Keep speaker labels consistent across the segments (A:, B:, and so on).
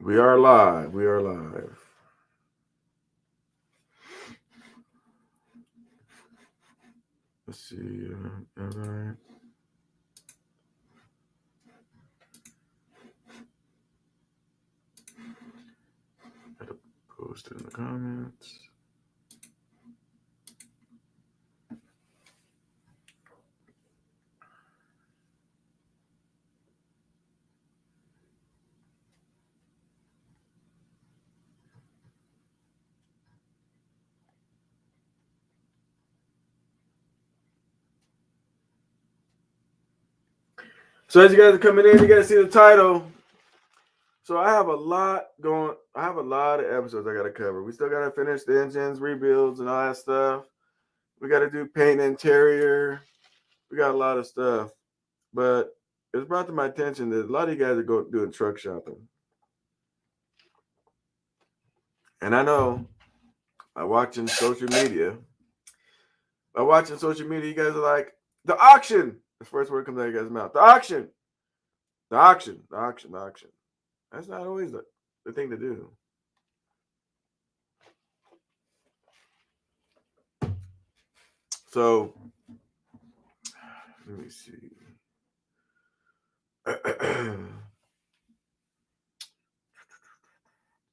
A: We are live. We are live. Let's see. All right. Gotta post it in the comments. So as you guys are coming in, you guys see the title. So I have a lot going. I have a lot of episodes I gotta cover. We still gotta finish the engines, rebuilds, and all that stuff. We gotta do paint and interior. We got a lot of stuff. But it was brought to my attention that a lot of you guys are doing truck shopping. And I know by watching social media, you guys are like, the auction. The first word comes out of your guys' mouth. The auction. The auction. The auction. The auction. That's not always the thing to do. So, let me see.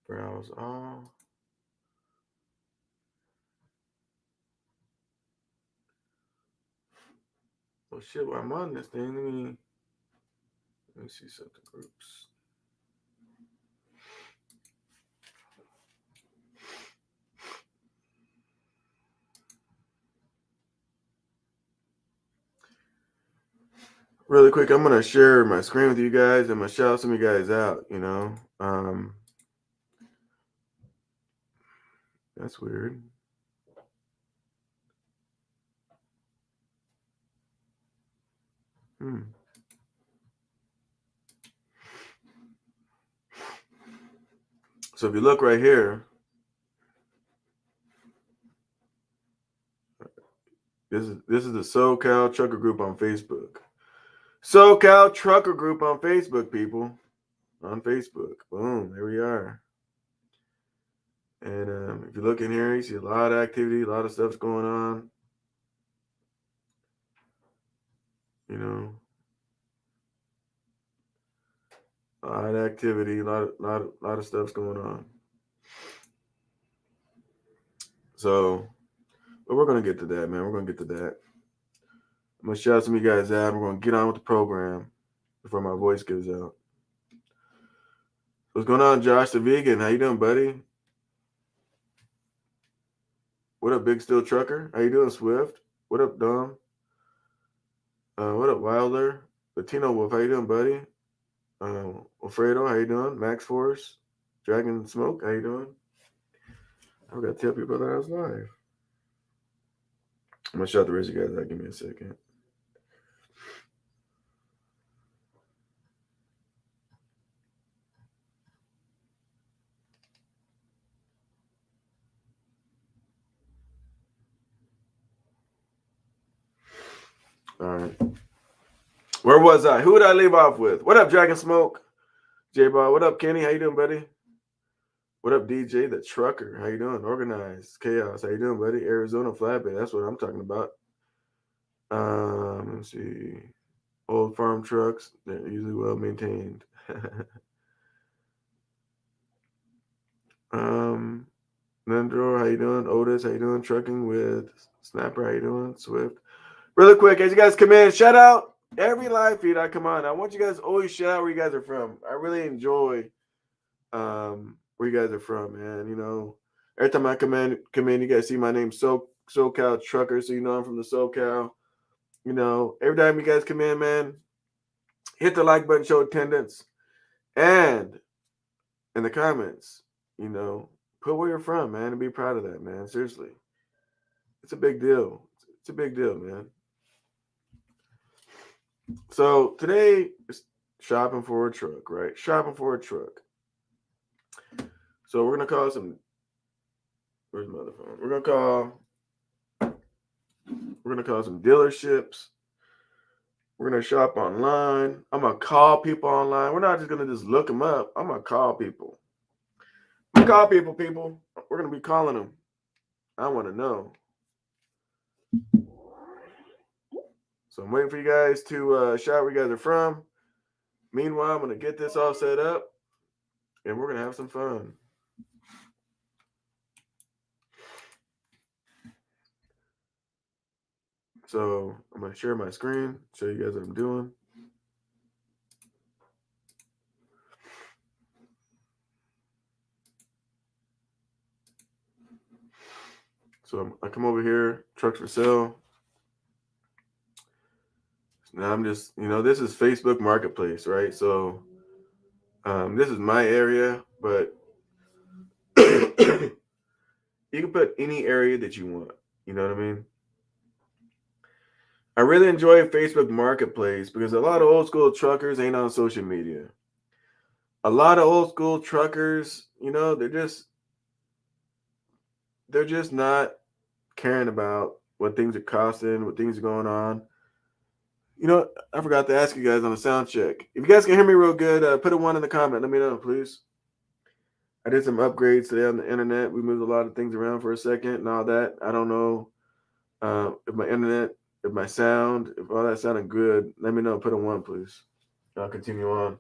A: Browse all. Well, shit, while I'm on this thing, let me see something. Groups. Really quick, I'm gonna share my screen with you guys. I'm gonna shout some of you guys out. That's weird. So if you look right here, this is the SocaLTrucker group on Facebook. SocaLTrucker group on Facebook, people. On Facebook. Boom, there we are. And if you look in here, you see a lot of activity, a lot of stuff's going on. A lot of activity, a lot of stuff's going on. So, but we're gonna get to that, man. We're gonna get to that. I'm gonna shout some of you guys out. We're gonna get on with the program before my voice gives out. What's going on, Josh the Vegan? How you doing, buddy? What up, Big Steel Trucker? How you doing, Swift? What up, Dom? What up, Wilder? Latino Wolf, how you doing, buddy? Alfredo, how you doing? Max Force, Dragon Smoke, how you doing? I forgot to tell people that I was live. I'm gonna shout the rest of you guys out. Give me a second. All right. Where was I? Who did I leave off with? What up, Dragon Smoke? J-Ball. What up, Kenny? How you doing, buddy? What up, DJ the Trucker? How you doing? Organized Chaos. How you doing, buddy? Arizona Flatbed. That's what I'm talking about. Let's see. Old farm trucks. They're usually well maintained. Nandro, how you doing? Otis, how you doing? Trucking with Snapper, how you doing? Swift. Really quick, as you guys come in, shout out every live feed I come on. I want you guys always shout out where you guys are from. I really enjoy where you guys are from, man. Every time I come in, you guys see my name, SocaLTrucker, so you know I'm from the SoCal. Every time you guys come in, man, hit the like button, show attendance, and in the comments, put where you're from, man, and be proud of that, man. Seriously. It's a big deal. It's a big deal, man. So today is shopping for a truck, right? Shopping for a truck. So we're gonna call some. Where's my other phone? We're gonna call some dealerships. We're gonna shop online. I'm gonna call people online. We're not just gonna look them up. I'm gonna call people. Call people. We're going to be calling them. I want to know. So I'm waiting for you guys to shout where you guys are from. Meanwhile, I'm going to get this all set up, and we're going to have some fun. So I'm going to share my screen, show you guys what I'm doing. So I come over here, trucks for sale. Now I'm just, this is Facebook Marketplace, right? So this is my area, but you can put any area that you want. You know what I mean? I really enjoy Facebook Marketplace because a lot of old school truckers ain't on social media. A lot of old school truckers, they're just not caring about what things are costing, what things are going on. I forgot to ask you guys on the sound check. If you guys can hear me real good, put a 1 in the comment. Let me know, please. I did some upgrades today on the internet. We moved a lot of things around for a second and all that. I don't know if my internet, if my sound, if all that sounded good. Let me know. Put a 1, please. I'll continue on.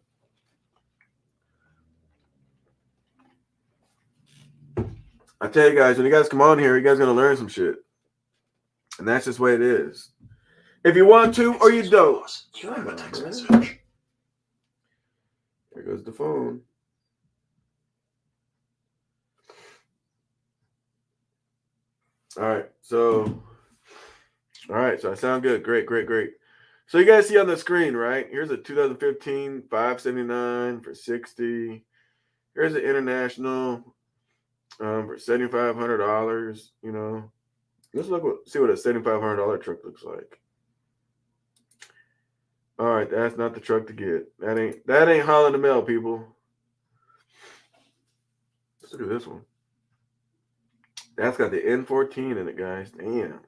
A: I tell you guys, when you guys come on here, you guys are going to learn some shit. And that's just the way it is. If you want to or you don't. Come on, man. There goes the phone. All right, so I sound good. Great. So you guys see on the screen, right? Here's a 2015 579 for 60. Here's an international for $7,500. Let's see what a $7,500 truck looks like. All right, that's not the truck to get. That ain't hauling the mail, people. Let's look at this one. That's got the N14 in it, guys. Damn.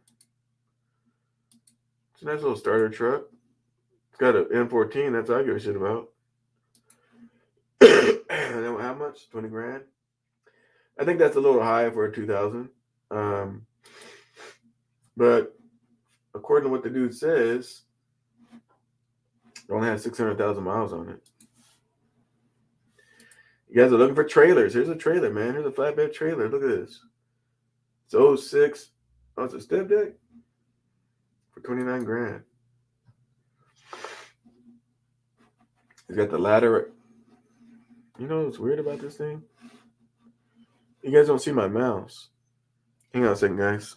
A: It's a nice little starter truck. It's got an N14. That's all I give a shit about. And how much? 20 grand? I think that's a little high for a 2000. But according to what the dude says, it only has 600,000 miles on it. You guys are looking for trailers. Here's a trailer, man. Here's a flatbed trailer. Look at this. It's 06. Oh, it's a step deck for 29 grand. He's got the ladder. You know what's weird about this thing? You guys don't see my mouse. Hang on a second, guys.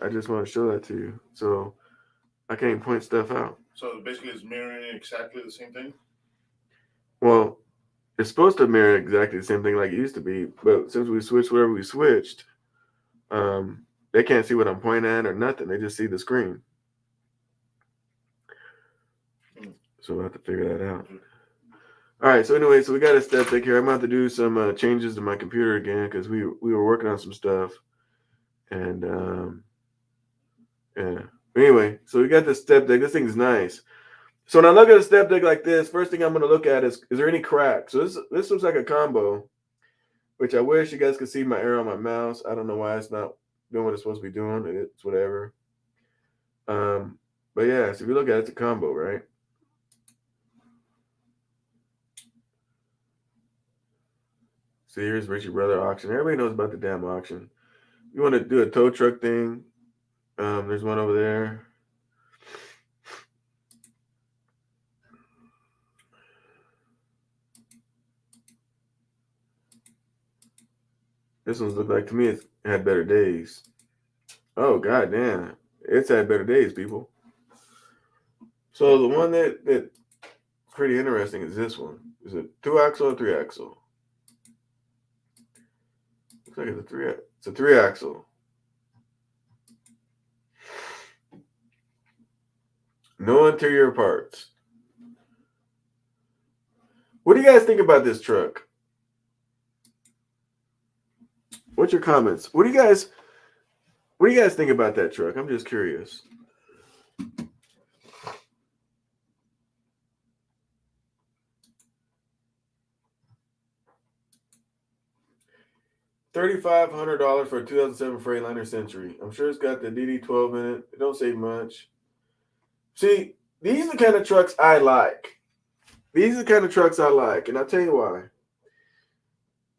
A: I just want to show that to you. So I can't point stuff out.
B: So basically it's mirroring exactly the same thing?
A: Well, it's supposed to mirror exactly the same thing like it used to be. But since we switched whatever we switched, they can't see what I'm pointing at or nothing. They just see the screen. So we'll have to figure that out. All right. So anyway, we got a step deck here. I'm about to do some changes to my computer again because we were working on some stuff. And yeah. Anyway, so we got this step deck. This thing's nice. So when I look at a step deck like this, first thing I'm going to look at is there any cracks? So this looks like a combo, which I wish you guys could see my arrow on my mouse. I don't know why it's not doing what it's supposed to be doing. It's whatever. But yeah, so if you look at it, it's a combo, right? So here's Richie Brother auction. Everybody knows about the damn auction. You want to do a tow truck thing? There's one over there. This one's look like, to me, it had better days. Oh, goddamn. It's had better days, people. So the one that's pretty interesting is this one. Is it 2-axle or 3-axle? Looks like it's a 3-axle. No interior parts. What do you guys think about this truck? What's your comments? What do you guys think about that truck? I'm just curious. $3,500 for a 2007 Freightliner Century. I'm sure it's got the DD12 in it. It don't say much. See, these are the kind of trucks I like. These are the kind of trucks I like, and I'll tell you why.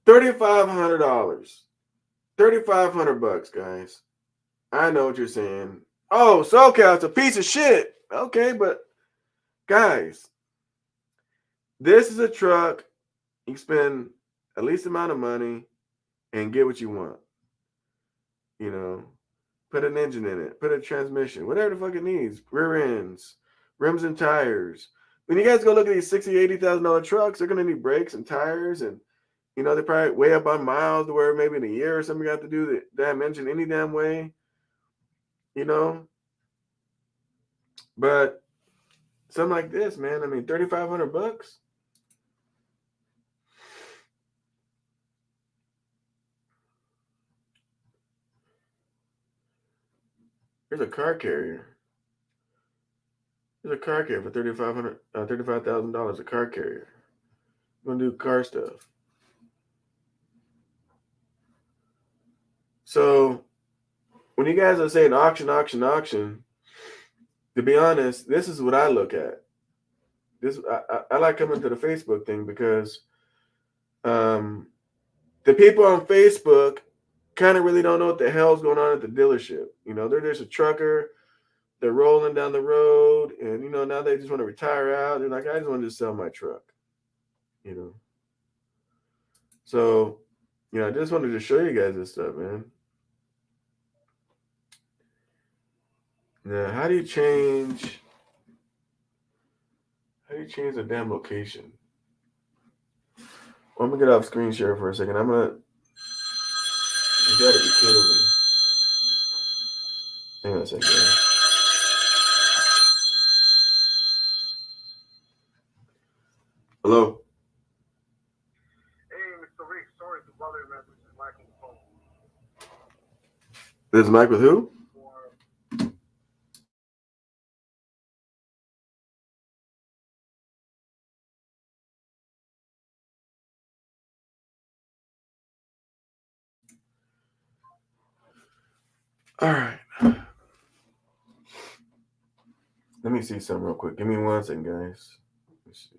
A: $3,500. $3,500, guys. I know what you're saying. Oh, SoCal's a piece of shit. Okay, but guys, this is a truck. You spend at least amount of money and get what you want. You know, put an engine in it, put a transmission, whatever the fuck it needs. Rear ends, rims and tires. When you guys go look at these $60,000, $80,000 trucks, they're gonna need brakes and tires, and you know, they're probably way up on miles to where maybe in a year or something you have to do the damn engine any damn way. You know. But something like this, man, I mean, $3,500. Here's a car carrier. There's a car carrier for $35,000. A car carrier. I'm gonna do car stuff. So when you guys are saying auction, to be honest, this is what I look at. I like coming to the Facebook thing because the people on Facebook kind of really don't know what the hell's going on at the dealership. You know, they're just a trucker. They're rolling down the road, and you know, now they just want to retire out. They're like, I just want to sell my truck. You know. So, you know, I just wanted to show you guys this stuff, man. Now, how do you change the damn location? Well, I'm gonna get off screen share for a second. You gotta be kidding me. Hang on a second, guys. Hello?
C: Hey, Mr. Rick, sorry to bother you, man. This is Mike on the phone.
A: This is Mike with who? All right. Let me see something real quick. Give me 1 second, guys. Let me see.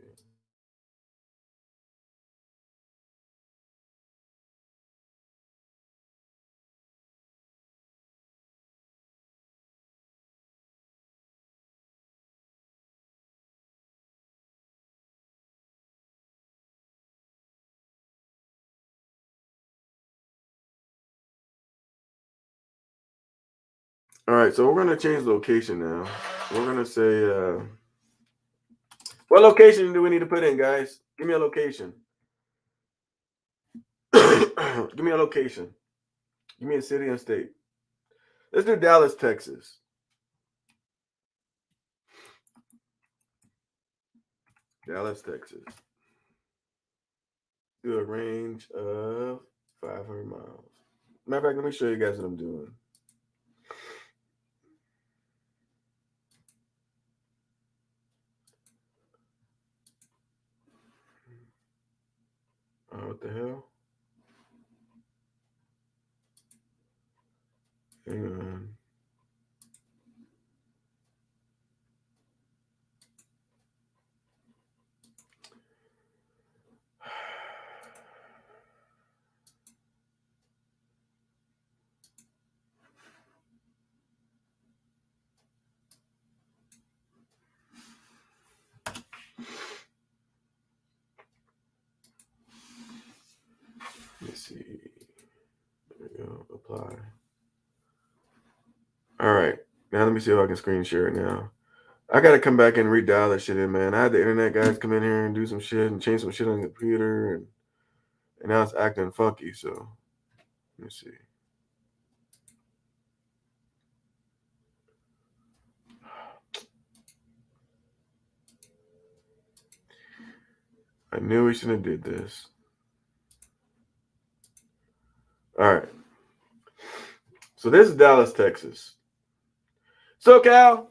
A: All right, so we're gonna change location now. We're gonna say, what location do we need to put in, guys? Give me a location. Give me a location. Give me a city and state. Let's do Dallas, Texas. Dallas, Texas. Do a range of 500 miles. Matter of fact, let me show you guys what I'm doing. What the hell? Hang on. Let's see. There we go. Apply. All right. Now let me see if I can screen share it now. I gotta come back and redial that shit in, man. I had the internet guys come in here and do some shit and change some shit on the computer, and now it's acting funky. So let me see. I knew we shouldn't have did this. All right. So this is Dallas, Texas. SoCal,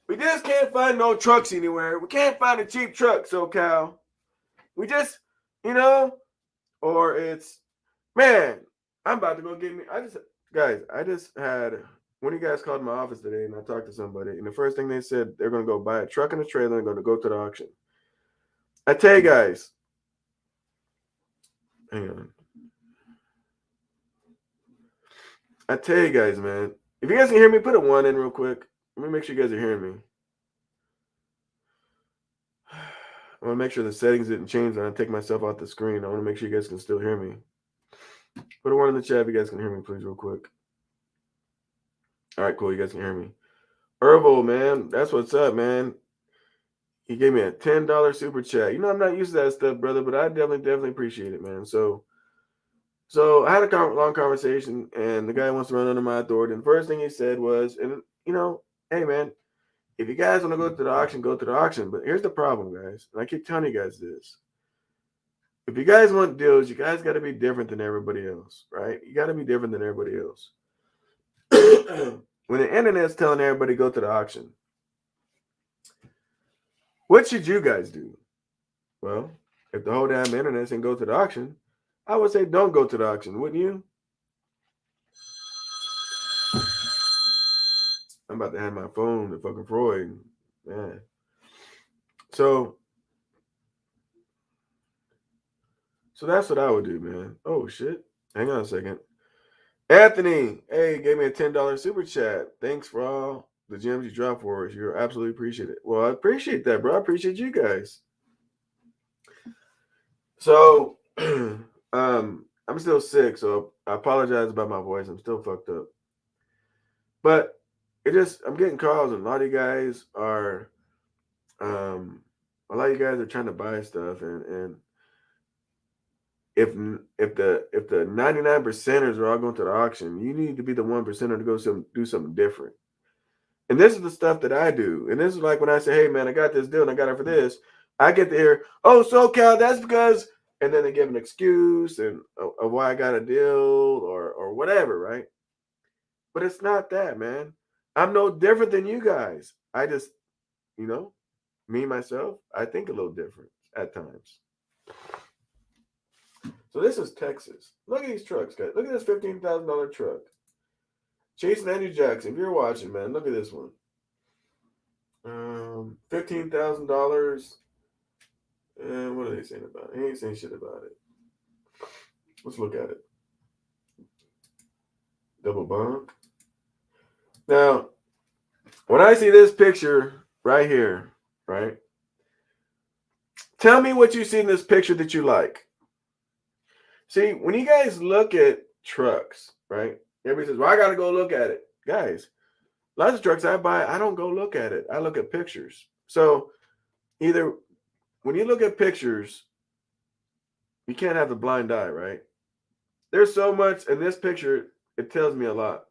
A: we just can't find no trucks anywhere. We can't find a cheap truck, SoCal. We just, or it's, man, I'm about to go get me. I just had one of you guys called my office today, and I talked to somebody, and the first thing they said, they're going to go buy a truck and a trailer and going to go to the auction. I tell you guys, hang on. I tell you guys, man, if you guys can hear me, put a 1 in real quick. Let me make sure you guys are hearing me. I want to make sure the settings didn't change when I take myself off the screen. I want to make sure you guys can still hear me. Put a 1 in the chat if you guys can hear me, please, real quick. All right, cool. You guys can hear me. Herbal, man, that's what's up, man. He gave me a $10 super chat. I'm not used to that stuff, brother, but I definitely appreciate it, man. So I had a long conversation, and the guy wants to run under my authority. And the first thing he said was, hey, man, if you guys want to go to the auction, go to the auction. But here's the problem, guys. And I keep telling you guys this. If you guys want deals, you guys got to be different than everybody else, right? You got to be different than everybody else. When the internet's telling everybody to go to the auction, what should you guys do? Well, if the whole damn internet saying go to the auction, I would say don't go to the auction, wouldn't you? I'm about to hand my phone to fucking Freud, man. So that's what I would do, man. Oh shit! Hang on a second. Anthony, hey, gave me a $10 super chat. Thanks for all the gems you dropped for us. You're absolutely appreciated. Well, I appreciate that, bro. I appreciate you guys. So, I'm still sick, so I apologize about my voice. I'm still fucked up. But I'm getting calls, and a lot of you guys are, trying to buy stuff, and if the 99%ers are all going to the auction, you need to be the 1%er to go do something different. And this is the stuff that I do. And this is like when I say, hey, man, I got this deal and I got it for this. I get to hear, oh, SoCal, that's because, and then they give an excuse and of why I got a deal or whatever, right? But it's not that, man. I'm no different than you guys. I just, me, myself, I think a little different at times. So this is Texas. Look at these trucks, guys. Look at this $15,000 truck. Chasing Andrew Jackson. If you're watching, man, look at this one. $15,000. And what are they saying about it? He ain't saying shit about it. Let's look at it. Double bunk. Now, when I see this picture right here, right? Tell me what you see in this picture that you like. See, when you guys look at trucks, right? Everybody says, well, I got to go look at it. Guys, lots of trucks I buy, I don't go look at it. I look at pictures. So either when you look at pictures, you can't have the blind eye, right? There's so much in this picture, it tells me a lot.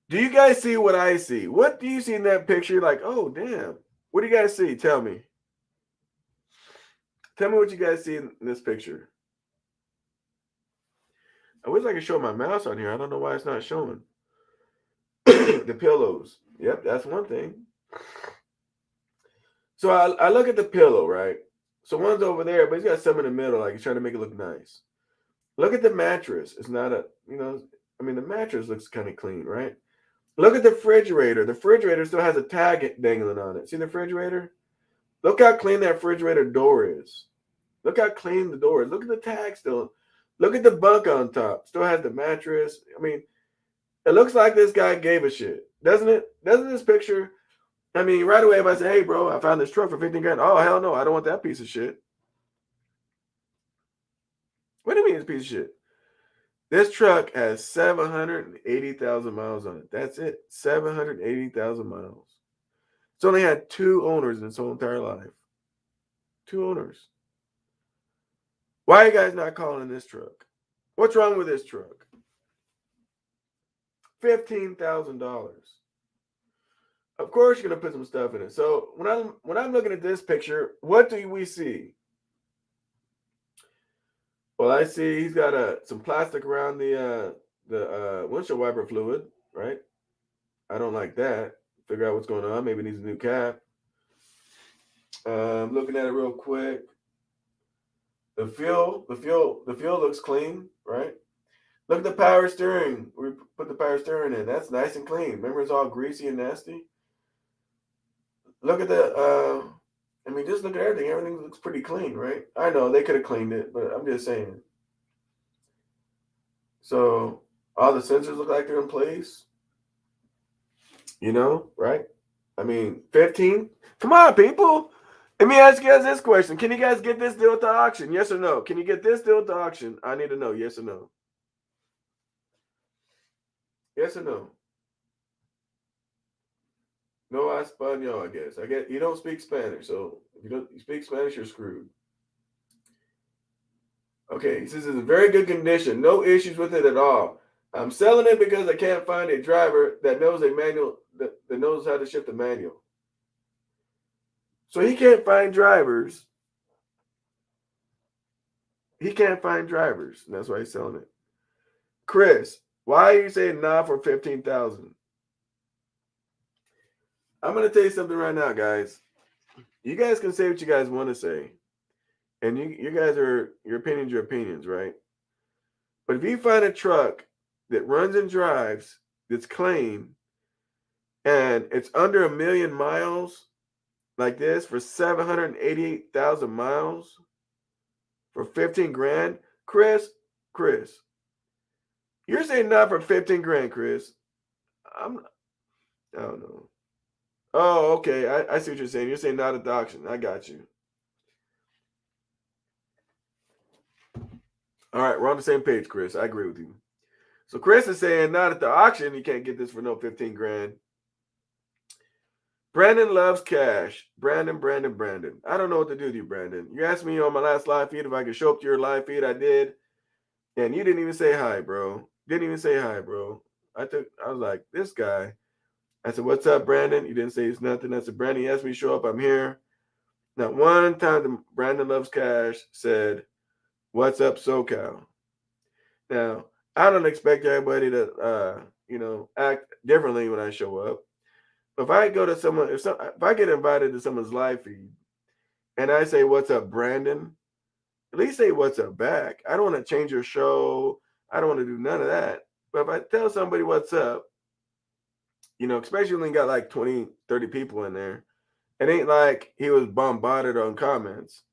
A: Do you guys see what I see? What do you see in that picture? You're like, oh, damn. What do you guys see? Tell me. Tell me what you guys see in this picture. I wish I could show my mouse on here. I don't know why it's not showing. The pillows. Yep, that's one thing. So I look at the pillow, right? So one's over there, but he's got some in the middle, like he's trying to make it look nice. Look at the mattress. It's not the mattress looks kind of clean, right? Look at the refrigerator. The refrigerator still has a tag dangling on it. See the refrigerator? Look how clean that refrigerator door is. Look how clean the door is. Look at the tag still. Look at the bunk on top. Still has the mattress. I mean, it looks like this guy gave a shit. Doesn't it? Doesn't this picture? I mean, right away, if I say, hey, bro, I found this truck for 15 grand. Oh, hell no. I don't want that piece of shit. What do you mean it's a piece of shit? This truck has 780,000 miles on it. That's it. 780,000 miles. It's only had 2 owners in its whole entire life. 2 owners. Why are you guys not calling this truck? What's wrong with this truck? $15,000. Of course, you're gonna put some stuff in it. So when I'm looking at this picture, what do we see? Well, I see he's got some plastic around the windshield wiper fluid, right? I don't like that. Figure out what's going on. Maybe it needs a new cap. Looking at it real quick. The fuel looks clean, right? Look at the power steering. We put the power steering in. That's nice and clean. Remember, it's all greasy and nasty. Look at the. I mean, just look at everything. Everything looks pretty clean, right? I know they could have cleaned it, but I'm just saying. So all the sensors look like they're in place. You know, right? I mean, 15. Come on, people. Let me ask you guys this question. Can you guys get this deal at the auction? Yes or no? Can you get this deal at the auction? I need to know. Yes or no? Yes or no? No español, I guess. I get you don't speak Spanish, so if you speak Spanish, you're screwed. Okay, he says it's in very good condition, no issues with it at all. I'm selling it because I can't find a driver that knows a manual that knows how to shift the manual. So he can't find drivers. He can't find drivers. And that's why he's selling it. Chris, why are you saying nah for 15,000? I'm gonna tell you something right now, guys. You guys can say what you guys want to say, and you guys are your opinions, right? But if you find a truck that runs and drives that's clean, and it's under 1 million miles, like this for 788,000 miles for 15 grand, Chris, you're saying not for 15 grand, Chris. I don't know. Oh, okay. I see what you're saying. You're saying not at the auction. I got you. All right, we're on the same page, Chris. I agree with you. So Chris is saying not at the auction. You can't get this for no 15 grand. Brandon loves cash. Brandon. I don't know what to do with you, Brandon. You asked me on my last live feed if I could show up to your live feed. I did. And you didn't even say hi, bro. Didn't even say hi, bro. I was like, this guy. I said, what's up, Brandon? You didn't say it's nothing. I said, Brandon, you asked me to show up. I'm here. Not one time the Brandon Loves Cash said, what's up, SoCal? Now, I don't expect everybody to, act differently when I show up. If I go to someone, if I get invited to someone's live feed and I say, what's up, Brandon? At least say what's up back. I don't want to change your show. I don't want to do none of that. But if I tell somebody what's up, especially when you got like 20, 30 people in there, it ain't like he was bombarded on comments.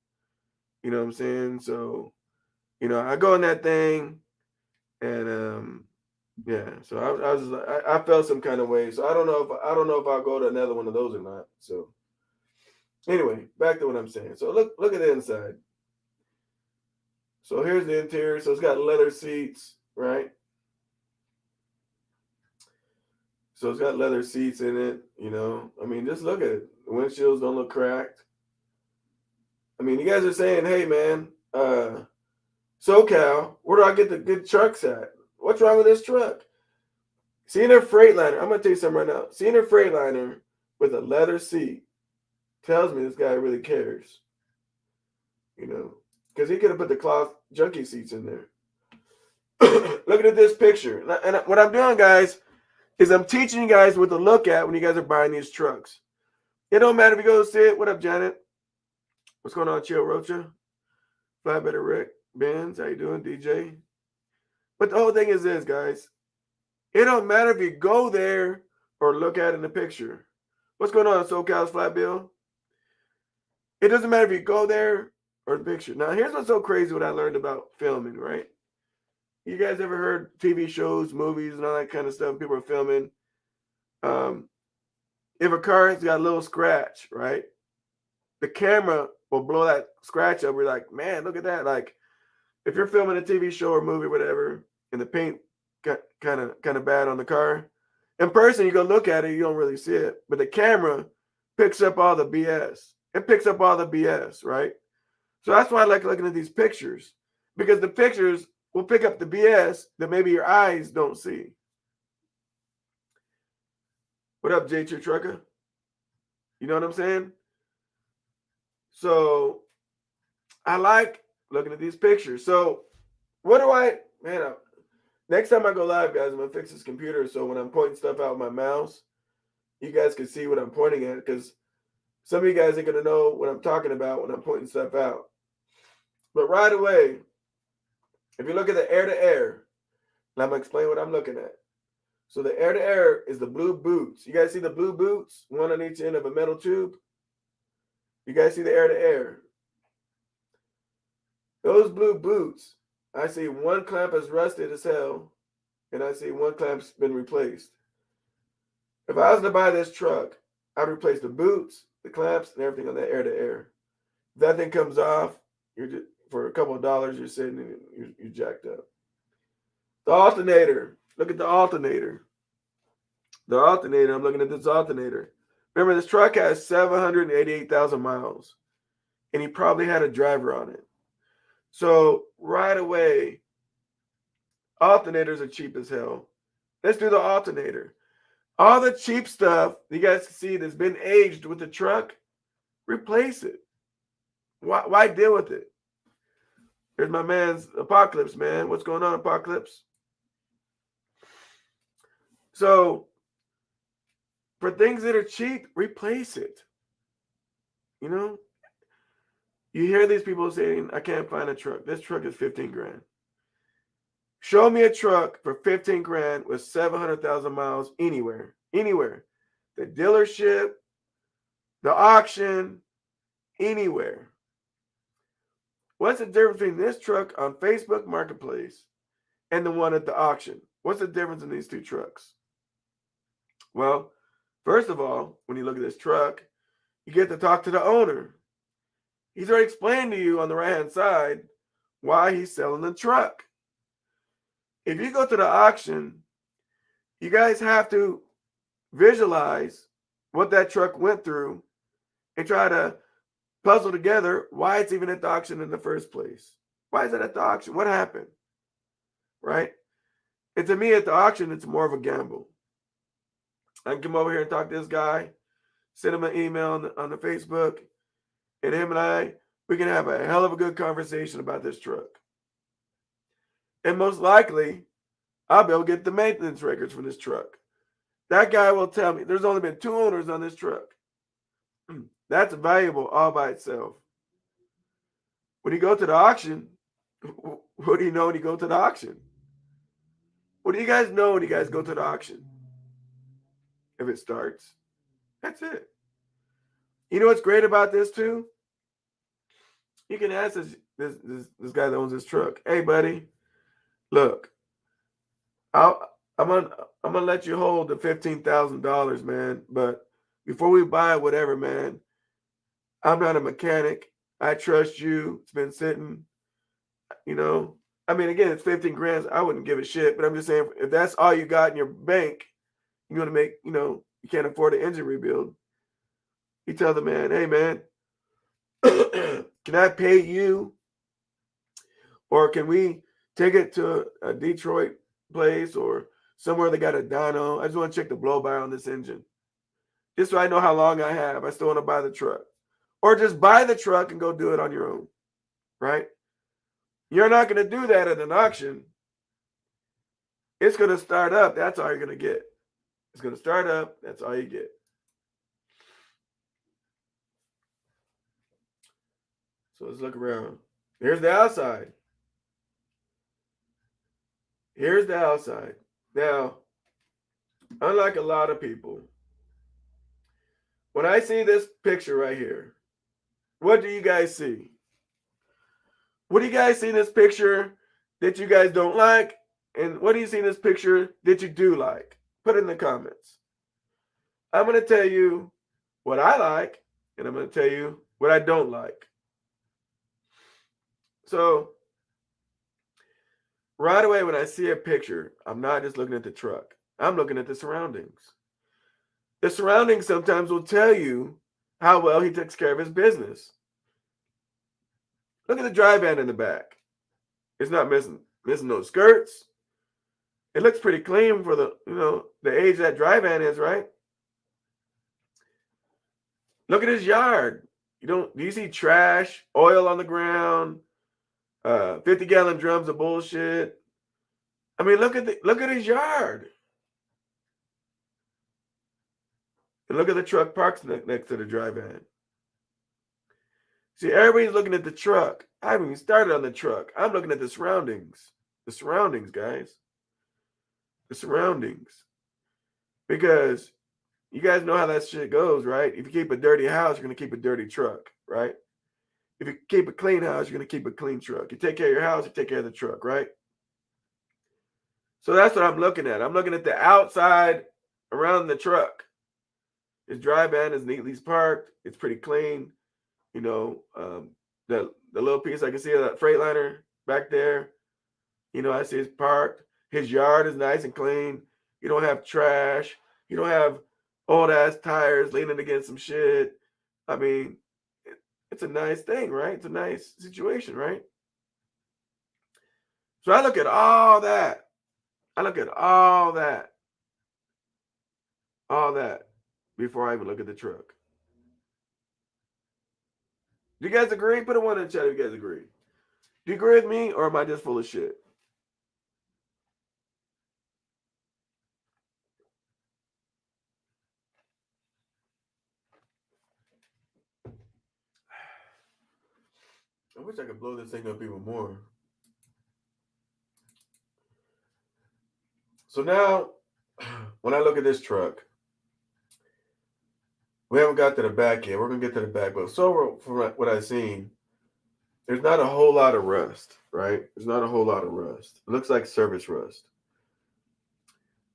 A: You know what I'm saying? So, I go in that thing and yeah. So I was just like, I felt some kind of way. So I don't know if I'll go to another one of those or not. So anyway, back to what I'm saying. So look at the inside. So here's the interior. So it's got leather seats, right? So it's got leather seats in it, I mean, just look at it. The windshields don't look cracked. I mean, you guys are saying, hey, man, SoCal, where do I get the good trucks at? What's wrong with this truck? Seeing a Freightliner, I'm going to tell you something right now. Seeing a Freightliner with a leather seat tells me this guy really cares, because he could have put the cloth junkie seats in there. Looking at this picture. And what I'm doing, guys, is I'm teaching you guys what to look at when you guys are buying these trucks. It don't matter if you go see it. What up, Janet? What's going on, Chill Rocha? Flatbetter Rick, Benz, how you doing, DJ? But the whole thing is this, guys. It don't matter if you go there or look at it in the picture. What's going on, SoCal's Flat Bill? It doesn't matter if you go there or the picture. Now, here's what's so crazy what I learned about filming, right? You guys ever heard TV shows, movies, and all that kind of stuff? People are filming. If a car has got a little scratch, right? The camera will blow that scratch up. We're like, man, look at that. Like, if you're filming a TV show or movie or whatever, and the paint got kind of bad on the car. In person, you go look at it, you don't really see it, but the camera picks up all the BS. It picks up all the BS, right? So that's why I like looking at these pictures, because the pictures will pick up the BS that maybe your eyes don't see. What up, J2Trucker? You know what I'm saying? So I like looking at these pictures. So what do I, man, next time I go live, guys, I'm going to fix this computer so when I'm pointing stuff out with my mouse, you guys can see what I'm pointing at, because some of you guys are going to know what I'm talking about when I'm pointing stuff out. But right away, if you look at the air-to-air, I'm going to explain what I'm looking at. So the air-to-air is the blue boots. You guys see the blue boots? One on each end of a metal tube? You guys see the air-to-air? Those blue boots, I see one clamp is rusted as hell, and I see one clamp's been replaced. If I was to buy this truck, I'd replace the boots, the clamps, and everything on that air-to-air. If that thing comes off, you're just, for a couple of dollars, you're sitting and you're jacked up. The alternator. Look at the alternator. The alternator, I'm looking at this alternator. Remember, this truck has 788,000 miles, and he probably had a driver on it. So right away, alternators are cheap as hell. Let's do the alternator. All the cheap stuff you guys can see that's been aged with the truck, replace it. Why deal with it? Here's my man's Apocalypse, man. What's going on, Apocalypse? So for things that are cheap, replace it. You know? You hear these people saying, I can't find a truck. This truck is 15 grand. Show me a truck for 15 grand with 700,000 miles anywhere. Anywhere. The dealership, the auction, anywhere. What's the difference between this truck on Facebook Marketplace and the one at the auction? What's the difference in these two trucks? Well, first of all, when you look at this truck, you get to talk to the owner. He's already explained to you on the right-hand side why he's selling the truck. If you go to the auction, you guys have to visualize what that truck went through and try to puzzle together why it's even at the auction in the first place. Why is it at the auction? What happened? Right? And to me, at the auction, it's more of a gamble. I can come over here and talk to this guy, send him an email on the Facebook, and him and I, we can have a hell of a good conversation about this truck. And most likely, I'll be able to get the maintenance records for this truck. That guy will tell me there's only been 2 owners on this truck. That's valuable all by itself. When you go to the auction, what do you know when you go to the auction? What do you guys know when you guys go to the auction? If it starts, that's it. You know what's great about this too? You can ask this guy that owns this truck, hey buddy, look, I'm gonna let you hold the $15,000, man. But before we buy whatever, man, I'm not a mechanic. I trust you. It's been sitting, you know. I mean, again, it's 15 grand. I wouldn't give a shit. But I'm just saying, if that's all you got in your bank, you're gonna make, you know, you can't afford an engine rebuild. You tell the man, hey man, can I pay you? Or can we take it to a Detroit place or somewhere they got a dyno? I just want to check the blow by on this engine. Just so I know how long I have. I still want to buy the truck. Or just buy the truck and go do it on your own. Right? You're not going to do that at an auction. It's going to start up. That's all you're going to get. It's going to start up. That's all you get. So let's look around. Here's the outside. Here's the outside. Now, unlike a lot of people, when I see this picture right here, what do you guys see? What do you guys see in this picture that you guys don't like? And what do you see in this picture that you do like? Put it in the comments. I'm going to tell you what I like, and I'm going to tell you what I don't like. So, right away when I see a picture, I'm not just looking at the truck. I'm looking at the surroundings. The surroundings sometimes will tell you how well he takes care of his business. Look at the dry van in the back. It's not missing no skirts. It looks pretty clean for the age that dry van is, right? Look at his yard. Do you see trash, oil on the ground, 50-gallon drums of bullshit? I mean, look at his yard. And look at the truck parked next to the dry van. See, everybody's looking at the truck. I haven't even started on the truck. I'm looking at the surroundings. The surroundings, guys. The surroundings. Because you guys know how that shit goes, right? If you keep a dirty house, you're going to keep a dirty truck, right? If you keep a clean house, you're going to keep a clean truck. You take care of your house, you take care of the truck, right? So that's what I'm looking at. I'm looking at the outside around the truck. His dry van is neatly parked. It's pretty clean. The little piece I can see of that Freightliner back there, I see it's parked. His yard is nice and clean. You don't have trash. You don't have old ass tires leaning against some shit. I mean, it's a nice thing, right? It's a nice situation, right? So I look at all that. All that before I even look at the truck. Do you guys agree? Put a 1 in the chat if you guys agree. Do you agree with me, or am I just full of shit? I wish I could blow this thing up even more. So now, when I look at this truck, we haven't got to the back yet. We're going to get to the back. But so from what I've seen, there's not a whole lot of rust, right? There's not a whole lot of rust. It looks like surface rust.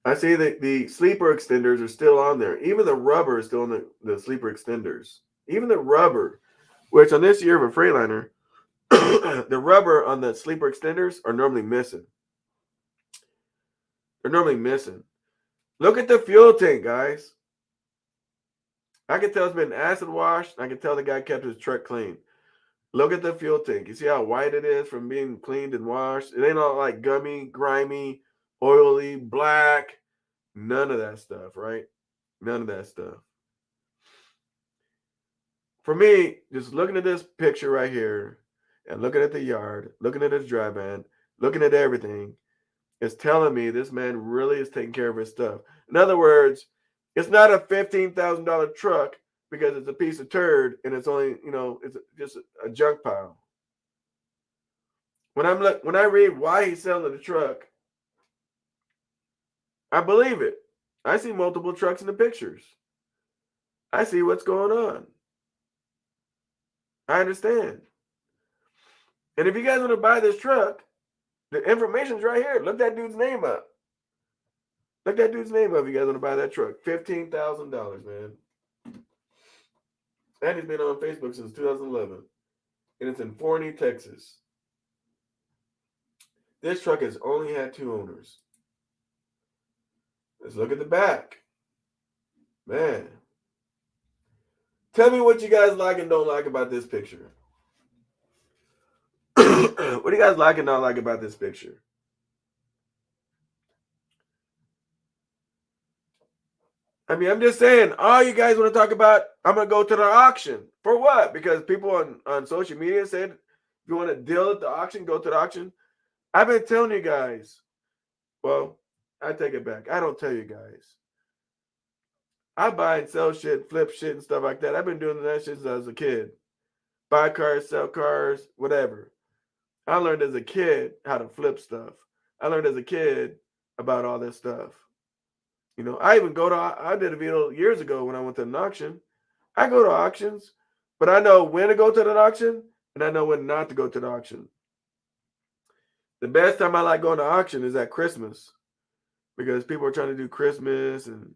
A: I see that the sleeper extenders are still on there. Even the rubber is still on the sleeper extenders. Even the rubber, which on this year of a Freightliner, the rubber on the sleeper extenders are normally missing. They're normally missing. Look at the fuel tank, guys. I can tell it's been acid washed. I can tell the guy kept his truck clean. Look at the fuel tank. You see how white it is from being cleaned and washed? It ain't all like gummy, grimy, oily, black. None of that stuff, right? None of that stuff. For me, just looking at this picture right here and looking at the yard, looking at his dry van, looking at everything, it's telling me this man really is taking care of his stuff. In other words, it's not a $15,000 truck because it's a piece of turd and it's only, it's just a junk pile. When I read why he's selling the truck, I believe it. I see multiple trucks in the pictures. I see what's going on. I understand. And if you guys want to buy this truck, the information's right here. Look that dude's name up. Look that dude's name up if you guys want to buy that truck. $15,000, man. And he's been on Facebook since 2011. And it's in Forney, Texas. This truck has only had 2 owners. Let's look at the back. Man. Tell me what you guys like and don't like about this picture. What do you guys like and don't like about this picture? I mean, I'm just saying, all you guys want to talk about, I'm going to go to the auction. For what? Because people on social media said, if you want to deal at the auction, go to the auction. I've been telling you guys. Well, I take it back. I don't tell you guys. I buy and sell shit, flip shit and stuff like that. I've been doing that shit since I was a kid. Buy cars, sell cars, whatever. I learned as a kid how to flip stuff. I learned as a kid about all this stuff. I did a video years ago when I went to an auction. I go to auctions, but I know when to go to the auction and I know when not to go to the auction. The best time I like going to auction is at Christmas because people are trying to do Christmas and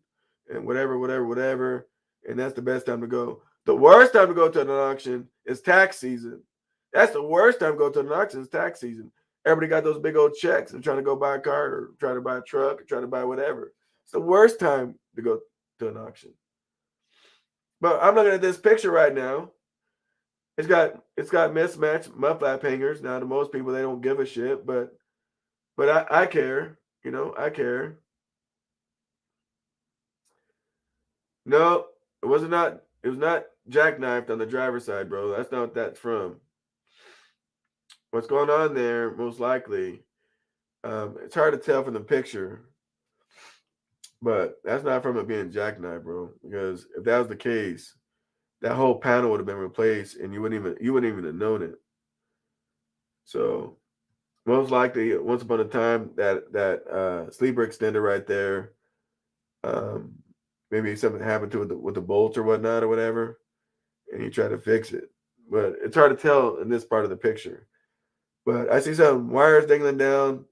A: whatever. And that's the best time to go. The worst time to go to an auction is tax season. That's the worst time to go to an auction is tax season Everybody got those big old checks and trying to go buy a car or try to buy a truck or try to buy whatever. It's the worst time to go to an auction. But I'm looking at this picture right now. It's got mismatched mudflap hangers. Now to most people they don't give a shit, but I care. You know, I care. No, it was not jackknifed on the driver's side, bro. That's not what that's from. What's going on there, most likely, it's hard to tell from the picture, but that's not from it being jackknifed, bro. Because if that was the case, that whole panel would have been replaced, and you wouldn't even have known it. So, most likely, once upon a time, that sleeper extender right there, maybe something happened to it with the bolts or whatnot or whatever, and he tried to fix it. But it's hard to tell in this part of the picture. But I see some wires dangling down,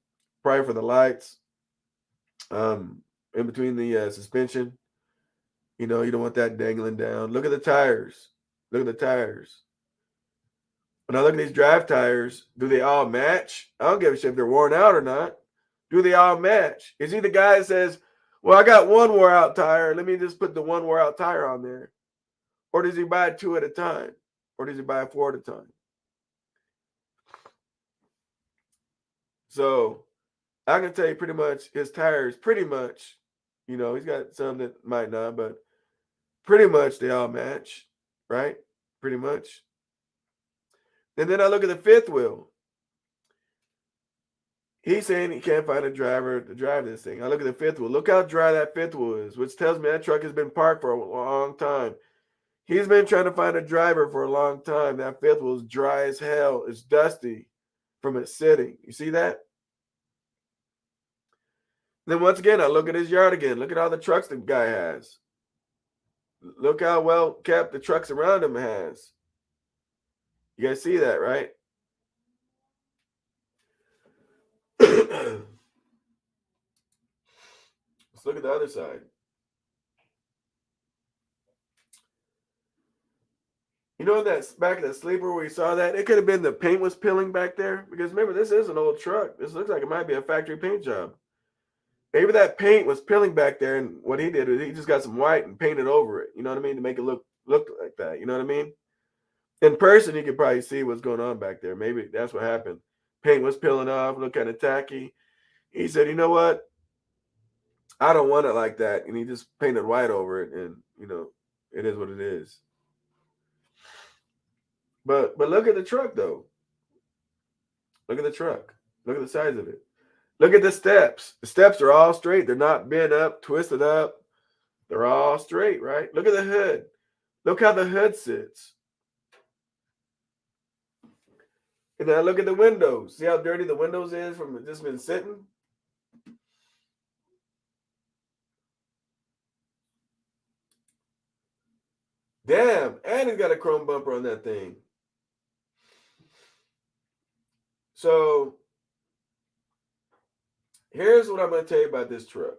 A: probably for the lights, in between the suspension. You know, you don't want that dangling down. Look at the tires. Look at the tires. When I look at these drive tires, do they all match? I don't give a shit if they're worn out or not. Do they all match? Is he the guy that says, well, I got one wore out tire. Let me just put the one wore out tire on there. Or does he buy 2 at a time? Or does he buy 4 at a time? So I can tell you pretty much his tires, pretty much, you know, he's got some that might not, but pretty much they all match, right? Pretty much. And then I look at the fifth wheel. He's saying he can't find a driver to drive this thing. I look at the fifth wheel. Look how dry that fifth wheel is, which tells me that truck has been parked for a long time. He's been trying to find a driver for a long time. That fifth wheel is dry as hell. It's dusty from it sitting. You see that? Then once again, I look at his yard again. Look at all the trucks the guy has. Look how well kept the trucks around him has. You guys see that, right? Let's look at the other side. You know that back of the sleeper where you saw that? It could have been the paint was peeling back there. Because remember, this is an old truck. This looks like it might be a factory paint job. Maybe that paint was peeling back there, and what he did was he just got some white and painted over it. You know what I mean? To make it look like that. You know what I mean? In person, you could probably see what's going on back there. Maybe that's what happened. Paint was peeling off, looked kind of tacky. He said, you know what? I don't want it like that. And he just painted white over it, and, you know, it is what it is. But look at the truck, though. Look at the truck. Look at the size of it. Look at the steps. The steps are all straight. They're not bent up, twisted up. They're all straight, right? Look at the hood. Look how the hood sits. And then look at the windows. See how dirty the windows is from just been sitting? Damn, and he's got a chrome bumper on that thing. So here's what I'm going to tell you about this truck.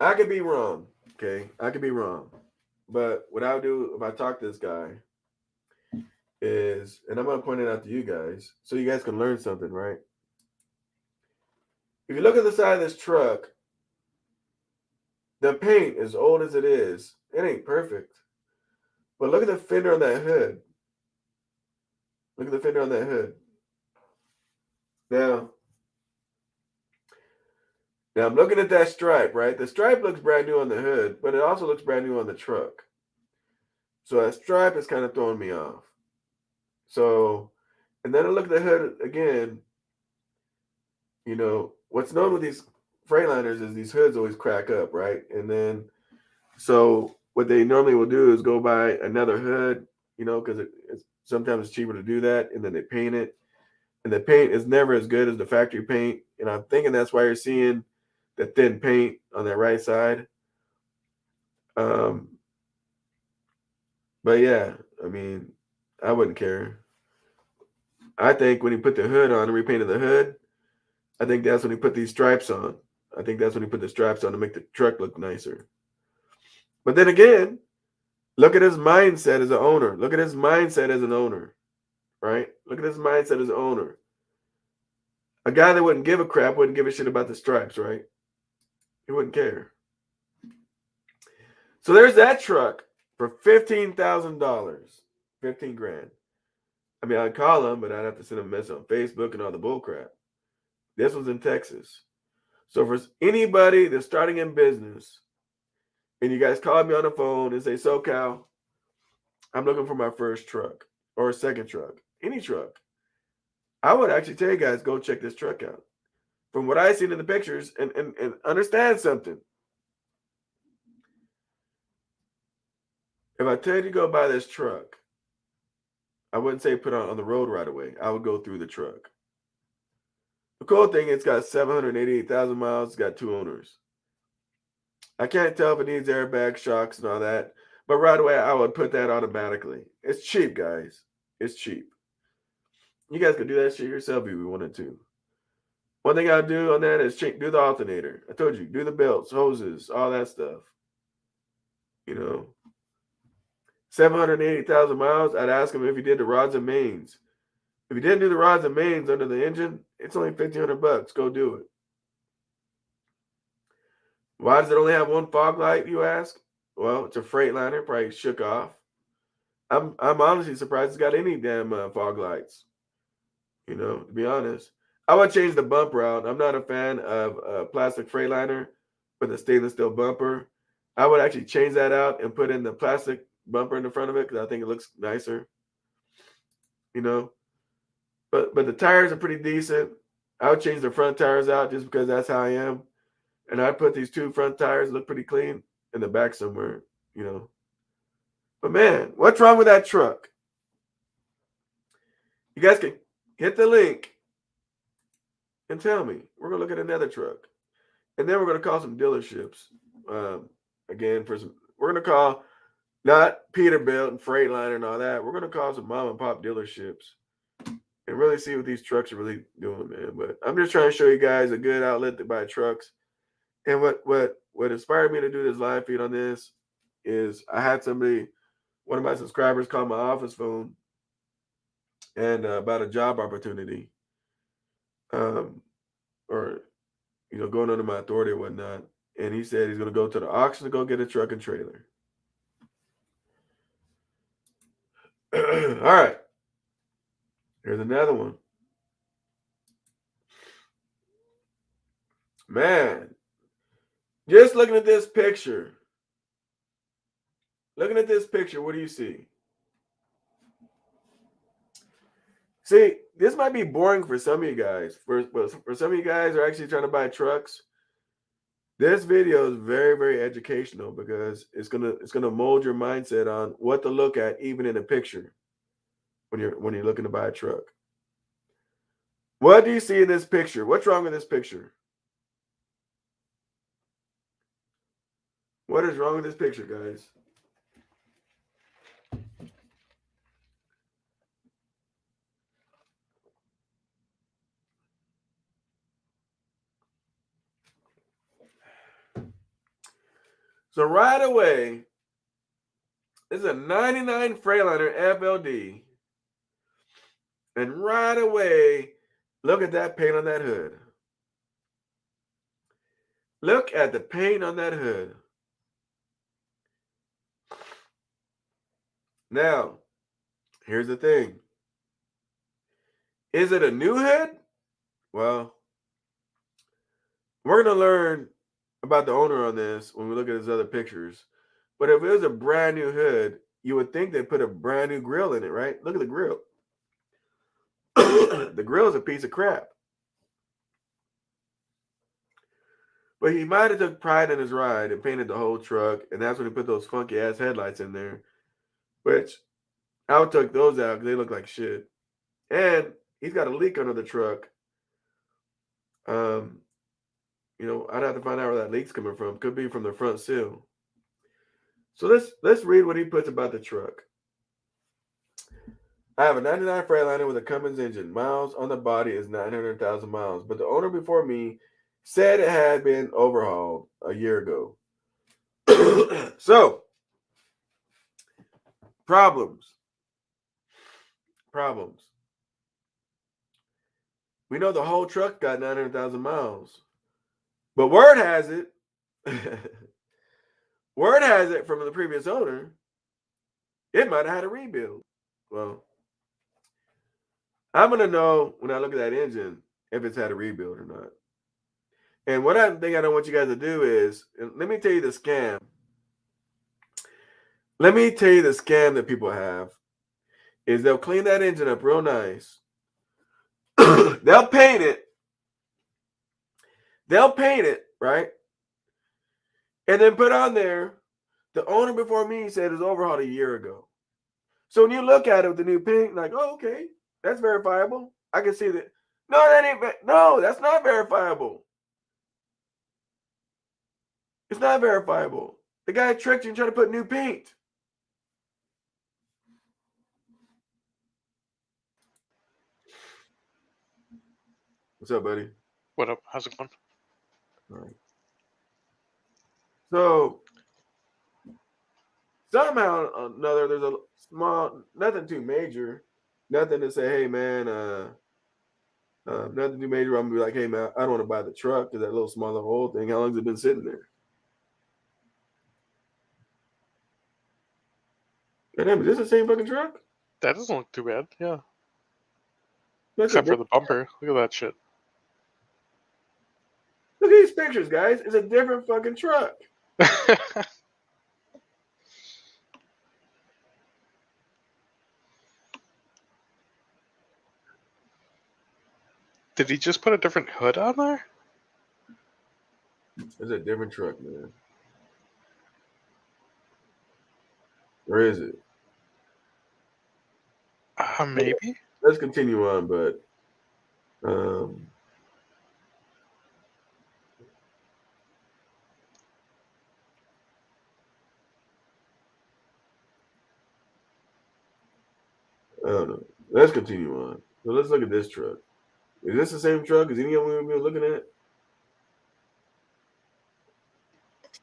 A: I could be wrong, okay? I could be wrong. But what I'll do if I talk to this guy is, and I'm going to point it out to you guys so you guys can learn something, right? If you look at the side of this truck, the paint, as old as it is, it ain't perfect. But look at the fender on that hood. Look at the fender on that hood. Now I'm looking at that stripe, right? The stripe looks brand new on the hood, but it also looks brand new on the truck. So that stripe is kind of throwing me off. So, and then I look at the hood again. You know, what's known with these Freightliners is these hoods always crack up, right? And then, so what they normally will do is go buy another hood, you know, because sometimes it's cheaper to do that, and then they paint it. And the paint is never as good as the factory paint. And I'm thinking that's why you're seeing the thin paint on that right side. But yeah, I mean, I wouldn't care. I think when he put the hood on and repainted the hood, I think that's when he put these stripes on. I think that's when he put the stripes on to make the truck look nicer. But then again, look at his mindset as an owner. Look at his mindset as an owner. right? Look at his mindset as owner. A guy that wouldn't give a crap, wouldn't give a shit about the stripes, right? He wouldn't care. So there's that truck for $15,000. 15 grand. I mean, I'd call him, but I'd have to send him a message on Facebook and all the bull crap. This was in Texas. So for anybody that's starting in business, and you guys call me on the phone and say, SoCal, I'm looking for my first truck or a second truck, any truck, I would actually tell you guys, go check this truck out. From what I seen in the pictures, and understand something. If I tell you to go buy this truck, I wouldn't say put it on the road right away. I would go through the truck. The cool thing, it's got 788,000 miles. It's got 2 owners. I can't tell if it needs airbag, shocks, and all that. But right away, I would put that automatically. It's cheap, guys. It's cheap. You guys could do that shit yourself if you wanted to. One thing I do on that is do the alternator. I told you, do the belts, hoses, all that stuff. 780,000 miles, I'd ask him if he did the rods and mains. If he didn't do the rods and mains under the engine, it's only $1,500. Go do it. Why does it only have one fog light, you ask? Well, it's a Freightliner, probably shook off. I'm honestly surprised it's got any damn fog lights. To be honest. I would change the bumper out. I'm not a fan of a plastic Freightliner with a stainless steel bumper. I would actually change that out and put in the plastic bumper in the front of it because I think it looks nicer. But the tires are pretty decent. I would change the front tires out just because that's how I am. And I put these 2 front tires, look pretty clean, in the back somewhere, But man, what's wrong with that truck? You guys can hit the link and tell me. We're going to look at another truck. And then we're going to call some dealerships. Again, we're going to call not Peterbilt and Freightliner and all that. We're going to call some mom and pop dealerships and really see what these trucks are really doing, man. But I'm just trying to show you guys a good outlet to buy trucks. And what inspired me to do this live feed on this is I had one of my subscribers call my office phone and about a job opportunity, or going under my authority or whatnot. And he said he's going to go to the auction to go get a truck and trailer. All right. Here's another one. Man, just looking at this picture. What do you see? See, this might be boring for some of you guys. For some of you guys who are actually trying to buy trucks, this video is very, very educational because it's gonna mold your mindset on what to look at even in a picture when you're looking to buy a truck. What do you see in this picture? What's wrong with this picture? What is wrong with this picture, guys? So right away, this is a 99 Freightliner FLD. And right away, look at that paint on that hood. Look at the paint on that hood. Now, here's the thing. Is it a new hood? Well, we're going to learn about the owner on this when we look at his other pictures. But if it was a brand new hood, you would think they put a brand new grill in it, right? Look at the grill. The grill is a piece of crap. But he might have took pride in his ride and painted the whole truck, and that's when he put those funky ass headlights in there, which I would take those out because they look like shit. And he's got a leak under the truck. I'd have to find out where that leak's coming from. Could be from the front sill. So let's read what he puts about the truck. I have a 99 Freightliner with a Cummins engine. Miles on the body is 900,000 miles. But the owner before me said it had been overhauled a year ago. So, problems. We know the whole truck got 900,000 miles. But word has it, from the previous owner, it might have had a rebuild. Well, I'm going to know when I look at that engine if it's had a rebuild or not. And what I think I don't want you guys to do is, let me tell you the scam. Let me tell you the scam that people have is they'll clean that engine up real nice. They'll paint it. Right? And then put on there, the owner before me said it was overhauled a year ago. So when you look at it with the new paint, like, oh, okay, that's verifiable. I can see that. No, that's not verifiable. It's not verifiable. The guy tricked you and tried to put new paint. What's up, buddy?
D: What up? How's it going?
A: All right. So somehow or another, there's a small, nothing too major, nothing to say, hey man, nothing too major. I'm gonna be like, hey man, I don't want to buy the truck because that little smaller oil thing. How long has it been sitting there? God damn, is this the same fucking truck?
D: That doesn't look too bad, yeah.
A: That's
D: Except for the bumper. Look at that shit.
A: Look at these pictures, guys. It's a different fucking truck.
D: Did he just put a different hood on there?
A: It's a different truck, man. Or is it?
D: Maybe.
A: Let's continue on, but I don't know. Let's continue on. So let's look at this truck. Is this the same truck? Is any of them we were looking at?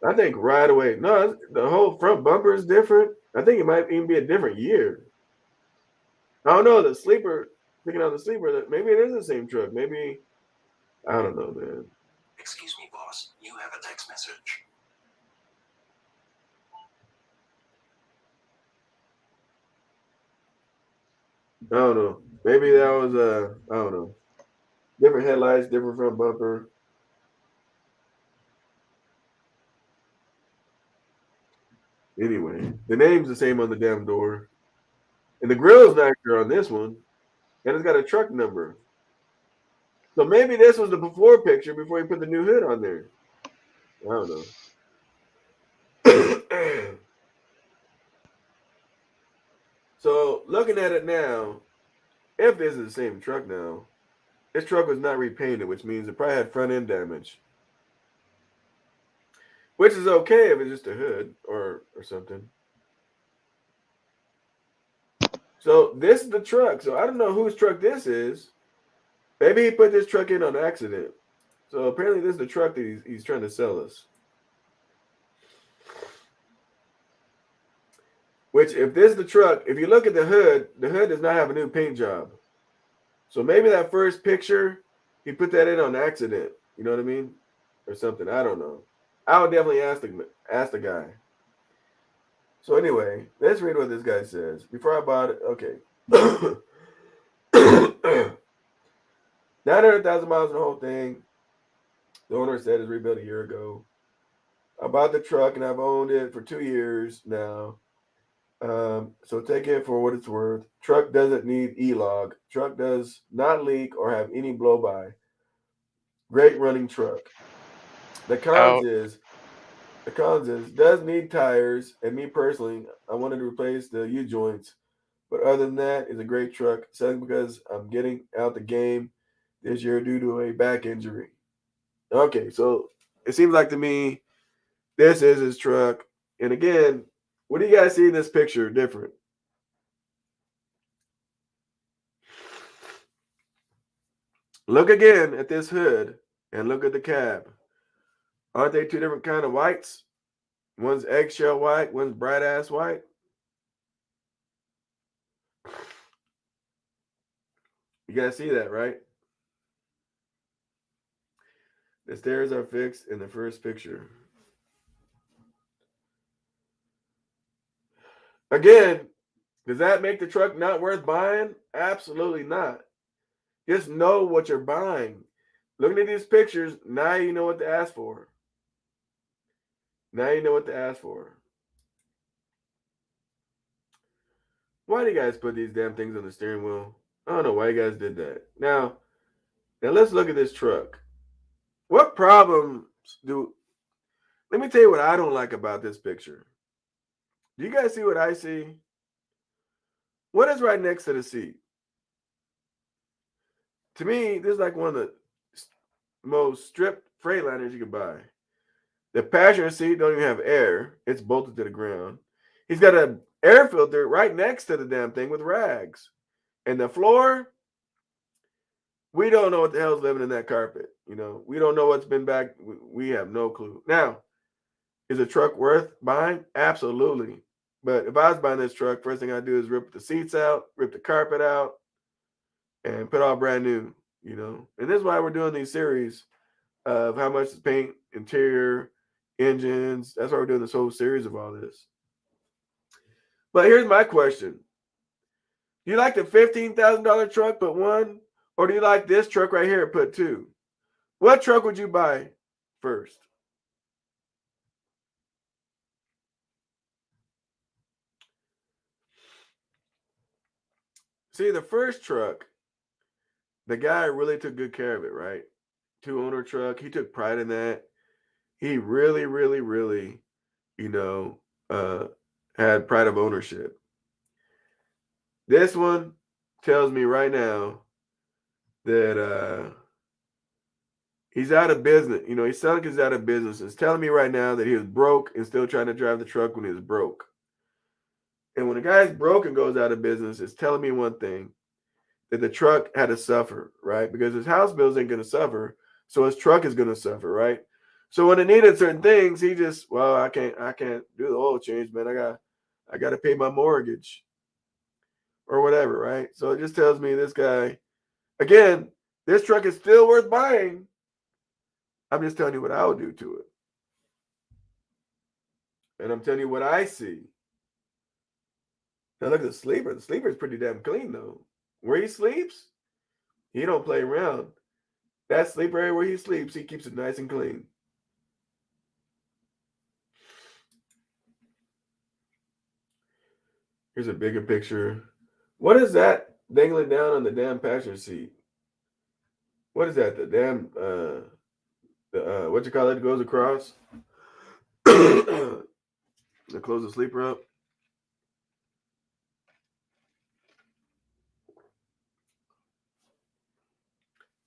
A: I think right away. No, the whole front bumper is different. I think it might even be a different year. I don't know. The sleeper, picking out the sleeper, that maybe it is the same truck. Maybe, I don't know, man.
E: Excuse me, boss. You have a text message.
A: I don't know. Maybe that was I don't know. Different headlights, different front bumper. Anyway, the name's the same on the damn door. And the grill's not here on this one. And it's got a truck number. So maybe this was the before picture before you put the new hood on there. I don't know. So looking at it now, if this is the same truck now, this truck was not repainted, which means it probably had front end damage. Which is okay if it's just a hood or something. So this is the truck. So I don't know whose truck this is. Maybe he put this truck in on accident. So apparently this is the truck that he's trying to sell us. Which, if this is the truck, if you look at the hood does not have a new paint job. So maybe that first picture, he put that in on accident. You know what I mean? Or something. I don't know. I would definitely ask the guy. So anyway, let's read what this guy says. Before I bought it, okay. 900,000 miles in the whole thing. The owner said it's rebuilt a year ago. I bought the truck and I've owned it for 2 years now. So take it for what it's worth. Truck doesn't need E-log. Truck does not leak or have any blow-by. Great running truck. The cons is does need tires, and me personally, I wanted to replace the U-joints. But other than that, it's a great truck. Selling because I'm getting out the game this year due to a back injury. Okay, so it seems like to me this is his truck. And again, what do you guys see in this picture different? Look again at this hood and look at the cab. Aren't they two different kind of whites? One's eggshell white, one's bright ass white. You guys see that, right? The stairs are fixed in the first picture. Again, does that make the truck not worth buying? Absolutely not. Just know what you're buying. Looking at these pictures, now you know what to ask for. Now you know what to ask for. Why do you guys put these damn things on the steering wheel? I don't know why you guys did that. Now let's look at this truck. What problems do... Let me tell you what I don't like about this picture. Do you guys see what I see? What is right next to the seat? To me, this is like one of the most stripped Freightliners you can buy. The passenger seat don't even have air. It's bolted to the ground. He's got an air filter right next to the damn thing with rags. And the floor, we don't know what the hell's living in that carpet. You know, we don't know what's been back. We have no clue. Now, is a truck worth buying? Absolutely. But if I was buying this truck, first thing I'd do is rip the seats out, rip the carpet out, and put all brand new, you know. And this is why we're doing these series of how much to paint, interior, engines. That's why we're doing this whole series of all this. But here's my question. Do you like the $15,000 truck, put one? Or do you like this truck right here, put two? What truck would you buy first? See, the first truck, the guy really took good care of it, right? Two-owner truck. He took pride in that. He really, really, really, you know, had pride of ownership. This one tells me right now that he's out of business. You know, he's selling because he's out of business. It's telling me right now that he was broke and still trying to drive the truck when he was broke. And when a guy's broke and goes out of business, it's telling me one thing, that the truck had to suffer, right? Because his house bills ain't going to suffer, so his truck is going to suffer, right? So when it needed certain things, he just, well, I can't do the oil change, man. I got to pay my mortgage or whatever, right? So it just tells me this guy, again, this truck is still worth buying. I'm just telling you what I would do to it. And I'm telling you what I see. Now look at the sleeper. The sleeper is pretty damn clean though. Where he sleeps, he don't play around. That sleeper area where he sleeps, he keeps it nice and clean. Here's a bigger picture. What is that dangling down on the damn passenger seat? What is that? The damn what you call it goes across? To close the sleeper up.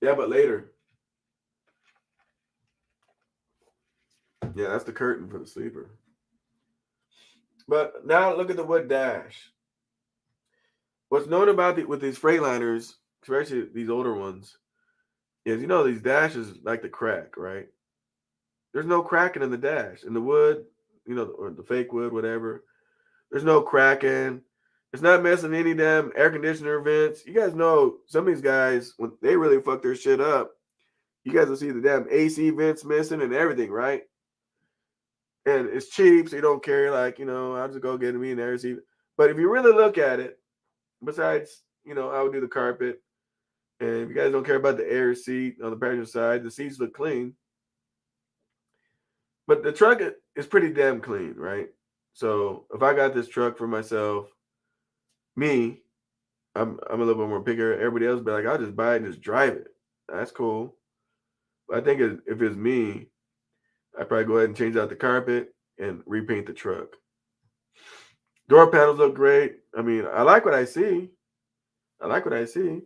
A: Yeah, but later. Yeah, that's the curtain for the sleeper. But now look at the wood dash. What's known about with these Freightliners, especially these older ones, is you know these dashes like to crack, right? There's no cracking in the dash. In the wood, you know, or the fake wood, whatever. There's no cracking. It's not messing any damn air conditioner vents. You guys know some of these guys, when they really fuck their shit up, you guys will see the damn AC vents missing and everything, right? And it's cheap, so you don't care. Like, you know, I'll just go get me an air seat. But if you really look at it, besides, you know, I would do the carpet. And if you guys don't care about the air seat on the passenger side, the seats look clean. But the truck is pretty damn clean, right? So if I got this truck for myself, me, I'm a little bit more bigger. Everybody else be like, I'll just buy it and just drive it. That's cool. But I think if it's me, I'd probably go ahead and change out the carpet and repaint the truck. Door panels look great. I mean, I like what I see. I like what I see.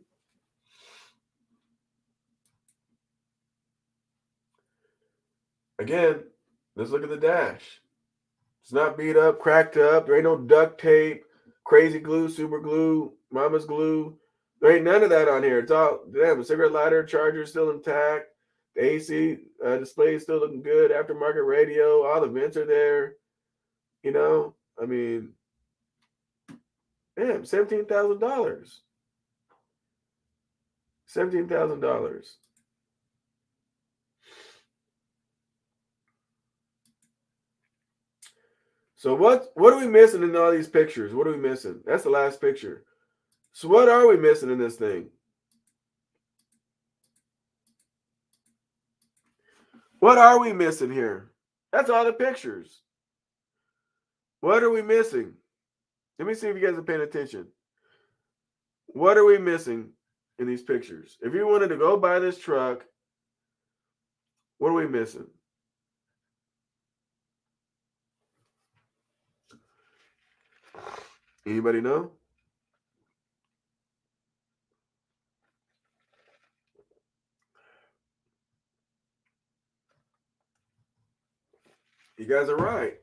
A: Again, let's look at the dash. It's not beat up, cracked up. There ain't no duct tape, crazy glue, super glue, mama's glue. There ain't none of that on here. It's all, damn, the cigarette lighter, charger still intact. The AC display is still looking good. Aftermarket radio, all the vents are there. You know, I mean, damn, $17,000. $17,000. So what are we missing in all these pictures? What are we missing? That's the last picture. So what are we missing in this thing? What are we missing here? That's all the pictures. What are we missing? Let me see if you guys are paying attention. What are we missing in these pictures? If you wanted to go buy this truck, what are we missing? Anybody know? You guys are right.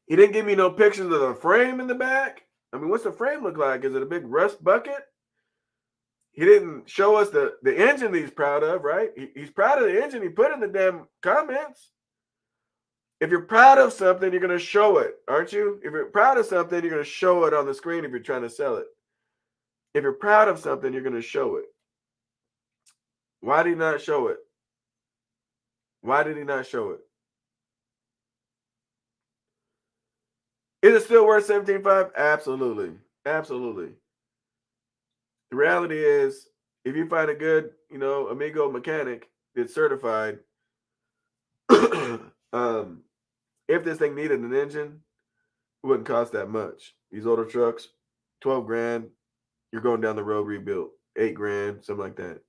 A: He didn't give me no pictures of the frame in the back. I mean, what's the frame look like? Is it a big rust bucket? He didn't show us the engine he's proud of, right? He's proud of the engine he put in the damn comments. If you're proud of something, you're going to show it, aren't you? If you're proud of something, you're going to show it on the screen if you're trying to sell it. If you're proud of something, you're going to show it. Why did he not show it? Why did he not show it? Is it still worth $17.5? Absolutely. Absolutely. The reality is, if you find a good, amigo mechanic that's certified, if this thing needed an engine, it wouldn't cost that much. These older trucks, 12 grand, you're going down the road rebuilt. 8 grand, something like that.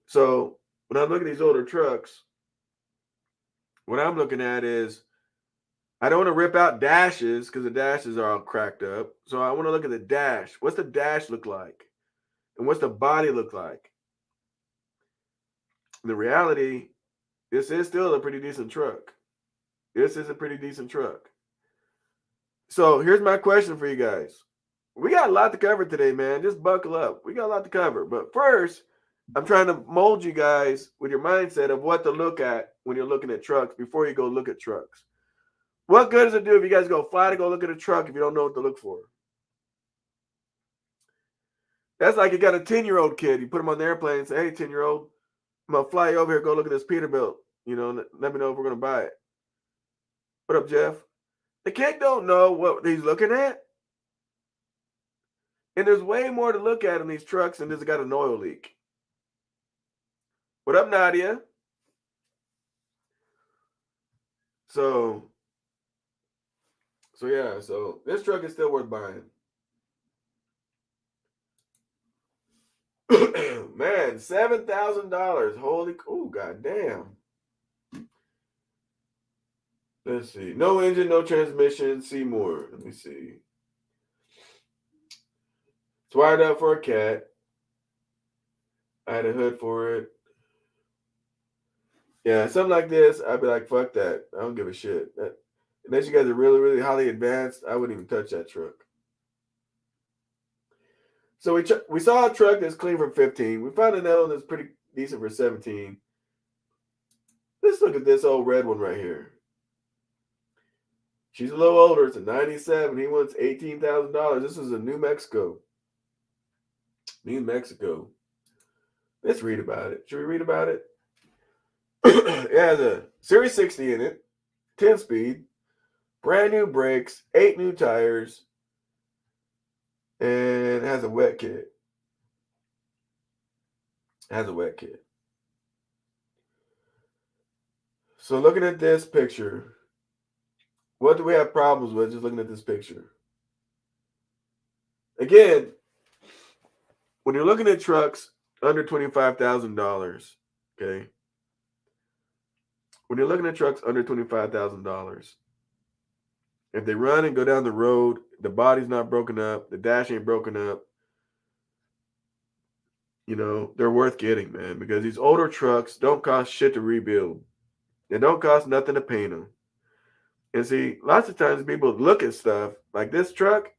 A: So when I look at these older trucks, what I'm looking at is, I don't want to rip out dashes because the dashes are all cracked up. So I want to look at the dash. What's the dash look like? And what's the body look like? The reality, this is still a pretty decent truck. This is a pretty decent truck. So here's my question for you guys. We got a lot to cover today, man. Just buckle up. We got a lot to cover. But first, I'm trying to mold you guys with your mindset of what to look at when you're looking at trucks before you go look at trucks. What good does it do if you guys fly to go look at a truck if you don't know what to look for? That's like you got a 10-year-old kid. You put him on the airplane and say, hey, 10-year-old, I'm going to fly you over here. Go look at this Peterbilt. Let me know if we're going to buy it. What up, Jeff? The kid don't know what he's looking at. And there's way more to look at in these trucks than just got an oil leak. What up, Nadia? So this truck is still worth buying. Man, $7,000. Holy, oh, goddamn. Let's see. No engine, no transmission. See more. Let me see. It's wired up for a cat. I had a hood for it. Yeah, something like this, I'd be like, fuck that. I don't give a shit. Unless you guys are really, really highly advanced, I wouldn't even touch that truck. So we saw a truck that's clean for 15. We found another one that's pretty decent for 17. Let's look at this old red one right here. She's a little older. It's a 97. He wants $18,000. This is a New Mexico. New Mexico. Let's read about it. Should we read about it? It has a Series 60 in it, 10-speed, brand new brakes, 8 new tires, and it has a wet kit. So looking at this picture, what do we have problems with just looking at this picture? Again, when you're looking at trucks under $25,000, okay? When you're looking at trucks under $25,000, if they run and go down the road, the body's not broken up, the dash ain't broken up, they're worth getting, man, because these older trucks don't cost shit to rebuild. They don't cost nothing to paint them. And see, lots of times people look at stuff like this truck.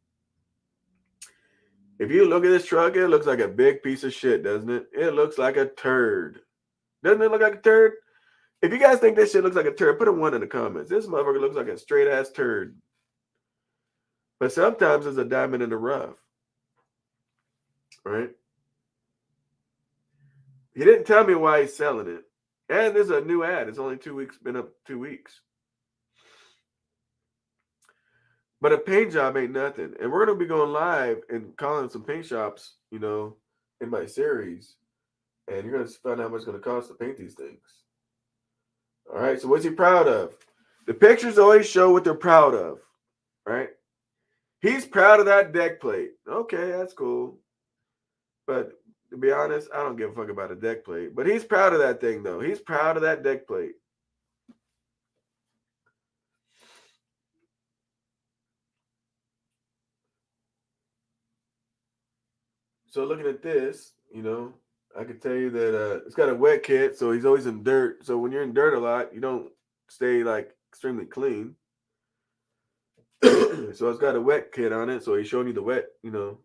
A: If you look at this truck, it looks like a big piece of shit, doesn't it? It looks like a turd. Doesn't it look like a turd? If you guys think this shit looks like a turd, put a 1 in the comments. This motherfucker looks like a straight-ass turd. But sometimes it's a diamond in the rough. Right? He didn't tell me why he's selling it. And there's a new ad. It's only 2 weeks, been up 2 weeks. But a paint job ain't nothing. And we're going to be going live and calling some paint shops, you know, in my series. And you're going to find out how much it's going to cost to paint these things. All right. So what's he proud of? The pictures always show what they're proud of. Right. He's proud of that deck plate. Okay, that's cool. But to be honest, I don't give a fuck about a deck plate. But he's proud of that thing, though. He's proud of that deck plate. So looking at this, you know, I can tell you that it's got a wet kit, so he's always in dirt. So when you're in dirt a lot, you don't stay like extremely clean. So it's got a wet kit on it. So he's showing you the wet, you know,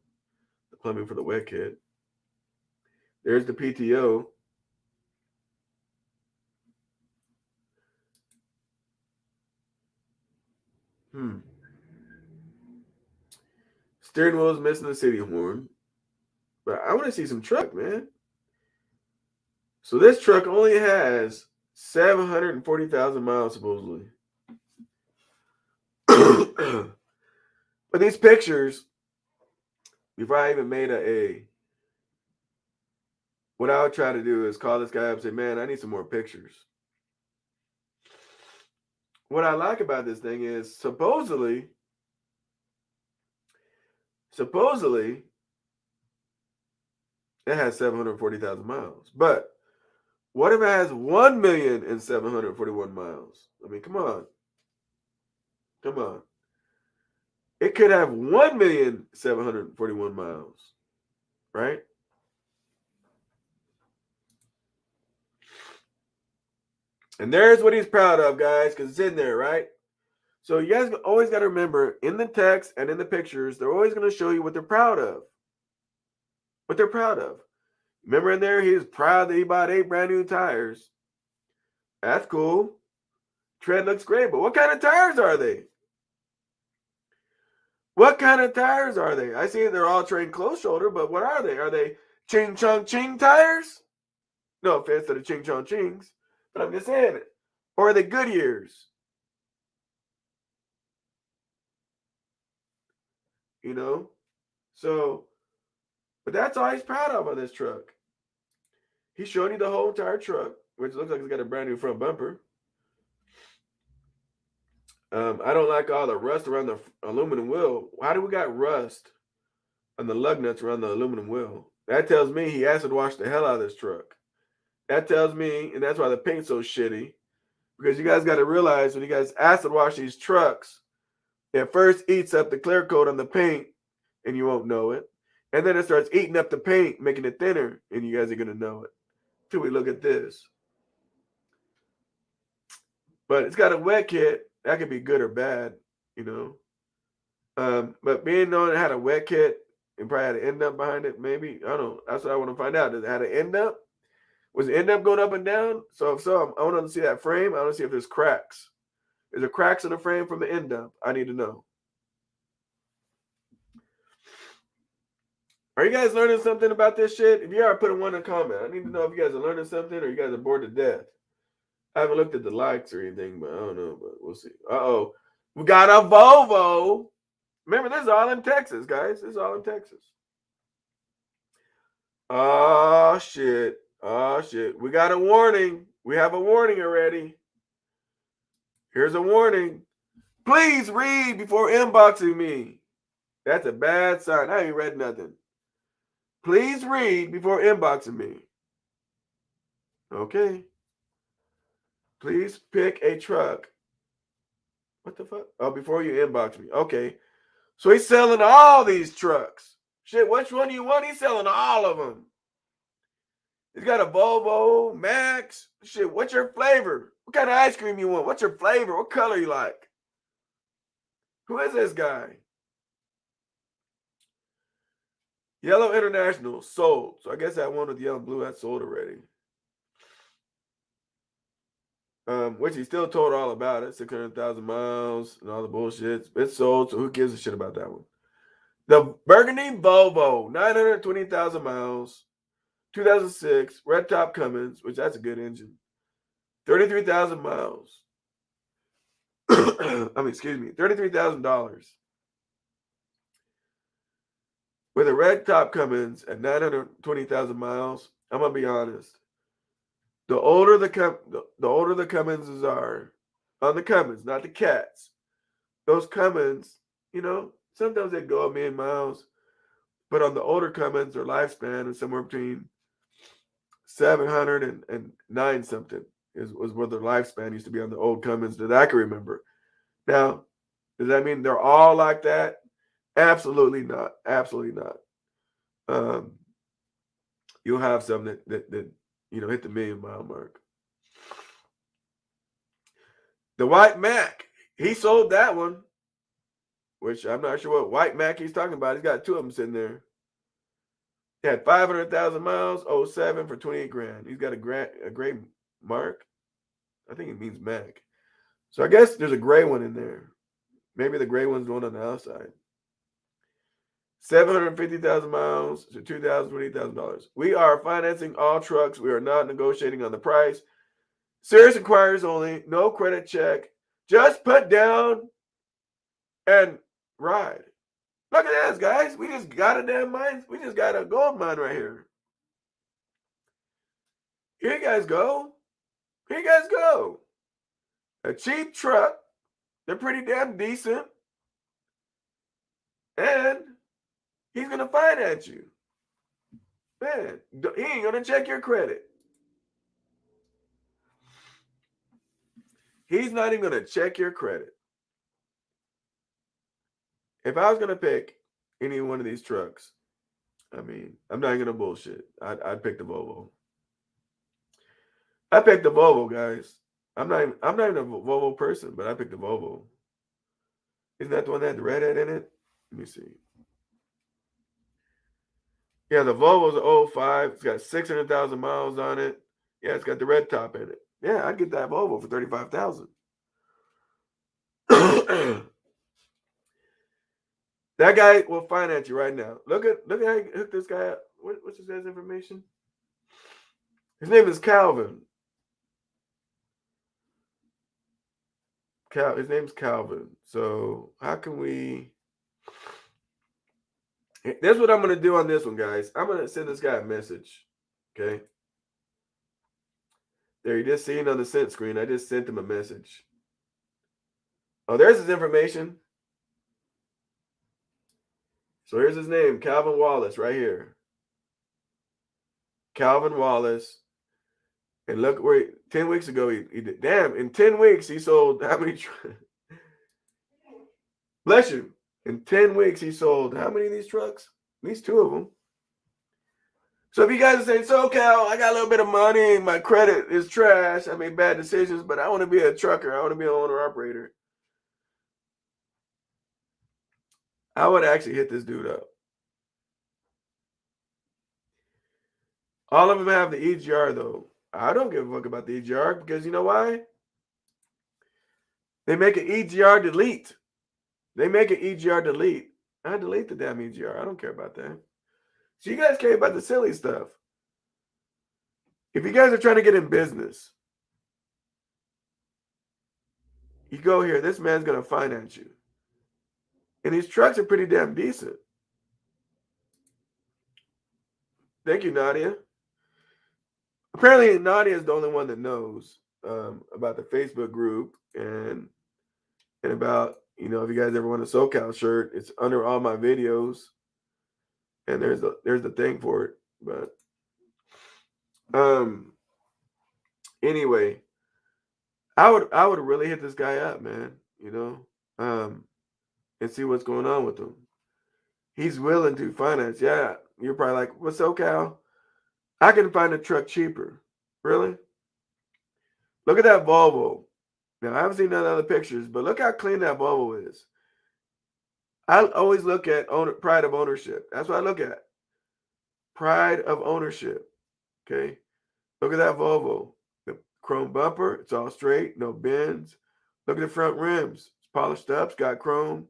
A: the plumbing for the wet kit. There's the PTO. Steering wheel's missing the city horn. But I want to see some truck, man. So this truck only has 740,000 miles, supposedly. But these pictures, before I even made what I would try to do is call this guy up and say, man, I need some more pictures. What I like about this thing is supposedly, it has 740,000 miles. But what if it has 1,741 miles? I mean, come on. Come on. It could have 1,741 miles, right? And there's what he's proud of, guys, because it's in there, right? So you guys always got to remember, in the text and in the pictures, they're always going to show you what they're proud of. What they're proud of. Remember in there, he was proud that he bought 8 brand new tires. That's cool. Tread looks great, but what kind of tires are they? What kind of tires are they? I see they're all train close shoulder, but what are they? Are they Ching Chong Ching tires? No offense to the Ching Chong Chings, but I'm just saying it. Or are they Goodyears? You know? So, but that's all he's proud of on this truck. He's showing you the whole entire truck, which looks like it's got a brand new front bumper. I don't like all the rust around the aluminum wheel. Why do we got rust on the lug nuts around the aluminum wheel? That tells me he acid washed the hell out of this truck. That tells me, and that's why the paint's so shitty, because you guys got to realize when you guys acid wash these trucks, it first eats up the clear coat on the paint, and you won't know it. And then it starts eating up the paint, making it thinner, and you guys are going to know it. Till we look at this. But it's got a wet kit. That could be good or bad, you know. But being known it had a wet kit and probably had an end up behind it, maybe. I don't know. That's what I want to find out. Does it have an end up? Was the end up going up and down? So if so, I want to see that frame. I want to see if there's cracks. Is there cracks in the frame from the end up? I need to know. Are you guys learning something about this shit? If you are, put a 1 in the comment. I need to know if you guys are learning something or you guys are bored to death. I haven't looked at the likes or anything, but I don't know. But we'll see. Uh-oh. We got a Volvo. Remember, this is all in Texas, guys. This is all in Texas. Oh, shit. Oh, shit. We got a warning. We have a warning already. Here's a warning. Please read before inboxing me. That's a bad sign. I ain't read nothing. Please read before inboxing me. Okay. Please pick a truck. What the fuck? Oh, before you inbox me. Okay. So he's selling all these trucks. Shit, which one do you want? He's selling all of them. He's got a Volvo, Max. Shit, what's your flavor? What kind of ice cream you want? What's your flavor? What color you like? Who is this guy? Yellow International, sold. So I guess that one with yellow and blue, that's sold already. Which he still told all about it. 600,000 miles and all the bullshit. It's sold, so who gives a shit about that one? The Burgundy Volvo, 920,000 miles. 2006, red top Cummins, which that's a good engine. 33,000 miles. I mean, excuse me, $33,000. with a red top Cummins at 920,000 miles, I'm gonna be honest. The older the older the Cumminses are, on the Cummins, not the cats. Those Cummins, sometimes they go a million miles, but on the older Cummins, their lifespan is somewhere between 700 and 9 something was where their lifespan used to be on the old Cummins that I can remember. Now, does that mean they're all like that? Absolutely not. Absolutely not. You'll have some that hit the 1,000,000 mile mark. The White Mac, he sold that one, which I'm not sure what White Mac he's talking about. He's got two of them sitting there. He had 500,000 miles, 07 for 28 grand. He's got a gray mark. I think it means Mac. So I guess there's a gray one in there. Maybe the gray one's the one on the outside. 750,000 miles to $2,028,000. We are financing all trucks. We are not negotiating on the price. Serious inquiries only. No credit check. Just put down and ride. Look at this, guys. We just got a damn mine. We just got a gold mine right here. Here you guys go. Here you guys go. A cheap truck. They're pretty damn decent. And he's going to finance you. Man, he ain't going to check your credit. He's not even going to check your credit. If I was going to pick any one of these trucks, I mean, I'm not going to bullshit. I'd pick the Volvo. I picked the Volvo, guys. I'm not even a Volvo person, but I picked the Volvo. Isn't that the one that had the redhead in it? Let me see. Yeah, the Volvo's an 05. It's got 600,000 miles on it. Yeah, it's got the red top in it. Yeah, I'd get that Volvo for $35,000. That guy will finance you right now. Look at how you hook this guy up. What's his guy's information? His name is Calvin. His name's Calvin. So how can we? That's what I'm going to do on this one, guys. I'm going to send this guy a message. Okay. There, you just seen on the sent screen. I just sent him a message. Oh, there's his information. So here's his name, Calvin Wallace, right here. Calvin Wallace. And look where 10 weeks ago he did. Damn, in 10 weeks he sold how many? Bless you. In 10 weeks he sold how many of these trucks? At least 2 of them. So if you guys are saying, SoCal, I got a little bit of money, my credit is trash, I made bad decisions, but I want to be a trucker, I want to be an owner-operator, I would actually hit this dude up. All of them have the EGR, though. I don't give a fuck about the EGR because you know why? They make an EGR delete. They make an EGR delete. I delete the damn EGR. I don't care about that. So you guys care about the silly stuff. If you guys are trying to get in business, you go here. This man's going to finance you. And these trucks are pretty damn decent. Thank you, Nadia. Apparently, Nadia is the only one that knows about the Facebook group and about, if you guys ever want a SoCal shirt, it's under all my videos. And there's the thing for it. But anyway, I would really hit this guy up, man, and see what's going on with him. He's willing to finance. Yeah, you're probably like, well, SoCal, I can find a truck cheaper. Really? Look at that Volvo. Now, I haven't seen none of the other pictures, but look how clean that Volvo is. I always look at pride of ownership. That's what I look at. Pride of ownership. Okay? Look at that Volvo. The chrome bumper. It's all straight. No bends. Look at the front rims. It's polished up. It's got chrome.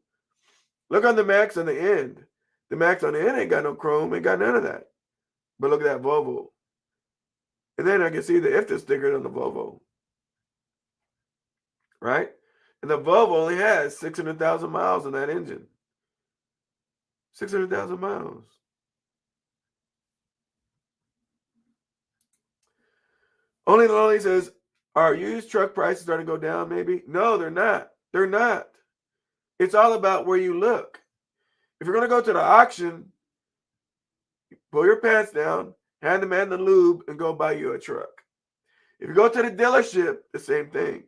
A: Look on the Max on the end. The Max on the end ain't got no chrome. Ain't got none of that. But look at that Volvo. And then I can see the IFTA sticker on the Volvo. Right? And the Volvo only has 600,000 miles on that engine. 600,000 miles. Only Lonely says, are used truck prices starting to go down maybe? No, they're not. They're not. It's all about where you look. If you're going to go to the auction, pull your pants down, hand the man the lube, and go buy you a truck. If you go to the dealership, the same thing.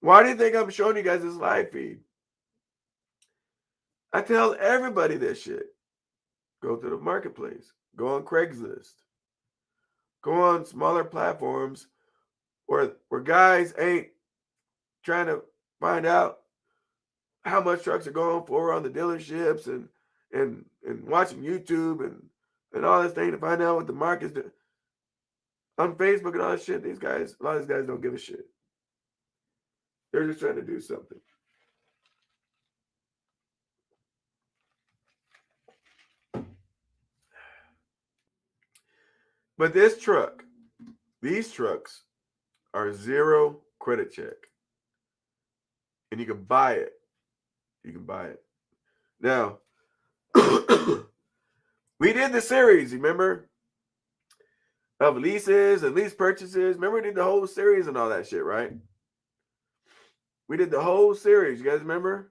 A: Why do you think I'm showing you guys this live feed? I tell everybody this shit. Go to the marketplace. Go on Craigslist. Go on smaller platforms where guys ain't trying to find out how much trucks are going for on the dealerships and watching YouTube and all this thing to find out what the market's doing. On Facebook and all that shit, a lot of these guys don't give a shit. They're just trying to do something. But these trucks are zero credit check. And you can buy it. You can buy it. Now, we did the series, remember? Of leases and lease purchases. Remember we did the whole series and all that shit, right? We did the whole series. You guys remember?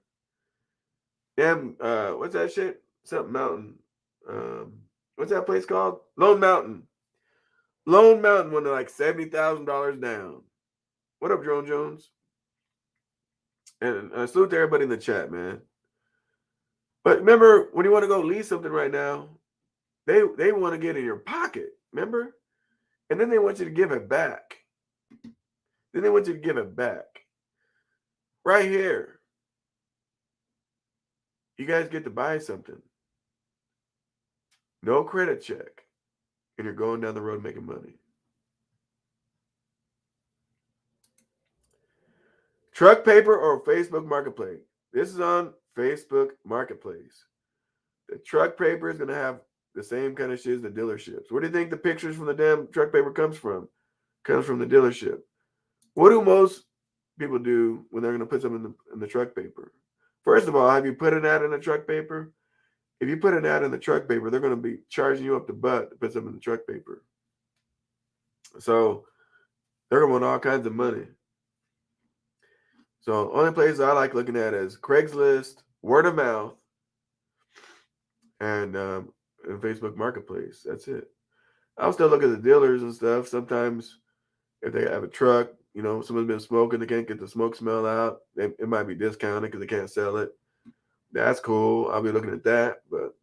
A: Damn, what's that shit? Something Mountain. What's that place called? Lone Mountain. Lone Mountain went to like $70,000 down. What up, Drone Jones? And salute to everybody in the chat, man. But remember, when you want to go lease something right now, they want to get in your pocket, remember? And then they want you to give it back. Right here. You guys get to buy something. No credit check. And you're going down the road making money. Truck paper or Facebook Marketplace? This is on Facebook Marketplace. The truck paper is going to have the same kind of shit as the dealerships. Where do you think the pictures from the damn truck paper comes from? Comes from the dealership. What do most people do when they're going to put something in the truck paper? First of all, have you put an ad in the truck paper? If you put an ad in the truck paper, they're going to be charging you up the butt to put something in the truck paper. So they're going to want all kinds of money. So only places I like looking at is Craigslist, word of mouth, and Facebook Marketplace. That's it. I'll still look at the dealers and stuff. Sometimes if they have a truck, you know, someone's been smoking, they can't get the smoke smell out. It might be discounted because they can't sell it. That's cool. I'll be looking at that. But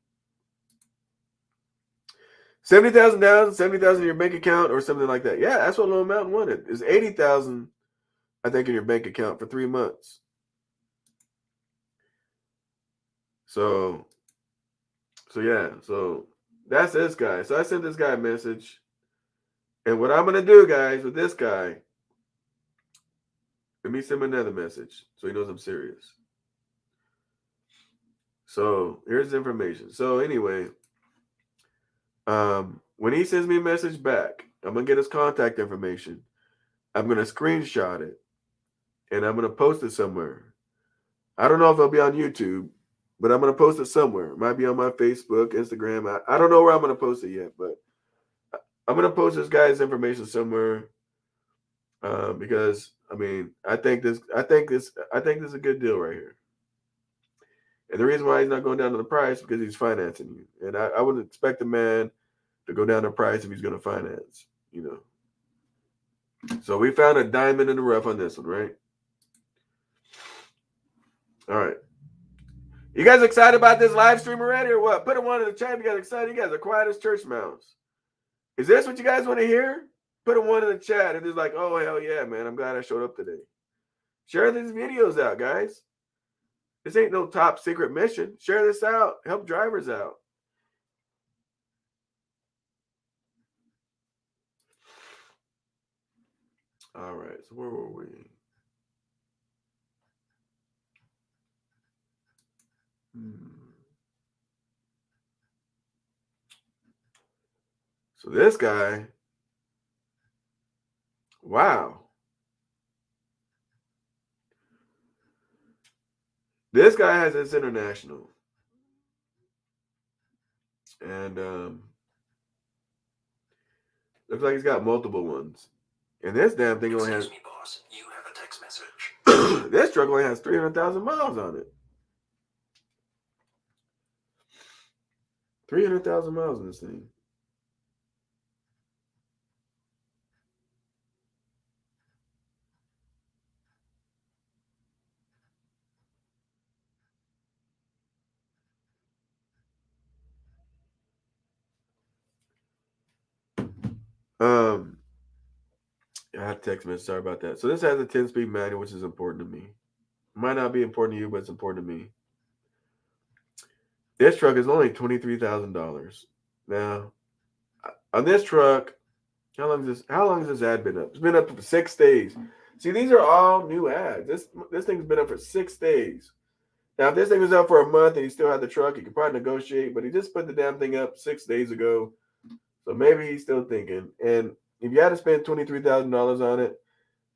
A: $70,000 down, $70,000 in your bank account or something like that. Yeah, that's what Lone Mountain wanted. It's $80,000, I think, in your bank account for 3 months. So yeah. So that's this guy. So I sent this guy a message. And what I'm going to do, guys, with this guy, let me send him another message so he knows I'm serious. So here's the information. So anyway, when he sends me a message back, I'm going to get his contact information. I'm going to screenshot it. And I'm going to post it somewhere. I don't know if it'll be on YouTube, but I'm going to post it somewhere. It might be on my Facebook, Instagram. I don't know where I'm going to post it yet, but I'm going to post this guy's information somewhere because I mean, I think this is a good deal right here. And the reason why he's not going down to the price because he's financing you. And I wouldn't expect a man to go down the price if he's going to finance, you know. So we found a diamond in the rough on this one, right? All right. You guys excited about this live stream already or what? Put a one in the chat if you guys excited. You guys are quiet as church mouse. Is this what you guys want to hear? Put a one in the chat and it's like, oh, hell yeah, man. I'm glad I showed up today. Share these videos out, guys. This ain't no top secret mission. Share this out. Help drivers out. All right. So where were we? So this guy, wow. This guy has this international. And looks like he's got multiple ones. And this damn thing only has.
E: Excuse me, boss. You have a text message.
A: This truck only has 300,000 miles on it. 300,000 miles in this thing. I had a text message. Sorry about that. So this has a 10-speed manual, which is important to me. Might not be important to you, but it's important to me. This truck is only $23,000. Now, on this truck, how long has this ad been up? It's been up for 6 days. See, these are all new ads. This thing's been up for 6 days. Now, if this thing was up for a month and he still had the truck, he could probably negotiate, but he just put the damn thing up 6 days ago. So maybe he's still thinking. And if you had to spend $23,000 on it,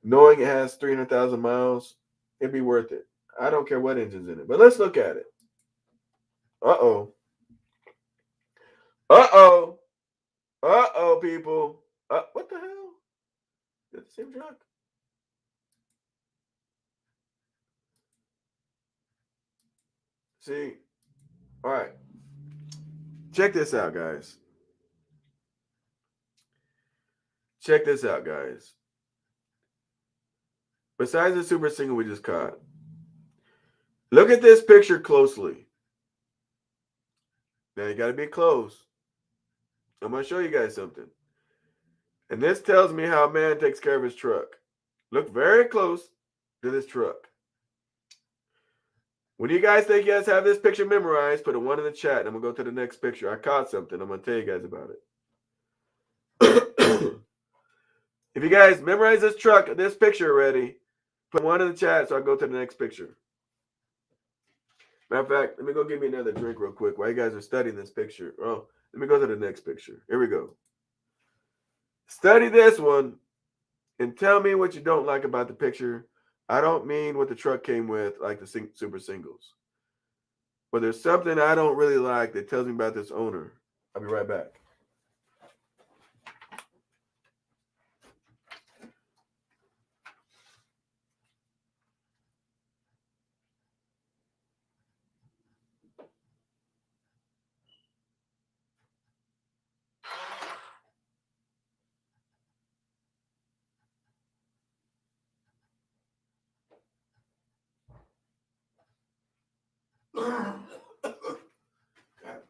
A: knowing it has 300,000 miles, it'd be worth it. I don't care what engine's in it. But let's look at it. Uh-oh. Uh-oh. Uh-oh, people. What the hell? Is that the same truck? See? All right. Check this out, guys. Check this out, guys. Besides the super single we just caught, look at this picture closely. Now, you got to be close. I'm going to show you guys something. And this tells me how a man takes care of his truck. Look very close to this truck. When you guys think you guys have this picture memorized, put a 1 in the chat. And I'm going to go to the next picture. I caught something. I'm going to tell you guys about it. If you guys memorize this truck, this picture already, put 1 in the chat so I go to the next picture. Matter of fact, let me go get me another drink real quick while you guys are studying this picture. Oh, let me go to the next picture. Here we go. Study this one and tell me what you don't like about the picture. I don't mean what the truck came with, like the super singles. But there's something I don't really like that tells me about this owner. I'll be right back. God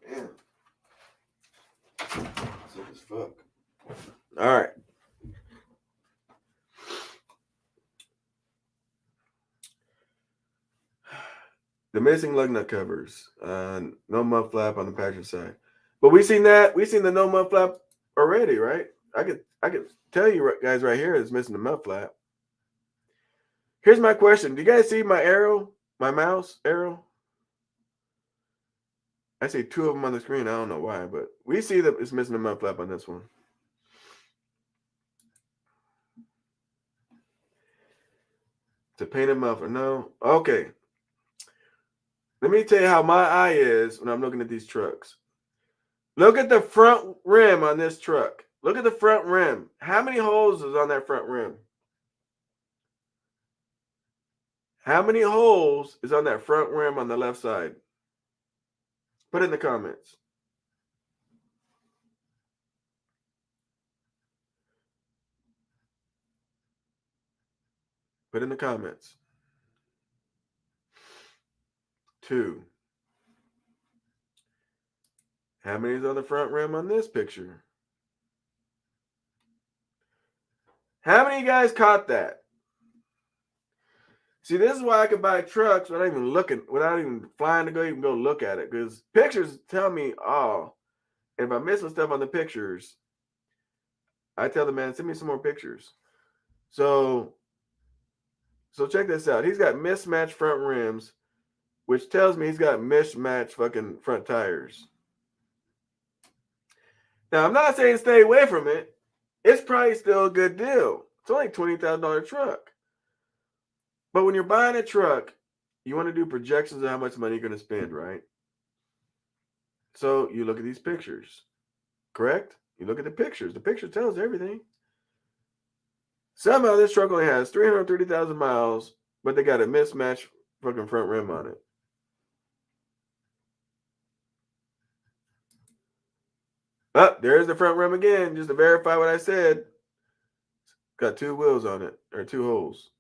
A: damn. Sick as fuck. All right. The missing lug nut covers. No mud flap on the passenger side. But we seen that. We seen the no mud flap already, right? I could tell you guys right here it's missing the mud flap. Here's my question. Do you guys see my arrow? My mouse arrow? I see 2 of them on the screen. I don't know why, but we see that it's missing the mud flap on this one. It's a painted muffler. No. Okay. Let me tell you how my eye is when I'm looking at these trucks. Look at the front rim on this truck. Look at the front rim. How many holes is on that front rim? How many holes is on that front rim on the left side? Put it in the comments. Put it in the comments. 2. How many is on the front rim on this picture? How many of you guys caught that? See, this is why I can buy trucks without even flying to go even go look at it. Because pictures tell me all. And if I'm missing stuff on the pictures, I tell the man, send me some more pictures. So check this out. He's got mismatched front rims, which tells me he's got mismatched fucking front tires. Now, I'm not saying stay away from it. It's probably still a good deal. It's only a $20,000 truck. But when you're buying a truck, you want to do projections of how much money you're going to spend, right? So you look at these pictures, correct? You look at the pictures. The picture tells everything. Somehow this truck only has 330,000 miles, but they got a mismatched fucking front rim on it. Oh, there's the front rim again, just to verify what I said. Got two wheels on it, or two holes.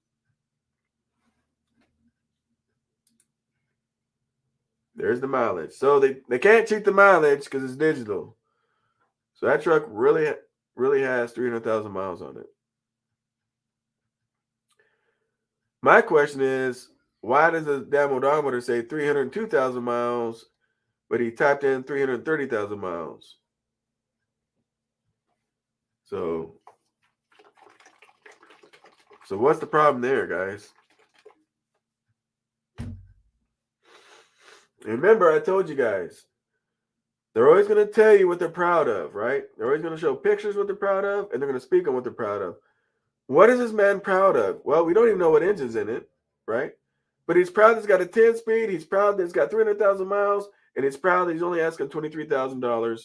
A: There's the mileage. So they can't cheat the mileage because it's digital. So that truck really has 300,000 miles on it. My question is, why does the damn odometer say 302,000 miles, but he typed in 330,000 miles? So what's the problem there, guys? Remember, I told you guys, they're always going to tell you what they're proud of, right? They're always going to show pictures what they're proud of, and they're going to speak on what they're proud of. What is this man proud of? Well, we don't even know what engine's in it, right? But he's proud that it's got a 10-speed. He's proud that it's got 300,000 miles, and he's proud that he's only asking $23,000.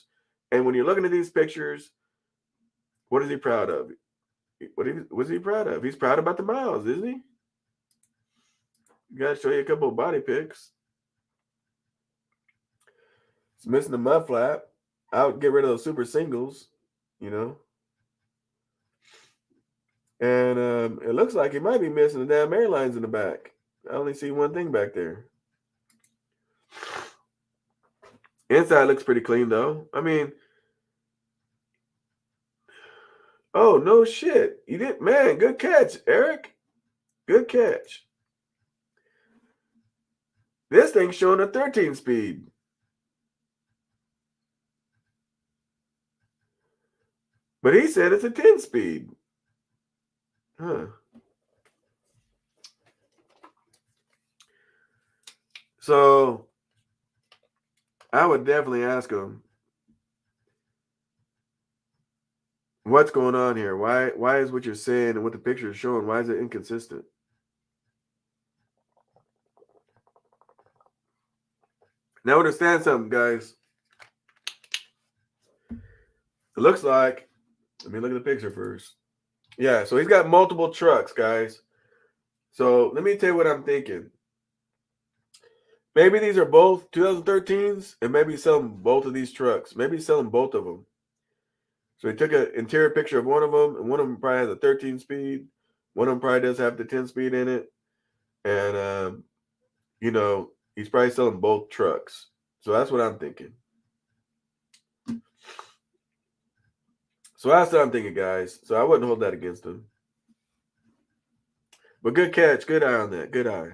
A: And when you're looking at these pictures, what is he proud of? What's he proud of? He's proud about the miles, isn't he? Got to show you a couple of body pics. It's missing the mud flap. I would get rid of those super singles, you know. And it looks like he might be missing the damn airlines in the back. I only see one thing back there. Inside looks pretty clean, though. I mean, oh, no shit. You did, man, good catch, Eric. Good catch. This thing's showing a 13 speed. But he said it's a 10 speed. Huh. So I would definitely ask him, what's going on here? Why is what you're saying and what the picture is showing, why is it inconsistent? Now understand something, guys. It looks like, let me look at the picture first. Yeah, so he's got multiple trucks, guys. So let me tell you what I'm thinking. Maybe these are both 2013s, and maybe he's selling both of these trucks. Maybe he's selling both of them. So he took an interior picture of one of them, and one of them probably has a 13 speed. One of them probably does have the 10 speed in it. And, you know, he's probably selling both trucks. So that's what I'm thinking. So that's what I'm thinking, guys. So I wouldn't hold that against him. But good catch. Good eye on that. Good eye.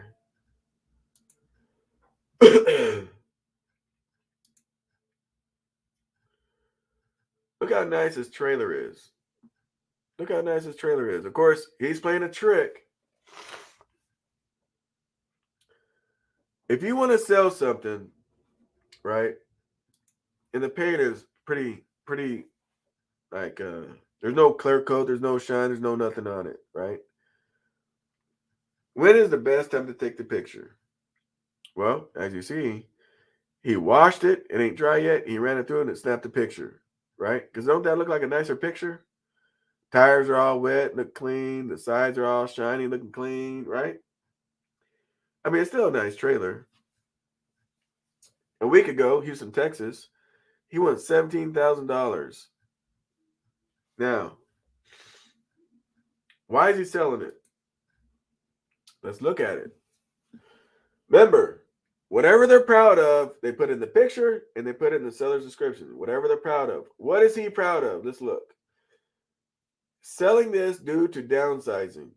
A: Look how nice his trailer is. Look how nice his trailer is. Of course, he's playing a trick. If you want to sell something, right, and the paint is pretty like there's no clear coat, there's no shine, there's no nothing on it, right? When is the best time to take the picture? Well, as you see, he washed it, it ain't dry yet, he ran it through and it snapped the picture, right? Because don't that look like a nicer picture? Tires are all wet, look clean, the sides are all shiny, looking clean, right? I mean, it's still a nice trailer. A week ago, Houston, Texas, he won $17,000. Now, why is he selling it? Let's look at it. Remember, whatever they're proud of, they put in the picture and they put it in the seller's description. Whatever they're proud of. What is he proud of? Let's look. Selling this due to downsizing.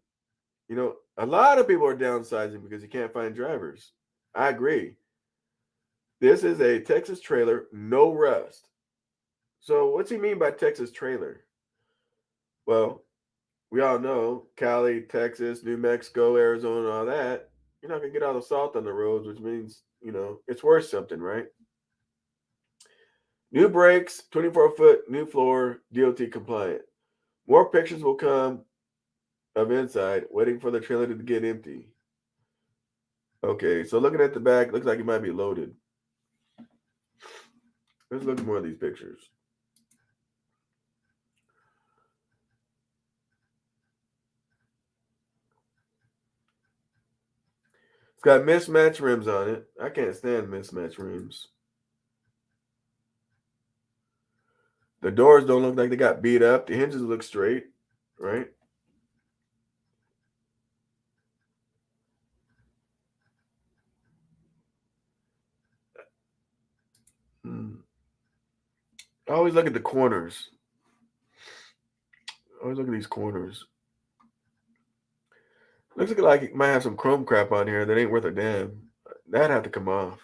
A: You know, a lot of people are downsizing because you can't find drivers. I agree. This is a Texas trailer, no rust. So what's he mean by Texas trailer? Well, we all know Cali, Texas, New Mexico, Arizona, all that. You're not going to get all the salt on the roads, which means, you know, it's worth something, right? New brakes, 24-foot, new floor, DOT compliant. More pictures will come of inside, waiting for the trailer to get empty. Okay, so looking at the back, looks like it might be loaded. Let's look at more of these pictures. It's got mismatched rims on it. I can't stand mismatched rims. The doors don't look like they got beat up. The hinges look straight, right? I always look at the corners. I always look at these corners. Looks like it might have some chrome crap on here that ain't worth a damn. That'd have to come off.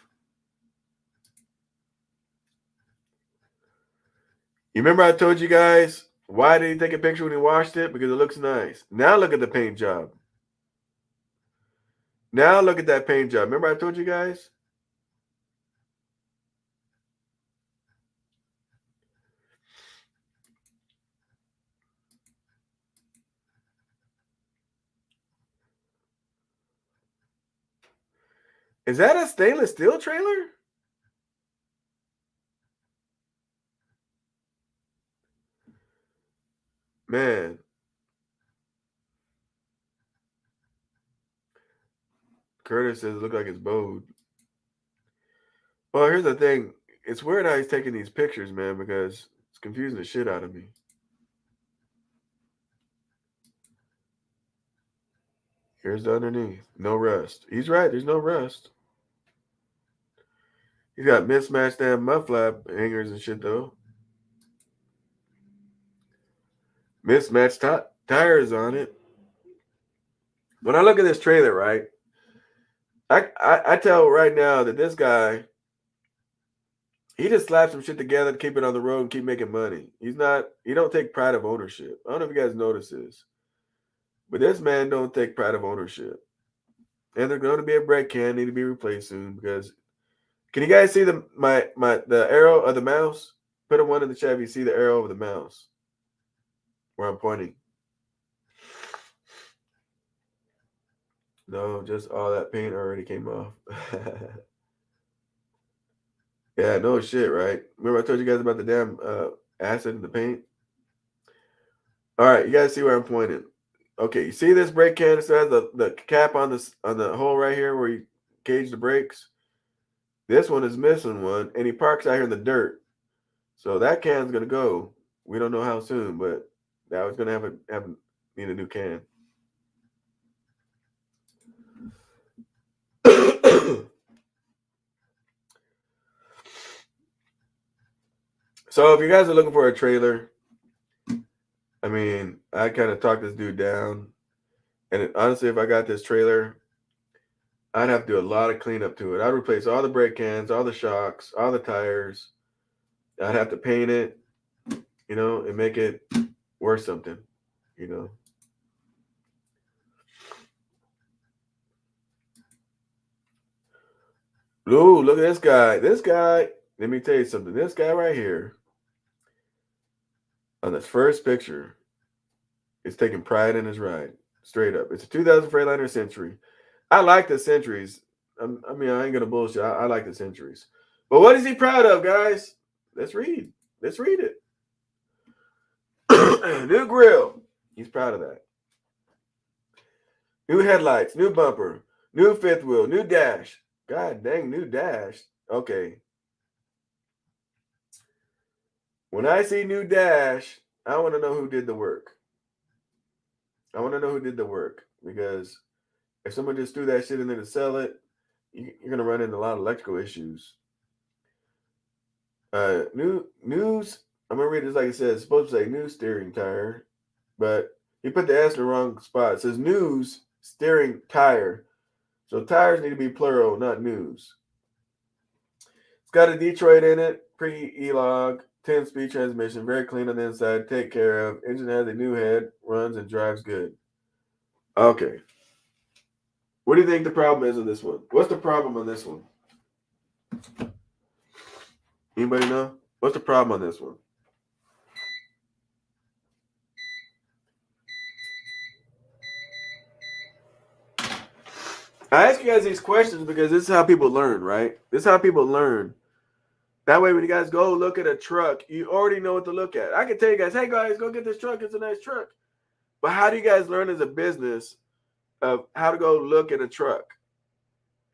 A: You remember I told you guys, why did he take a picture when he washed it? Because it looks nice. Now look at the paint job. Now look at that paint job. Remember I told you guys? Is that a stainless steel trailer? Man. Curtis says it looked like it's bowed. Well, here's the thing. It's weird how he's taking these pictures, man, because it's confusing the shit out of me. Here's the underneath. No rust. He's right. There's no rust. He's got mismatched damn mud flap hangers and shit, though. Mismatched tires on it. When I look at this trailer, right, I tell right now that this guy, he just slapped some shit together to keep it on the road and keep making money. He don't take pride of ownership. I don't know if you guys notice this, but this man don't take pride of ownership. And there's going to be a brake can need to be replaced soon because, can you guys see the arrow of the mouse? Put a one in the chat if you see the arrow of the mouse where I'm pointing. No, just all that paint already came off. Yeah, no shit, right? Remember I told you guys about the damn acid in the paint? All right, you guys see where I'm pointing. Okay, you see this brake can? It says the cap on the hole right here where you gauge the brakes. This one is missing one, and he parks out here in the dirt. So that can's gonna go. We don't know how soon, but that was gonna need a new can. So if you guys are looking for a trailer, I mean, I kind of talked this dude down. And honestly, if I got this trailer, I'd have to do a lot of cleanup to it. I'd replace all the brake cans, all the shocks, all the tires. I'd have to paint it, and make it worth something, Ooh, look at this guy. This guy, let me tell you something. This guy right here, on this first picture, is taking pride in his ride. Straight up. It's a 2000 Freightliner Century. I like the Centuries. I ain't gonna bullshit. I like the Centuries. But what is he proud of, guys? Let's read it. New grill. He's proud of that. New headlights, new bumper, new fifth wheel, new dash. God dang, new dash. Okay. When I see new dash, I want to know who did the work. Because if someone just threw that shit in there to sell it, you're going to run into a lot of electrical issues. News. I'm going to read this like it says. It's supposed to say new steering tire, but he put the S in the wrong spot. It says news steering tire. So tires need to be plural, not news. It's got a Detroit in it, pre-E-log, 10-speed transmission, very clean on the inside, take care of. Engine has a new head, runs and drives good. Okay. What do you think the problem is on this one? What's the problem on this one? Anybody know? What's the problem on this one? I ask you guys these questions because this is how people learn, right? This is how people learn. That way, when you guys go look at a truck, you already know what to look at. I can tell you guys, hey guys, go get this truck. It's a nice truck. But how do you guys learn as a business of how to go look at a truck?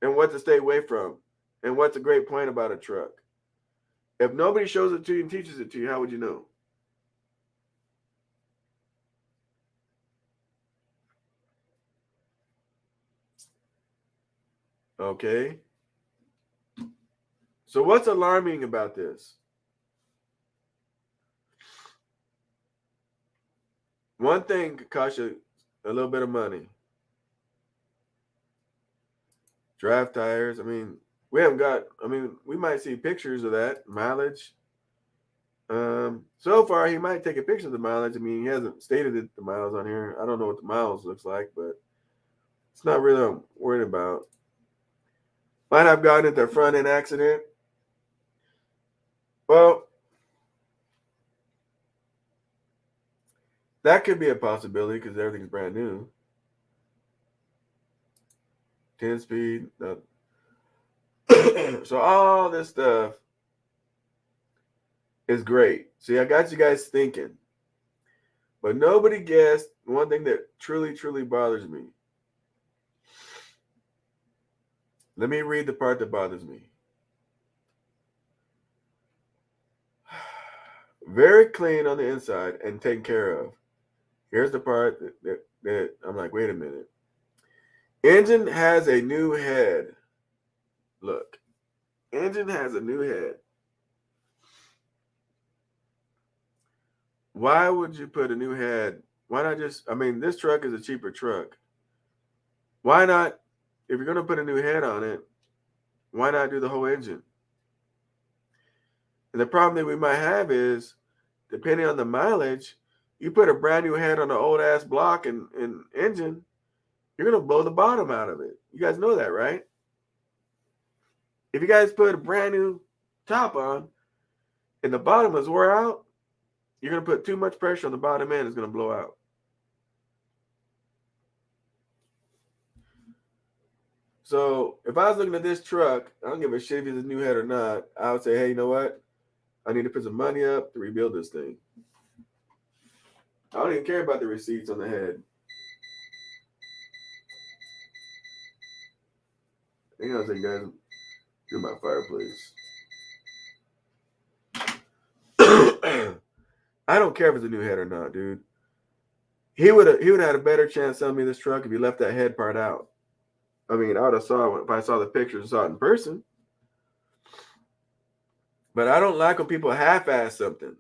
A: and what to stay away from and what's a great point about a truck. If nobody shows it to you and teaches it to you, how would you know? Okay. So what's alarming about this? One thing could cost you a little bit of money. Draft tires. I mean, we haven't got, we might see pictures of that. Mileage. So far, he might take a picture of the mileage. I mean, he hasn't stated it, the miles on here. I don't know what the miles looks like, but it's not really what I'm worried about. Might have gotten into a front end accident. Well, that could be a possibility because everything's brand new. 10 speed. So all this stuff is great. See, I got you guys thinking. But nobody guessed one thing that truly, truly bothers me. Let me read the part that bothers me. Very clean on the inside and taken care of. Here's the part that I'm like, wait a minute. Engine has a new head. Look. Engine has a new head. Why would you put a new head? Why not just, this truck is a cheaper truck. Why not, if you're going to put a new head on it, why not do the whole engine? And the problem that we might have is, depending on the mileage, you put a brand new head on an old ass block and engine, you're going to blow the bottom out of it. You guys know that, right? If you guys put a brand new top on and the bottom is wore out, you're going to put too much pressure on the bottom end, it's going to blow out. So if I was looking at this truck, I don't give a shit if it's a new head or not. I would say, hey, you know what? I need to put some money up to rebuild this thing. I don't even care about the receipts on the head. Hang on a second, guys. Do my fireplace. I don't care if it's a new head or not, dude. He would have had a better chance selling me this truck if he left that head part out. I would have saw it if I saw the pictures and saw it in person. But I don't like when people half-ass something.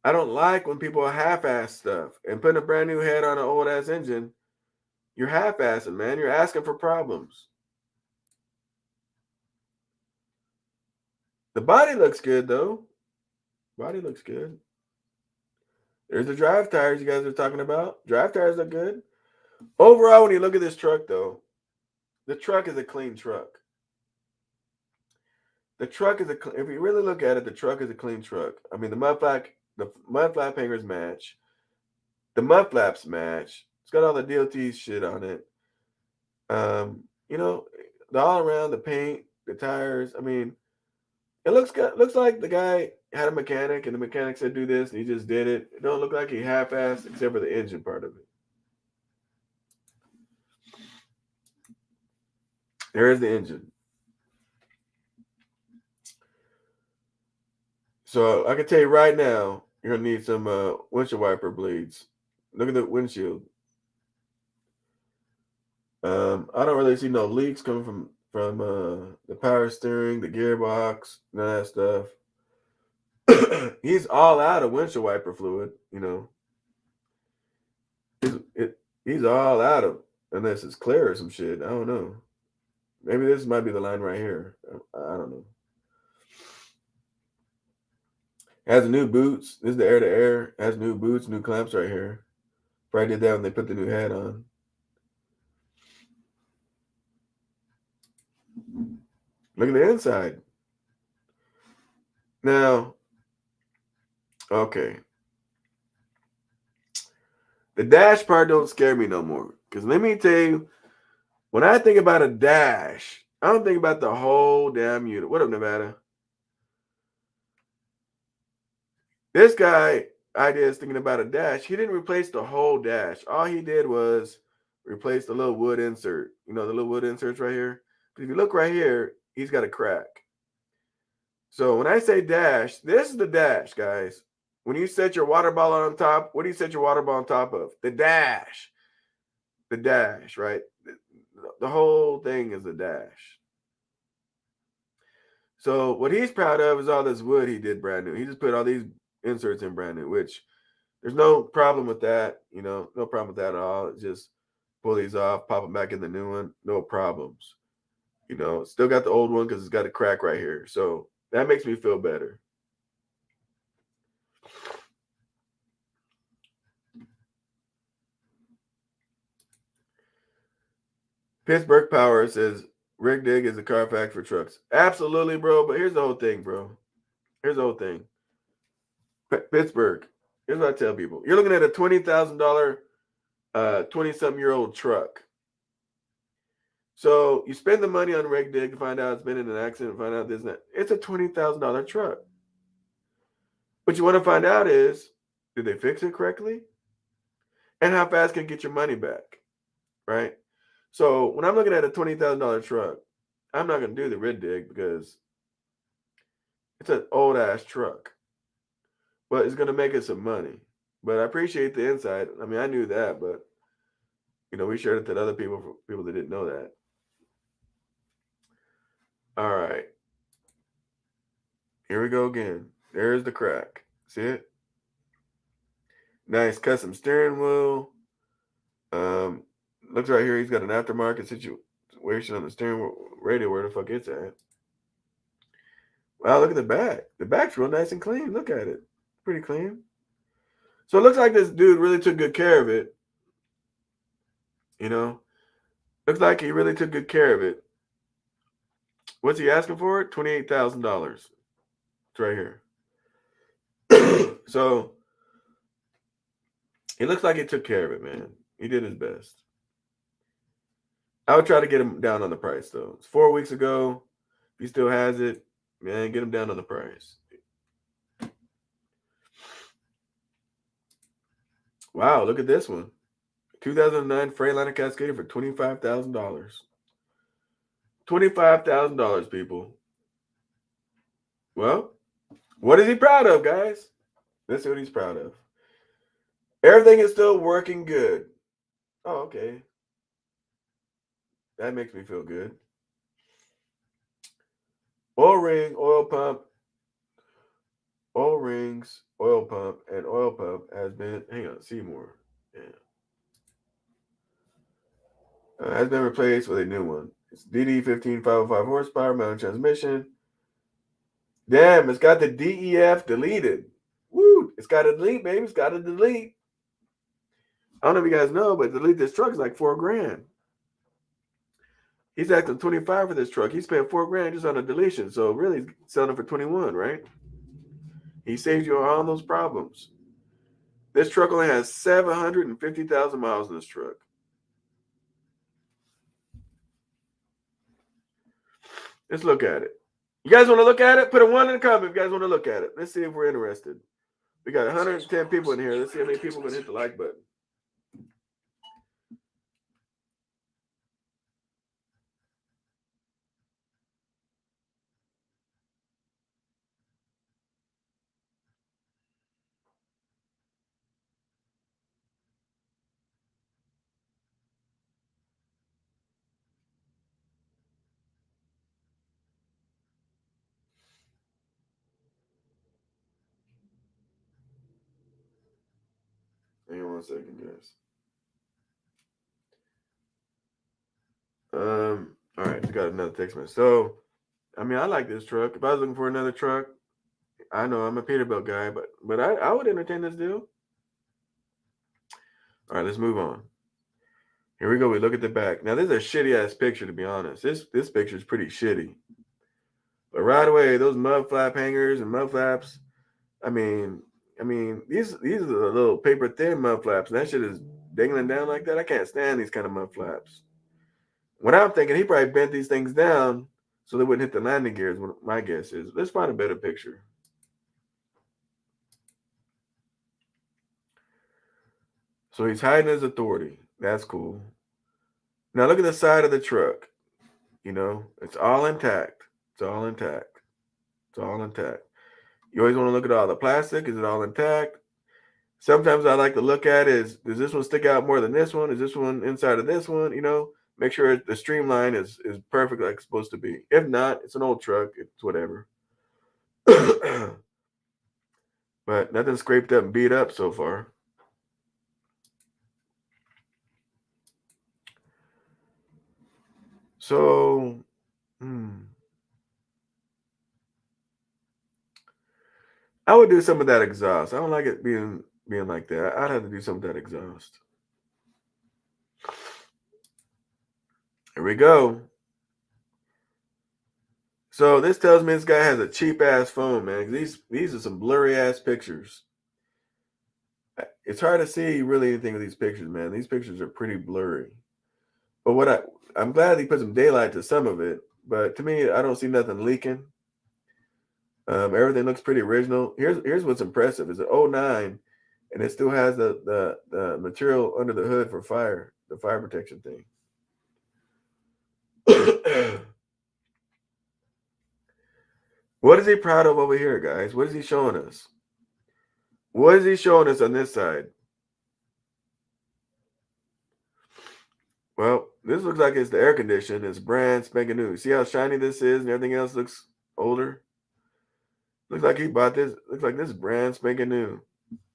A: I don't like when people half-ass stuff. And putting a brand new head on an old-ass engine, you're half-assing, man. You're asking for problems. The body looks good, though. Body looks good. There's the drive tires you guys are talking about. Drive tires look good. Overall, when you look at this truck, though, the truck is a clean truck. The truck is if you really look at it, the truck is a clean truck. The mud flap hangers match. The mud flaps match. It's got all the DOT shit on it. The all around, the paint, the tires. It looks good. Looks like the guy had a mechanic and the mechanic said do this and he just did it. It don't look like he half-assed except for the engine part of it. There is the engine. So I can tell you right now, you're gonna need some windshield wiper bleeds. Look at the windshield. I don't really see no leaks coming from the power steering, the gearbox, none of that stuff. He's all out of windshield wiper fluid, He's all out of, unless it's clear or some shit. I don't know. Maybe this might be the line right here. I don't know. Has new boots. This is the air-to-air. Has new boots, new clamps right here. Probably did that when they put the new head on. Look at the inside. Now, okay. The dash part don't scare me no more. Because let me tell you, when I think about a dash, I don't think about the whole damn unit. What up, Nevada? This guy, is thinking about a dash. He didn't replace the whole dash. All he did was replace the little wood insert. The little wood inserts right here. If you look right here, he's got a crack. So when I say dash, this is the dash, guys. When you set your water bottle on top, what do you set your water bottle on top of? The dash. The dash, right? The whole thing is the dash. So what he's proud of is all this wood he did brand new. He just put all these inserts in brand new, which there's no problem with that. You know, no problem with that at all. It's just pull these off, pop them back in the new one. No problems. You know, still got the old one because it's got a crack right here. So that makes me feel better. Pittsburgh Power says Rig Dig is a car factory for trucks. Absolutely, bro. But here's the whole thing, bro. Here's the whole thing. Pittsburgh. Here's what I tell people. You're looking at a $20,000 20-something-year-old truck. So you spend the money on Rig Dig to find out it's been in an accident, find out this and that. It's a $20,000 truck. What you want to find out is, did they fix it correctly? And how fast can you get your money back, right? So when I'm looking at a $20,000 truck, I'm not going to do the Rig Dig because it's an old-ass truck. But it's going to make us some money. But I appreciate the insight. I mean, I knew that, but, you know, we shared it to other people that didn't know that. All right. Here we go again. There's the crack. See it? Nice custom steering wheel. Looks right here. He's got an aftermarket situation on the steering wheel radio. Where the fuck it's at? Wow, look at the back. The back's real nice and clean. Look at it. Pretty clean. So it looks like this dude really took good care of it. You know? Looks like he really took good care of it. What's he asking for it? $28,000. It's right here. So it looks like he took care of it, man. He did his best. I would try to get him down on the price, though. It's 4 weeks ago. If he still has it, man, get him down on the price. Wow, look at this one. 2009 Freightliner Cascade for $25,000. $25,000, people. Well, what is he proud of, guys? Let's see what he's proud of. Everything is still working good. Oh, okay. That makes me feel good. Oil ring, oil pump, oil rings, oil pump, and oil pump has been, hang on, Seymour. Yeah. Has been replaced with a new one. It's DD15 505 horsepower, manual transmission. Damn, it's got the DEF deleted. Woo! It's got to delete, baby. It's got to delete. I don't know if you guys know, but delete this truck is like $4,000. He's asking 25 for this truck. He's paying $4,000 just on a deletion. So really, he's selling it for 21, right? He saves you all those problems. This truck only has 750,000 miles in this truck. Let's look at it. You guys want to look at it? Put a 1 in the comment if you guys want to look at it. Let's see if we're interested. We got 110 people in here. Let's see how many people are going to hit the like button. Hang on 1 second, guys. All right, we got another text message. So, I mean, I like this truck. If I was looking for another truck, I know I'm a Peterbilt guy, but I would entertain this deal. All right, let's move on. Here we go. We look at the back. Now, this is a shitty ass picture, to be honest. This picture is pretty shitty. But right away, those mud flap hangers and mud flaps. I mean, these are the little paper thin mud flaps. And that shit is dangling down like that. I can't stand these kind of mud flaps. What I'm thinking, he probably bent these things down so they wouldn't hit the landing gears. What my guess is. Let's find a better picture. So he's hiding his authority. That's cool. Now look at the side of the truck. You know, it's all intact. It's all intact. It's all intact. You always want to look at all the plastic. Is it all intact? Sometimes I like to look at is, does this one stick out more than this one? Is this one inside of this one? You know, make sure the streamline is perfect like it's supposed to be. If not, it's an old truck. It's whatever. But nothing scraped up and beat up so far. So, I would do some of that exhaust. I don't like it being like that. I'd have to do some of that exhaust. Here we go. So this tells me this guy has a cheap ass phone, man. These are some blurry ass pictures. It's hard to see really anything with these pictures, man. These pictures are pretty blurry. But I'm glad he put some daylight to some of it. But to me, I don't see nothing leaking. Everything looks pretty original. Here's what's impressive: is an 09, and it still has the material under the hood for fire, the fire protection thing. What is he proud of over here, guys? What is he showing us? What is he showing us on this side? Well, this looks like it's the air conditioner. It's brand spanking new. See how shiny this is and everything else looks older? Looks like he bought this. Looks like this is brand spanking new.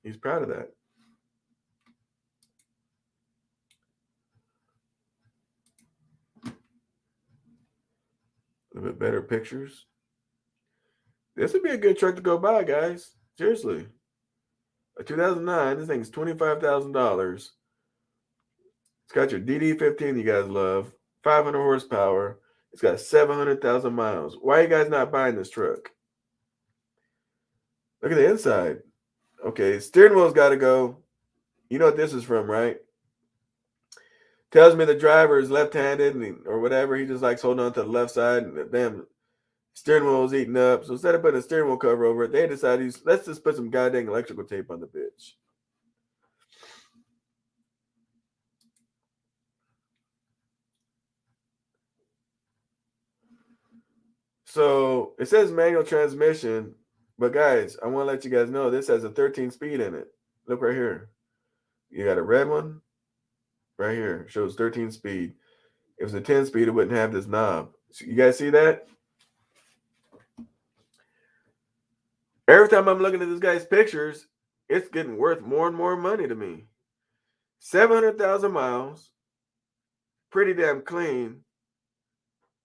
A: He's proud of that. A little bit better pictures. This would be a good truck to go buy, guys. Seriously. A 2009, this thing's $25,000. It's got your DD15 you guys love. 500 horsepower. It's got 700,000 miles. Why are you guys not buying this truck? Look at the inside. Okay, steering wheel's got to go. You know what this is from, right? Tells me the driver is left-handed or whatever. He just likes holding on to the left side. And the damn steering wheel is eating up. So instead of putting a steering wheel cover over it, they decided, let's just put some goddamn electrical tape on the bitch. So it says manual transmission, but guys, I want to let you guys know this has a 13 speed in it. Look right here. You got a red one right here. It shows 13 speed. If it was a 10 speed, it wouldn't have this knob. So you guys see that? Every time I'm looking at this guy's pictures, it's getting worth more and more money to me. 700,000 miles. Pretty damn clean.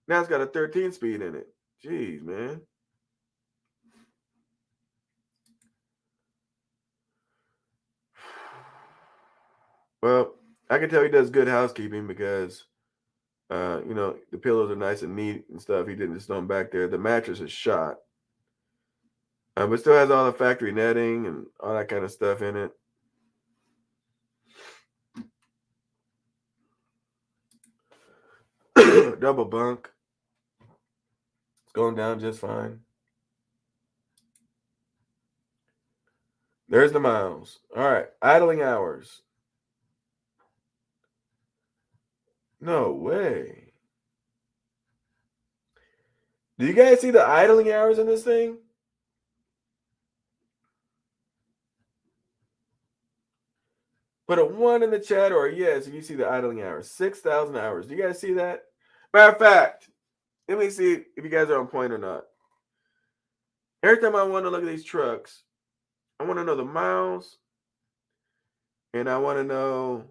A: Now it's got a 13 speed in it. Jeez, man. Well, I can tell he does good housekeeping because, you know, the pillows are nice and neat and stuff. He didn't just throw them back there. The mattress is shot. But still has all the factory netting and all that kind of stuff in it. Double bunk. It's going down just fine. There's the miles. All right. Idling hours. No way. Do you guys see the idling hours in this thing? Put a 1 in the chat or a yes if you see the idling hours. 6,000 hours. Do you guys see that? Matter of fact, let me see if you guys are on point or not. Every time I want to look at these trucks, I want to know the miles, and I want to know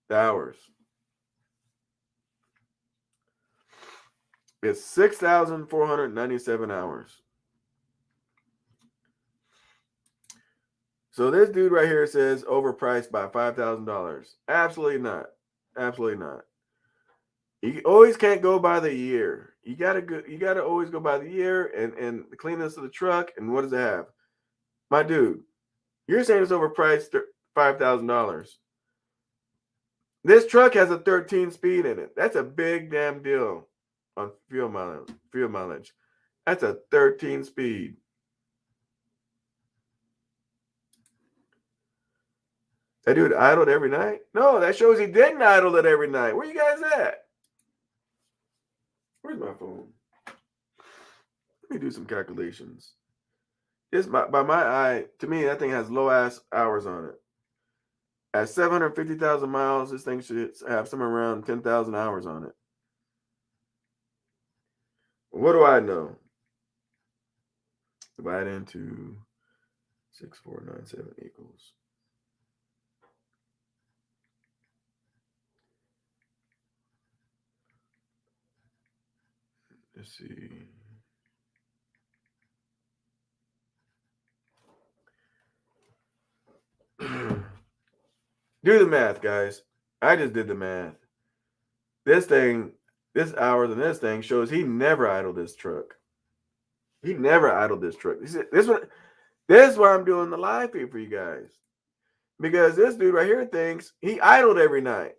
A: the hours. It's 6,497 hours. So this dude right here says overpriced by $5,000. Absolutely not. Absolutely not. You always can't go by the year. You gotta always go by the year and the cleanness of the truck and what does it have? My dude, you're saying it's overpriced $5,000. This truck has a 13 speed in it. That's a big damn deal on fuel mileage. That's a 13 speed. That dude idled every night? No, that shows he didn't idle it every night. Where you guys at? Where's my phone? Let me do some calculations. This by my eye, to me, that thing has low ass hours on it. At 750,000 miles, this thing should have somewhere around 10,000 hours on it. What do I know? Divide into 6497 equals. Let's see. Do the math, guys. I just did the math. This hours on this thing shows he never idled this truck. He never idled this truck. This is why I'm doing the live feed for you guys. Because this dude right here thinks he idled every night.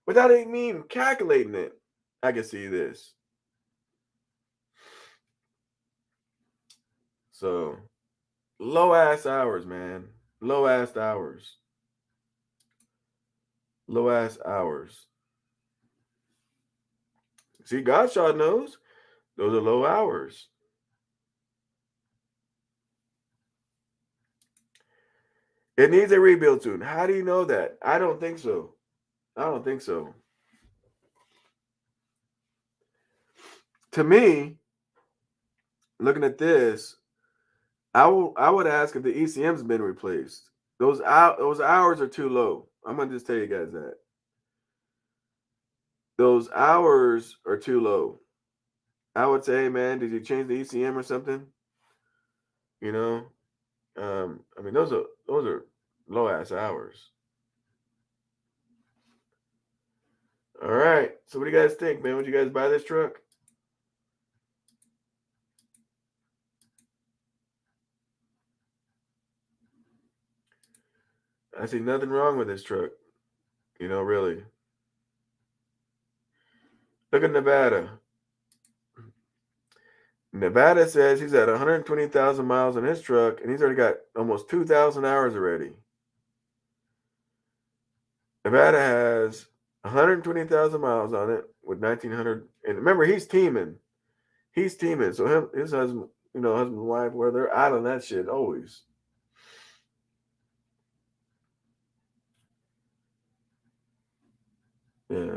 A: Without even calculating it. I can see this. So, low ass hours, man. Low ass hours. Low ass hours. See, Godshot knows those are low hours. It needs a rebuild soon. How do you know that? I don't think so. I don't think so. To me, looking at this, I would ask if the ECM's been replaced. Those hours are too low. I'm gonna just tell you guys that. Those hours are too low. I would say, hey, man, did you change the ECM or something? You know, I mean, those are low ass hours. All right. So what do you guys think, man? Would you guys buy this truck? I see nothing wrong with this truck. You know, really. Look at Nevada. Nevada says he's at 120,000 miles on his truck, and he's already got almost 2,000 hours already. Nevada has 120,000 miles on it with 1,900. And remember, he's teaming. He's teaming. So his husband, husband and wife, where they're out on that shit always. Yeah.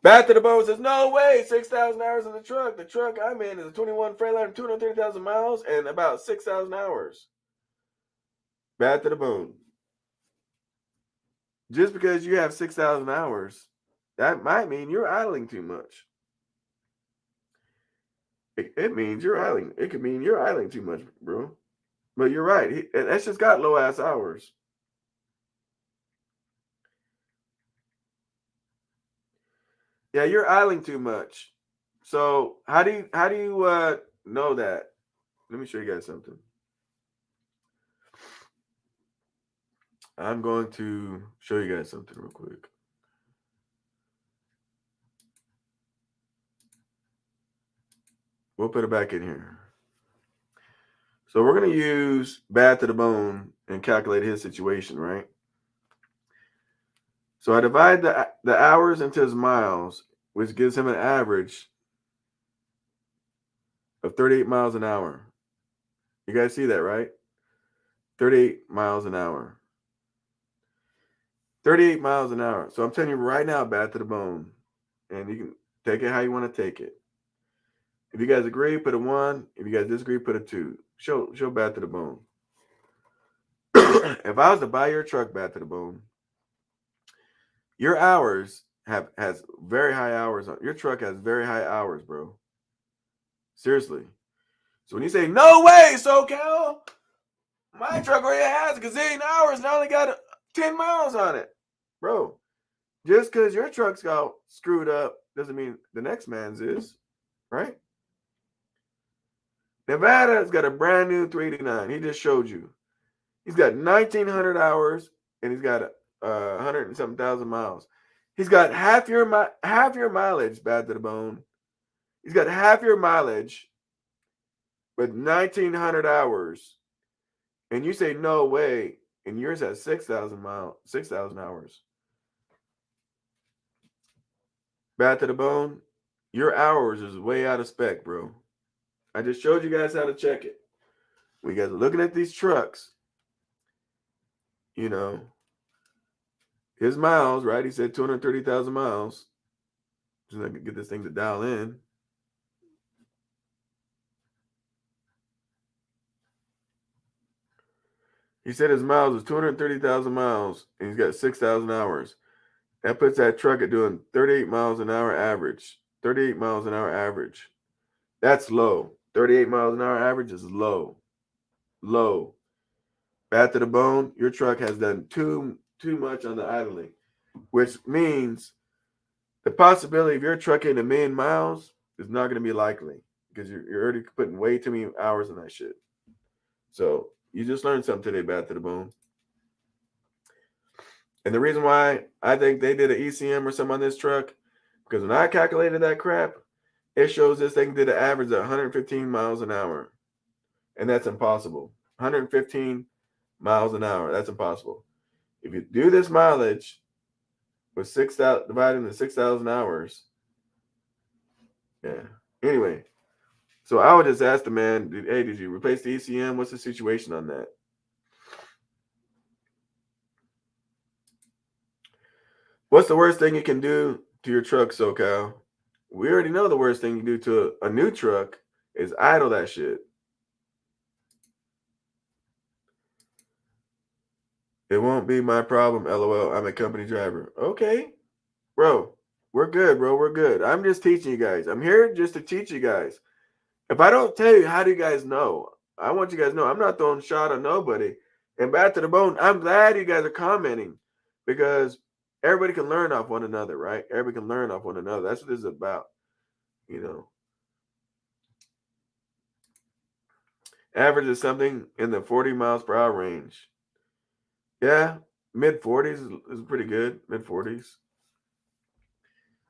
A: Back to the boat says, no way, 6,000 hours in the truck. The truck I'm in is a 21 Freightliner, 230,000 miles, and about 6,000 hours. Back to the bone. Just because you have 6,000 hours, that might mean you're idling too much. It means you're idling. It could mean you're idling too much, bro. But you're right. That's just got low ass hours. Yeah, you're idling too much. So how do you know that? Let me show you guys something. I'm going to show you guys something real quick. We'll put it back in here. So we're going to use bad to the bone and calculate his situation, right? So I divide the hours into his miles, which gives him an average of 38 miles an hour. You guys see that, right? 38 miles an hour. 38 miles an hour. So I'm telling you right now, bad to the bone. And you can take it how you want to take it. If you guys agree, put a 1. If you guys disagree, put a 2. Show bad to the bone. If I was to buy your truck, bad to the bone, your hours has very high hours on your truck has very high hours, bro. Seriously. So when you say no way, SoCal, my truck already has a gazillion hours and I only got 10 miles on it, bro. Just because your truck's got screwed up doesn't mean the next man's is, right? Nevada's got a brand new 389. He just showed you. He's got 1,900 hours and he's got 100 and something thousand miles. He's got half your mileage, bad to the bone. He's got half your mileage with 1,900 hours, and you say no way, and yours has 6,000 hours. Bad to the bone, your hours is way out of spec, bro. I just showed you guys how to check it. When you guys are looking at these trucks, you know, his miles, right? He said 230,000 miles. Just I could get this thing to dial in. He said his miles is 230,000 miles, and he's got 6,000 hours. That puts that truck at doing 38 miles an hour average. 38 miles an hour average. That's low. 38 miles an hour average is low. Low. Bad to the bone, your truck has done too much on the idling, which means the possibility of your truck hitting 1,000,000 miles is not going to be likely because you're already putting way too many hours on that shit. So you just learned something today, bad to the bone. And the reason why I think they did an ECM or something on this truck, because when I calculated that crap, it shows this thing did an average of 115 miles an hour. And that's impossible. 115 miles an hour. That's impossible. If you do this mileage with 6,000 divided into 6,000 hours, yeah. Anyway, so I would just ask the man, hey, did you replace the ECM? What's the situation on that? What's the worst thing you can do to your truck, SoCal? We already know the worst thing you do to a new truck is idle that shit. It won't be my problem, LOL. I'm a company driver. Okay, bro. We're good, bro. We're good. I'm just teaching you guys. I'm here just to teach you guys. If I don't tell you, how do you guys know? I want you guys to know I'm not throwing shot on nobody. And back to the bone, I'm glad you guys are commenting because everybody can learn off one another, right? Everybody can learn off one another. That's what this is about, you know. Average is something in the 40 miles per hour range. Yeah, mid 40s is pretty good. Mid 40s.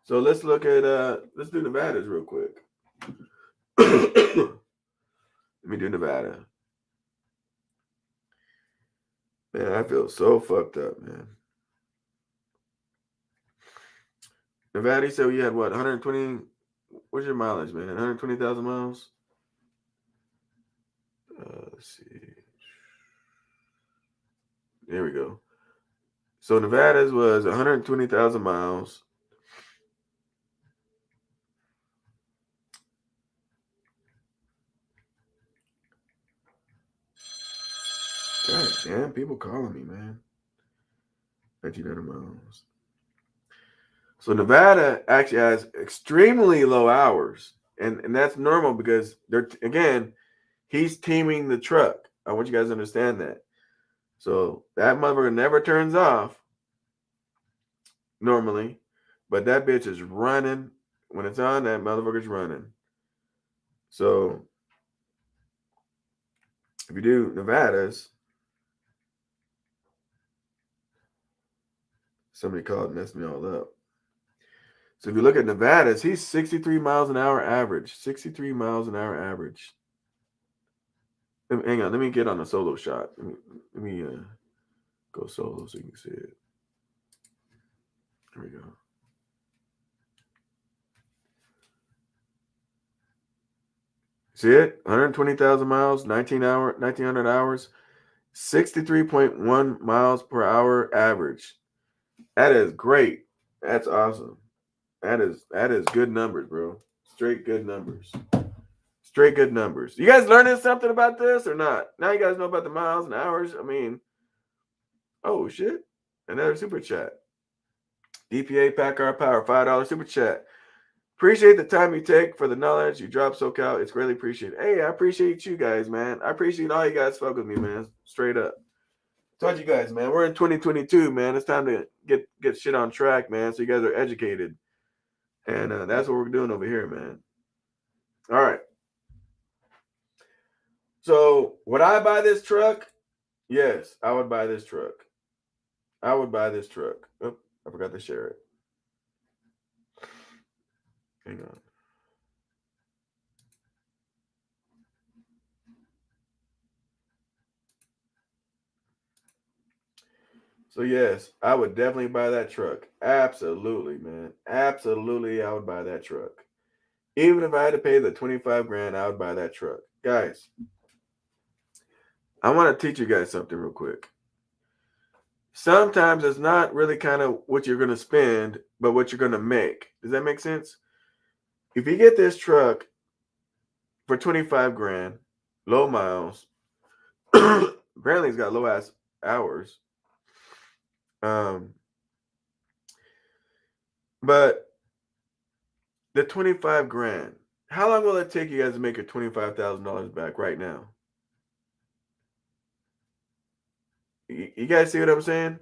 A: So let's look at let's do Nevadas real quick. Let me do Nevada. Man, I feel so fucked up, man. Nevada, so you had what, 120? What's your mileage, man? 120,000 miles? Let's see. There we go. So Nevada's was 120,000 miles. God damn, people calling me, man. 1,900 miles. So Nevada actually has extremely low hours. And that's normal because they're, again, he's teaming the truck. I want you guys to understand that. So that motherfucker never turns off normally, but that bitch is running. When it's on, that motherfucker's running. So if you do Nevadas, somebody called and messed me all up. So if you look at Nevadas, he's 63 miles an hour average. 63 miles an hour average. Hang on, let me get on a solo shot. Let me go solo so you can see it. There we go. See it? 120,000 miles, 1,900 hours, 63.1 miles per hour average. That is great. That's awesome. That is good numbers, bro. Straight good numbers. Straight good numbers. You guys learning something about this or not? Now you guys know about the miles and hours. I mean, oh shit. Another super chat. DPA Packard Power, $5 super chat. Appreciate the time you take for the knowledge you drop, SoCal. It's greatly appreciated. Hey, I appreciate you guys, man. I appreciate all you guys fuck with me, man. Straight up. Told you guys, man. We're in 2022, man. It's time to get shit on track, man. So you guys are educated. And that's what we're doing over here, man. All right. So would I buy this truck? Yes, I would buy this truck. I would buy this truck. Oh, I forgot to share it. Hang on. So yes, I would definitely buy that truck. Absolutely, man. Absolutely, I would buy that truck. Even if I had to pay the 25 grand, I would buy that truck. Guys, I want to teach you guys something real quick. Sometimes it's not really kind of what you're going to spend, but what you're going to make. Does that make sense? If you get this truck for 25 grand, low miles, apparently it's got low ass hours. But the 25 grand, how long will it take you guys to make your $25,000 back right now? You guys see what I'm saying?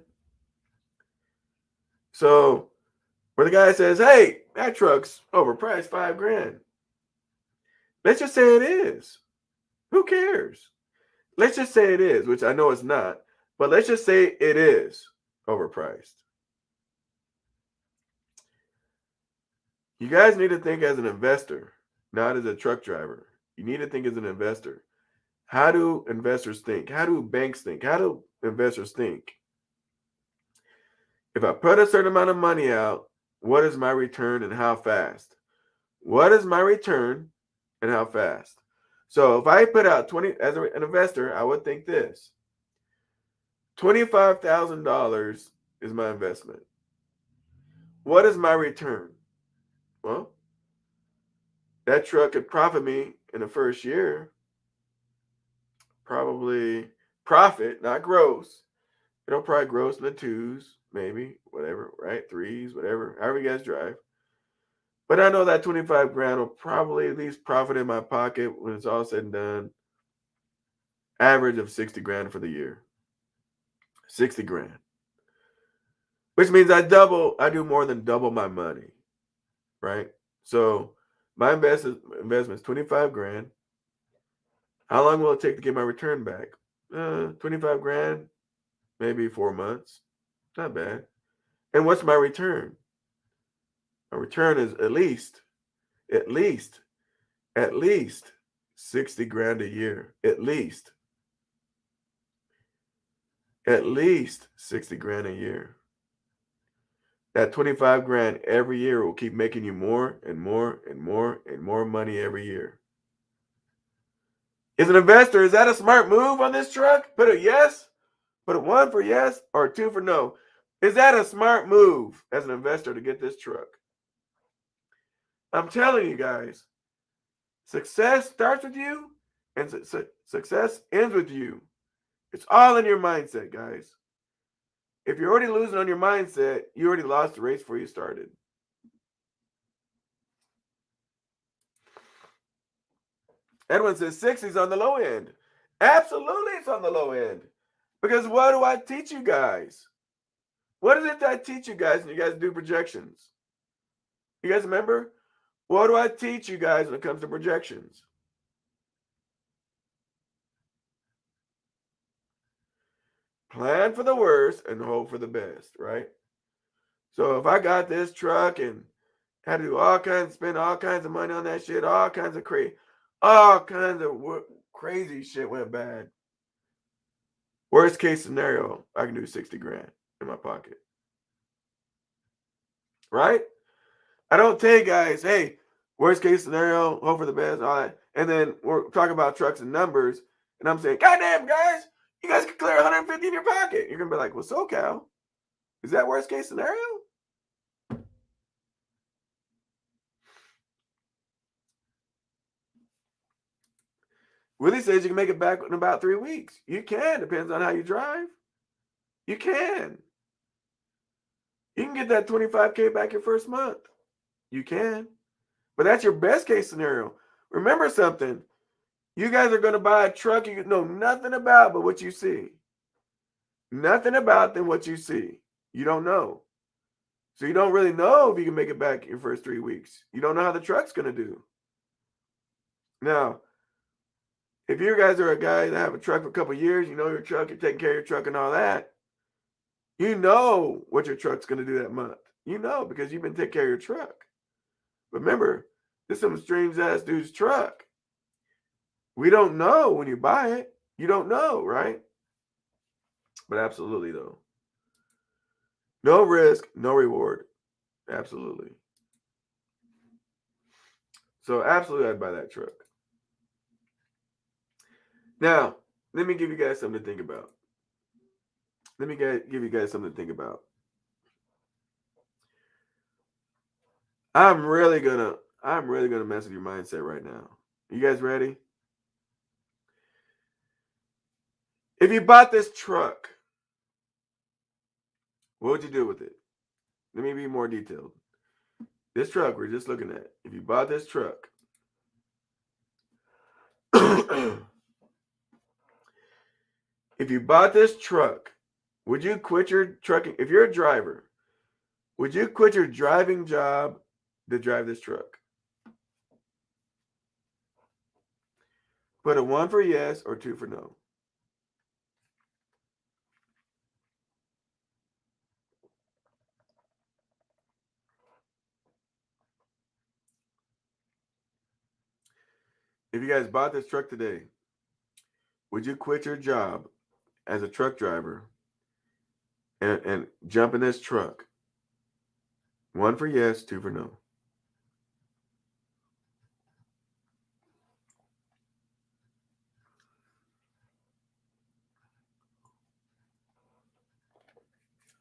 A: So where the guy says, hey, that truck's overpriced, 5 grand. Let's just say it is. Who cares? Let's just say it is, which I know it's not, but let's just say it is overpriced. You guys need to think as an investor, not as a truck driver. You need to think as an investor. How do investors think? How do banks think? How do investors think? If I put a certain amount of money out, what is my return and how fast? What is my return and how fast? So if I put out 20 as an investor, I would think this. $25,000 is my investment. What is my return? Well, that truck could profit me in the first year. Probably profit, not gross. It'll probably gross in the 2s, maybe, whatever, right? 3s, whatever, however you guys drive. But I know that 25 grand will probably at least profit in my pocket when it's all said and done. Average of 60 grand for the year. 60 grand. Which means I do more than double my money, right? So my investment is 25 grand. How long will it take to get my return back? 25 grand, maybe 4 months. Not bad. And what's my return? My return is at least 60 grand a year. At least 60 grand a year. That 25 grand every year will keep making you more and more and more and more money every year. As an investor, is that a smart move on this truck? Put a yes, put a 1 for yes, or a 2 for no. Is that a smart move as an investor to get this truck? I'm telling you guys, success starts with you and success ends with you. It's all in your mindset, guys. If you're already losing on your mindset, you already lost the race before you started. Edwin says 60's on the low end. Absolutely, it's on the low end. Because what do I teach you guys? What is it that I teach you guys when you guys do projections? You guys remember? What do I teach you guys when it comes to projections? Plan for the worst and hope for the best, right? So if I got this truck and had to do spend all kinds of money on that shit, all kinds of crazy shit went bad. Worst case scenario, I can do 60 grand in my pocket. Right? I don't tell you guys, hey, worst case scenario, hope for the best, all that. And then we're talking about trucks and numbers, and I'm saying, goddamn, guys, you guys can clear 150 in your pocket. You're going to be like, well, SoCal, is that worst case scenario? Willie says you can make it back in about 3 weeks. You can, depends on how you drive. You can. You can get that 25K back your first month. You can. But that's your best case scenario. Remember something. You guys are going to buy a truck you know nothing about but what you see. Nothing about than what you see. You don't know. So you don't really know if you can make it back in your first 3 weeks. You don't know how the truck's going to do. Now, if you guys are a guy that have a truck for a couple of years, you know your truck, you're taking care of your truck and all that, you know what your truck's going to do that month. You know because you've been taking care of your truck. Remember, this is some strange ass dude's truck. We don't know when you buy it. You don't know, right? But absolutely, though. No risk, no reward. Absolutely. So absolutely I'd buy that truck. Now, let me give you guys something to think about. I'm really gonna mess with your mindset right now. You guys ready? If you bought this truck, what would you do with it? Let me be more detailed. This truck we're just looking at. If you bought this truck, would you quit your trucking? If you're a driver, would you quit your driving job to drive this truck? Put a 1 for yes or 2 for no. If you guys bought this truck today, would you quit your job as a truck driver and jump in this truck? 1 for yes, 2 for no.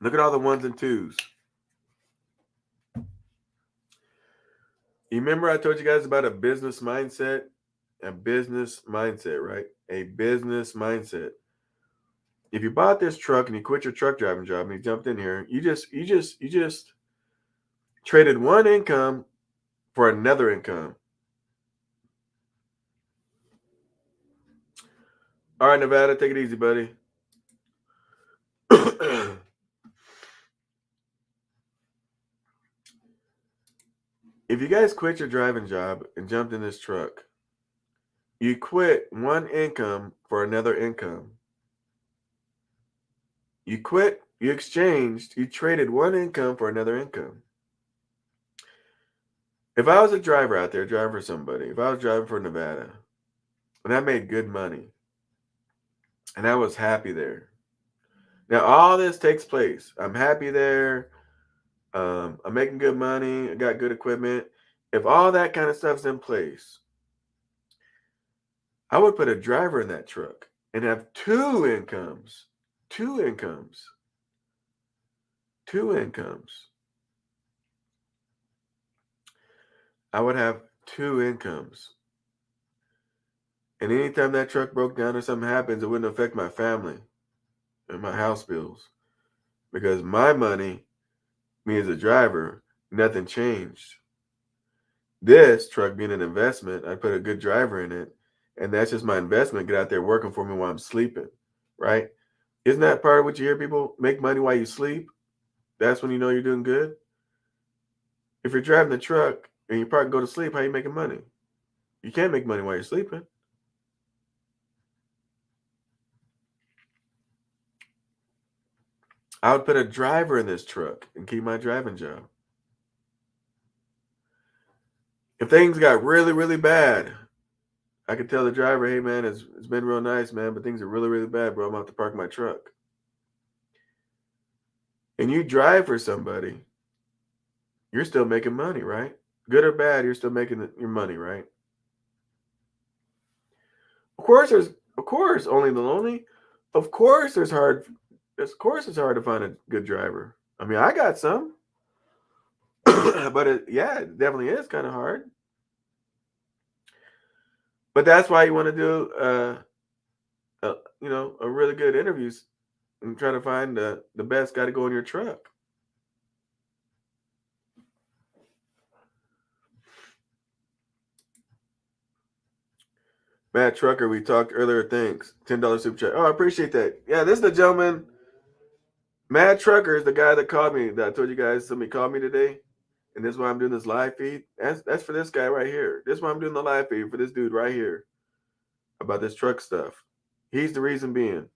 A: Look at all the 1s and 2s. You remember I told you guys about a business mindset? A business mindset, right? A business mindset. If you bought this truck and you quit your truck driving job and you jumped in here, you just traded one income for another income. All right, Nevada, take it easy, buddy. If you guys quit your driving job and jumped in this truck, you quit one income for another income. You quit, you exchanged, you traded one income for another income. If I was a driver out there driving for somebody, if I was driving for Nevada, and I made good money, and I was happy there. Now, all this takes place. I'm happy there. I'm making good money. I got good equipment. If all that kind of stuff's in place, I would put a driver in that truck and have two incomes. I would have two incomes. And anytime that truck broke down or something happens, it wouldn't affect my family and my house bills. Because my money, me as a driver, nothing changed. This truck being an investment, I put a good driver in it. And that's just my investment. Get out there working for me while I'm sleeping, right? Isn't that part of what you hear people make money while you sleep? That's when you know you're doing good. If you're driving the truck and you park and go to sleep, how are you making money? You can't make money while you're sleeping. I would put a driver in this truck and keep my driving job. If things got really, really bad, I could tell the driver, hey, man, it's been real nice, man, but things are really, really bad, bro. I'm going to have to park my truck. And you drive for somebody, you're still making money, right? Good or bad, you're still making your money, right? Of course, only the lonely. Of course, it's hard to find a good driver. I mean, I got some, but it definitely is kind of hard. But that's why you want to do, a really good interviews and try to find the best guy to go in your truck. Matt Trucker, we talked earlier. Thanks. $10 super chat. Oh, I appreciate that. Yeah, this is the gentleman. Matt Trucker is the guy that called me. That I told you guys somebody called me today. And this is why I'm doing this live feed. That's for this guy right here. This is why I'm doing the live feed for this dude right here about this truck stuff. He's the reason being.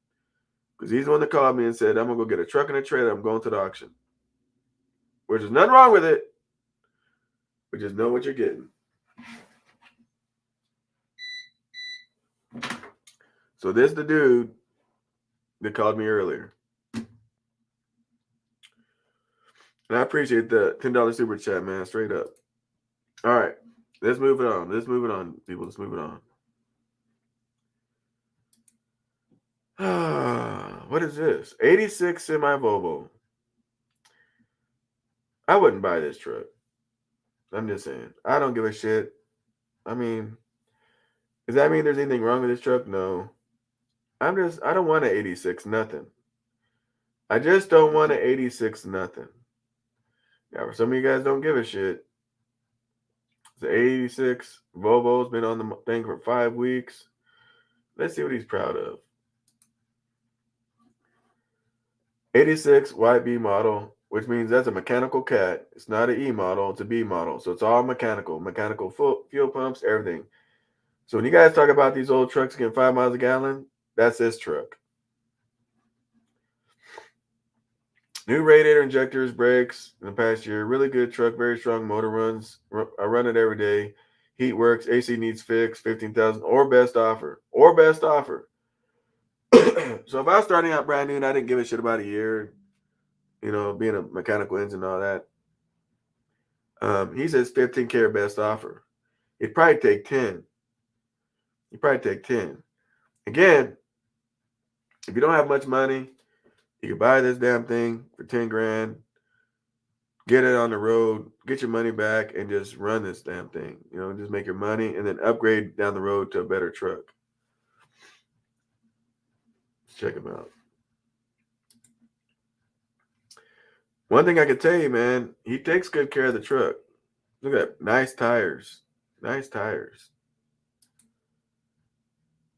A: Because he's the one that called me and said, I'm going to go get a truck and a trailer. I'm going to the auction. Which is nothing wrong with it. But just know what you're getting. So this is the dude that called me earlier. And I appreciate the $10 super chat, man. Straight up. All right. Let's move it on. People. Let's move it on. What is this? 86 semi Volvo. I wouldn't buy this truck. I'm just saying. I don't give a shit. I mean, does that mean there's anything wrong with this truck? No. I don't want an 86 nothing. I just don't want an 86 nothing. Now, for some of you guys don't give a shit. The 86 Volvo's been on the thing for 5 weeks. Let's see what he's proud of. 86 YB model, which means that's a mechanical cat. It's not an E model, it's a B model. So it's all mechanical. Mechanical fuel pumps, everything. So when you guys talk about these old trucks getting 5 miles a gallon, that's this truck. New radiator, injectors, brakes in the past year. Really good truck, very strong motor runs. I run it every day. Heat works, AC needs fixed, 15,000 or best offer. Or best offer. So if I was starting out brand new and I didn't give a shit about a year, you know, being a mechanical engine and all that, he says 15K or best offer. He'd probably take 10. He'd probably take 10. Again, if you don't have much money, you can buy this damn thing for 10 grand, get it on the road, get your money back, and just run this damn thing. You know, just make your money and then upgrade down the road to a better truck. Let's check him out. One thing I can tell you, man, he takes good care of the truck. Look at that. Nice tires. Nice tires.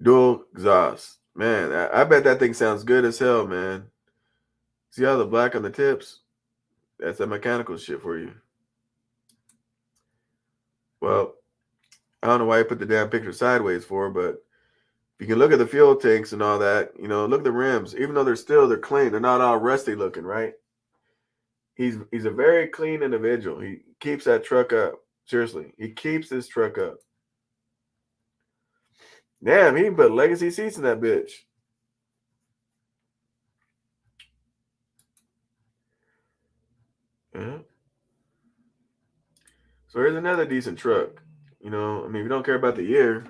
A: Dual exhaust. Man, I bet that thing sounds good as hell, man. See all the black on the tips? That's that mechanical shit for you. Well, I don't know why you put the damn picture sideways for, but if you can look at the fuel tanks and all that, you know, look at the rims. Even though they're clean, they're not all rusty looking, right? He's a very clean individual. He keeps that truck up. Seriously, he keeps this truck up. Damn, he can put legacy seats in that bitch. Yeah. So here's another decent truck. You know, I mean, if you don't care about the year,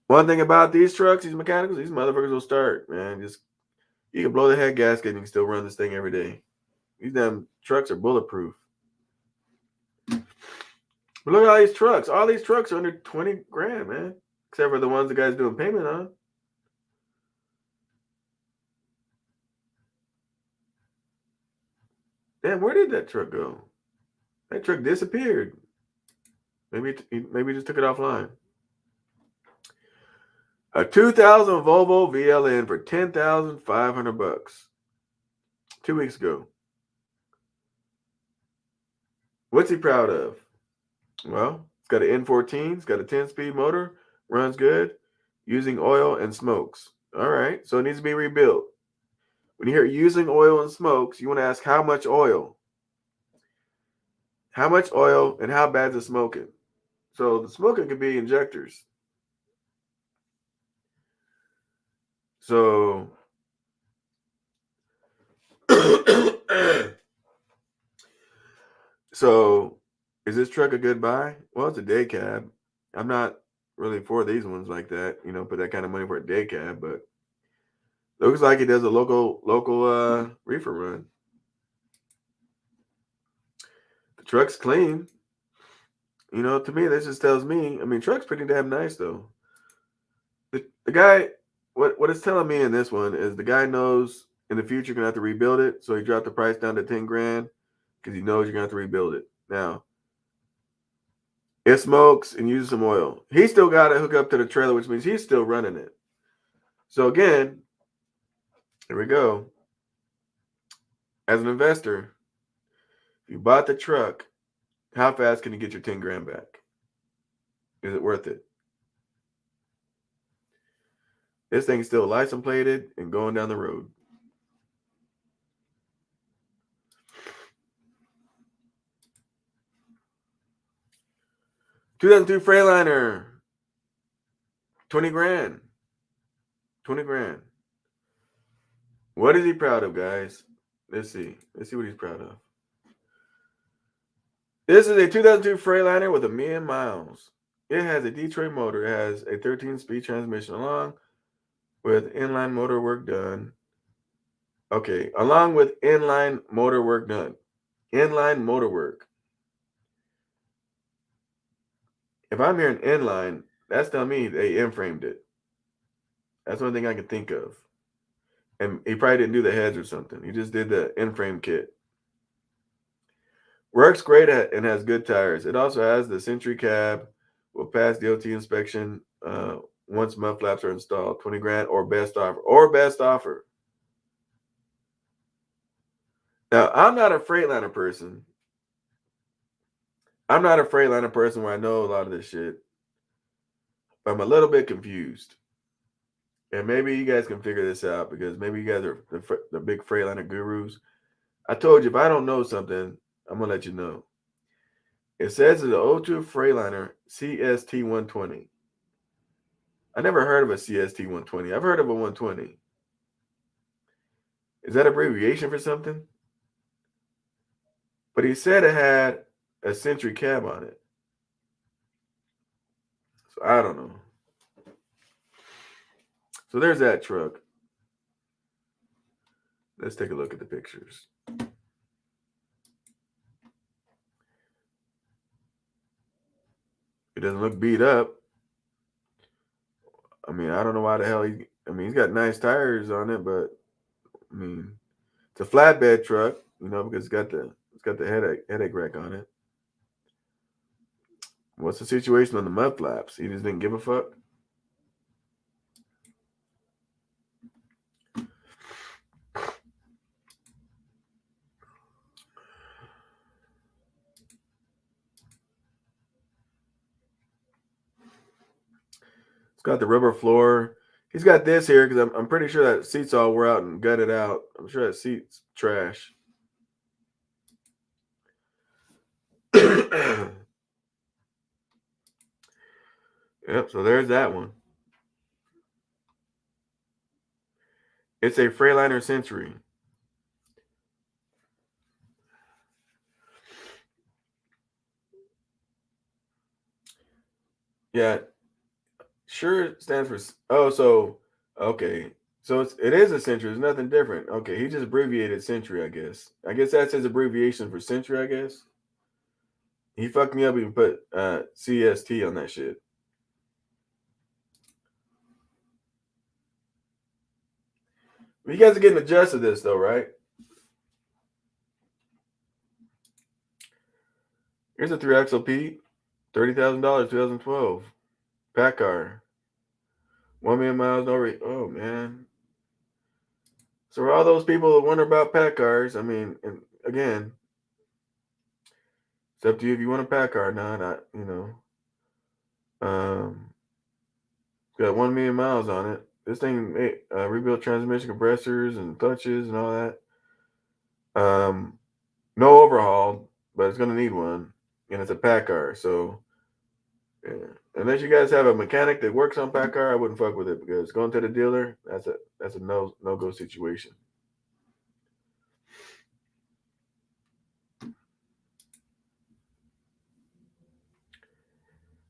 A: one thing about these trucks, these mechanicals, these motherfuckers will start, man. Just you can blow the head gasket and you can still run this thing every day. These damn trucks are bulletproof. But look at all these trucks. All these trucks are under 20 grand, man. Except for the ones the guy's doing payment on. Damn, where did that truck go? That truck disappeared. Maybe he just took it offline. A 2000 Volvo VLN for $10,500 2 weeks ago. What's he proud of? Well, it's got an N14, it's got a 10-speed motor, runs good, using oil and smokes. All right, so it needs to be rebuilt. When you hear using oil and smokes, you want to ask how much oil? How much oil and how bad is the smoking? So the smoking could be injectors. So so is this truck a good buy? Well, it's a day cab. I'm not really for these ones like that, you know, put that kind of money for a day cab, but looks like he does a local reefer run. The truck's clean. You know, to me, this just tells me, I mean, truck's pretty damn nice though. The guy, what it's telling me in this one is the guy knows in the future you're gonna have to rebuild it, so he dropped the price down to 10 grand because he knows you're gonna have to rebuild it. Now, it smokes and uses some oil. He still got to hook up to the trailer, which means he's still running it. So again, here we go. As an investor, if you bought the truck, how fast can you get your 10 grand back? Is it worth it? This thing's still license plated and going down the road. (2002) Freightliner, 20 grand. 20 grand. What is he proud of, guys? Let's see. Let's see what he's proud of. This is a 2002 Freightliner with 1,000,000 miles. It has a Detroit motor. It has a 13-speed transmission along with inline motor work done. Okay, along with inline motor work done. Inline motor work. If I'm hearing inline, that's telling me they in-framed it. That's the only thing I can think of. And he probably didn't do the heads or something. He just did the in-frame kit. Works great and has good tires. It also has the Century cab. Will pass DOT inspection once mud flaps are installed. 20 grand or best offer. Or best offer. Now, I'm not a Freightliner person. I'm not a Freightliner person where I know a lot of this shit. But I'm a little bit confused. And maybe you guys can figure this out because maybe you guys are the big Freightliner gurus. I told you, if I don't know something, I'm going to let you know. It says it's an 02 Freightliner CST 120. I never heard of a CST 120. I've heard of a 120. Is that abbreviation for something? But he said it had a Century cab on it. So I don't know. So there's that truck. Let's take a look at the pictures. It doesn't look beat up. I mean, I don't know why the hell he's got nice tires on it, but I mean, it's a flatbed truck, because it's got the headache rack on it. What's the situation on the mud flaps? He just didn't give a fuck. It's got the rubber floor. He's got this here because I'm pretty sure that seat's all wore out and gutted out. I'm sure that seat's trash. Yep, so there's that one. It's a Freightliner Century. Yeah, sure stands for. Okay. So it is a Century. It's nothing different. Okay, he just abbreviated Century, I guess. I guess that's his abbreviation for Century, I guess. He fucked me up and put CST on that shit. You guys are getting adjusted to this, though, right? Here's a 3-axle Pete, $30,000, 2012. Pack car. 1,000,000 miles, no rate. Oh, man. So for all those people that wonder about pack cars, I mean, and again, it's up to you if you want a pack car or not. Got 1,000,000 miles on it. This thing rebuilt transmission compressors and clutches and all that. No overhaul, but it's gonna need one, and it's a pack car. So, yeah. Unless you guys have a mechanic that works on pack car, I wouldn't fuck with it because going to the dealer, that's a no go situation.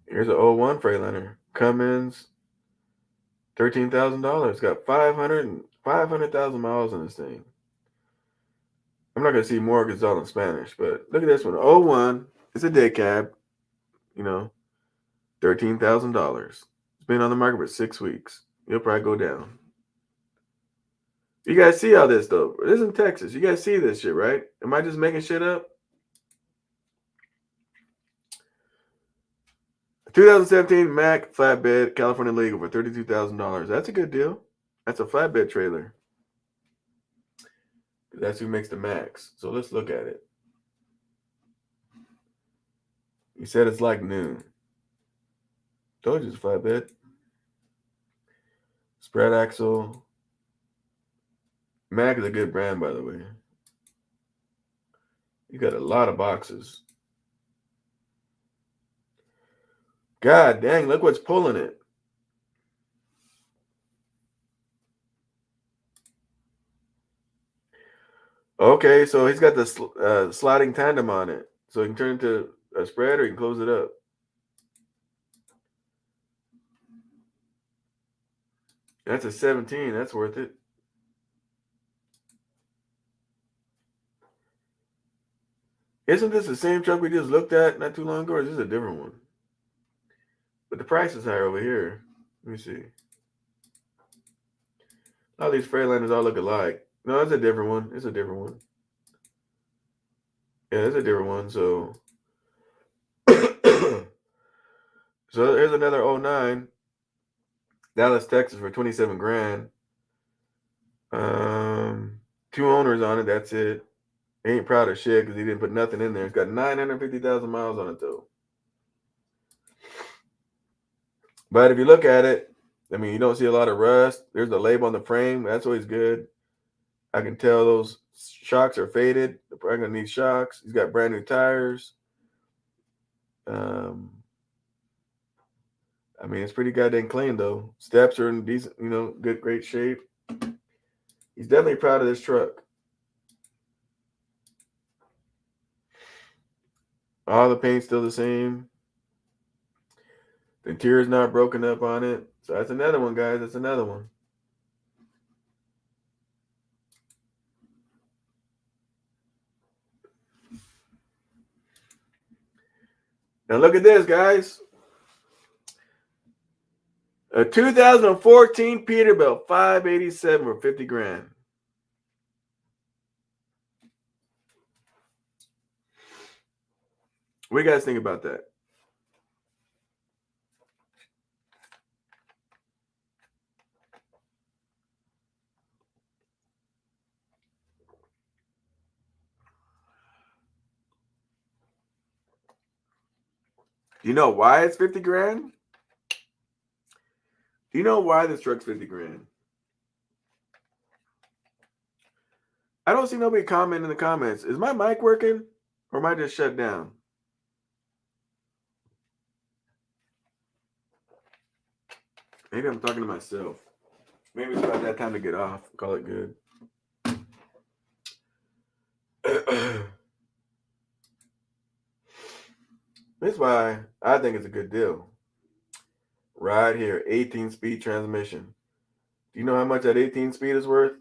A: Here's an 01 Freightliner Cummins, $13,000. Got 500,000 miles on this thing. I'm not gonna see more because it's all in Spanish, but look at this one. 01. It's a day cab. $13,000. It's been on the market for 6 weeks. It'll probably go down. You guys see all this though? This is in Texas. You guys see this shit, right? Am I just making shit up? 2017 Mack flatbed, California legal for $32,000. That's a good deal. That's a flatbed trailer. That's who makes the Macks. So let's look at it. He said it's like new. Told you it's a flatbed. Spread axle. Mack is a good brand, by the way. You got a lot of boxes. God dang, look what's pulling it. Okay, so he's got the sliding tandem on it. So you can turn it into a spread or you can close it up. That's a 17. That's worth it. Isn't this the same truck we just looked at not too long ago, or is this a different one? But the price is higher over here. Let me see. All these Freightliners all look alike. No, it's a different one. It's a different one. Yeah, it's a different one. So, so here's another 09 Dallas, Texas for 27 grand. 2 owners on it. That's it. Ain't proud of shit because he didn't put nothing in there. It's got 950,000 miles on it though. But if you look at it, I mean, you don't see a lot of rust. There's the label on the frame. That's always good. I can tell those shocks are faded. They're probably gonna need shocks. He's got brand new tires. I mean, it's pretty goddamn clean though. Steps are in decent, good, great shape. He's definitely proud of this truck. All the paint's still the same. The interior's not broken up on it. So that's another one, guys. That's another one. Now look at this, guys. A 2014 Peterbilt 587 for 50 grand. What do you guys think about that? Do you know why it's 50 grand? Do you know why this truck's 50 grand? I don't see nobody comment in the comments. Is my mic working or am I just shut down? Maybe I'm talking to myself. Maybe it's about that time to get off. Call it good. That's why I think it's a good deal. Right here, 18-speed transmission. Do you know how much that 18-speed is worth?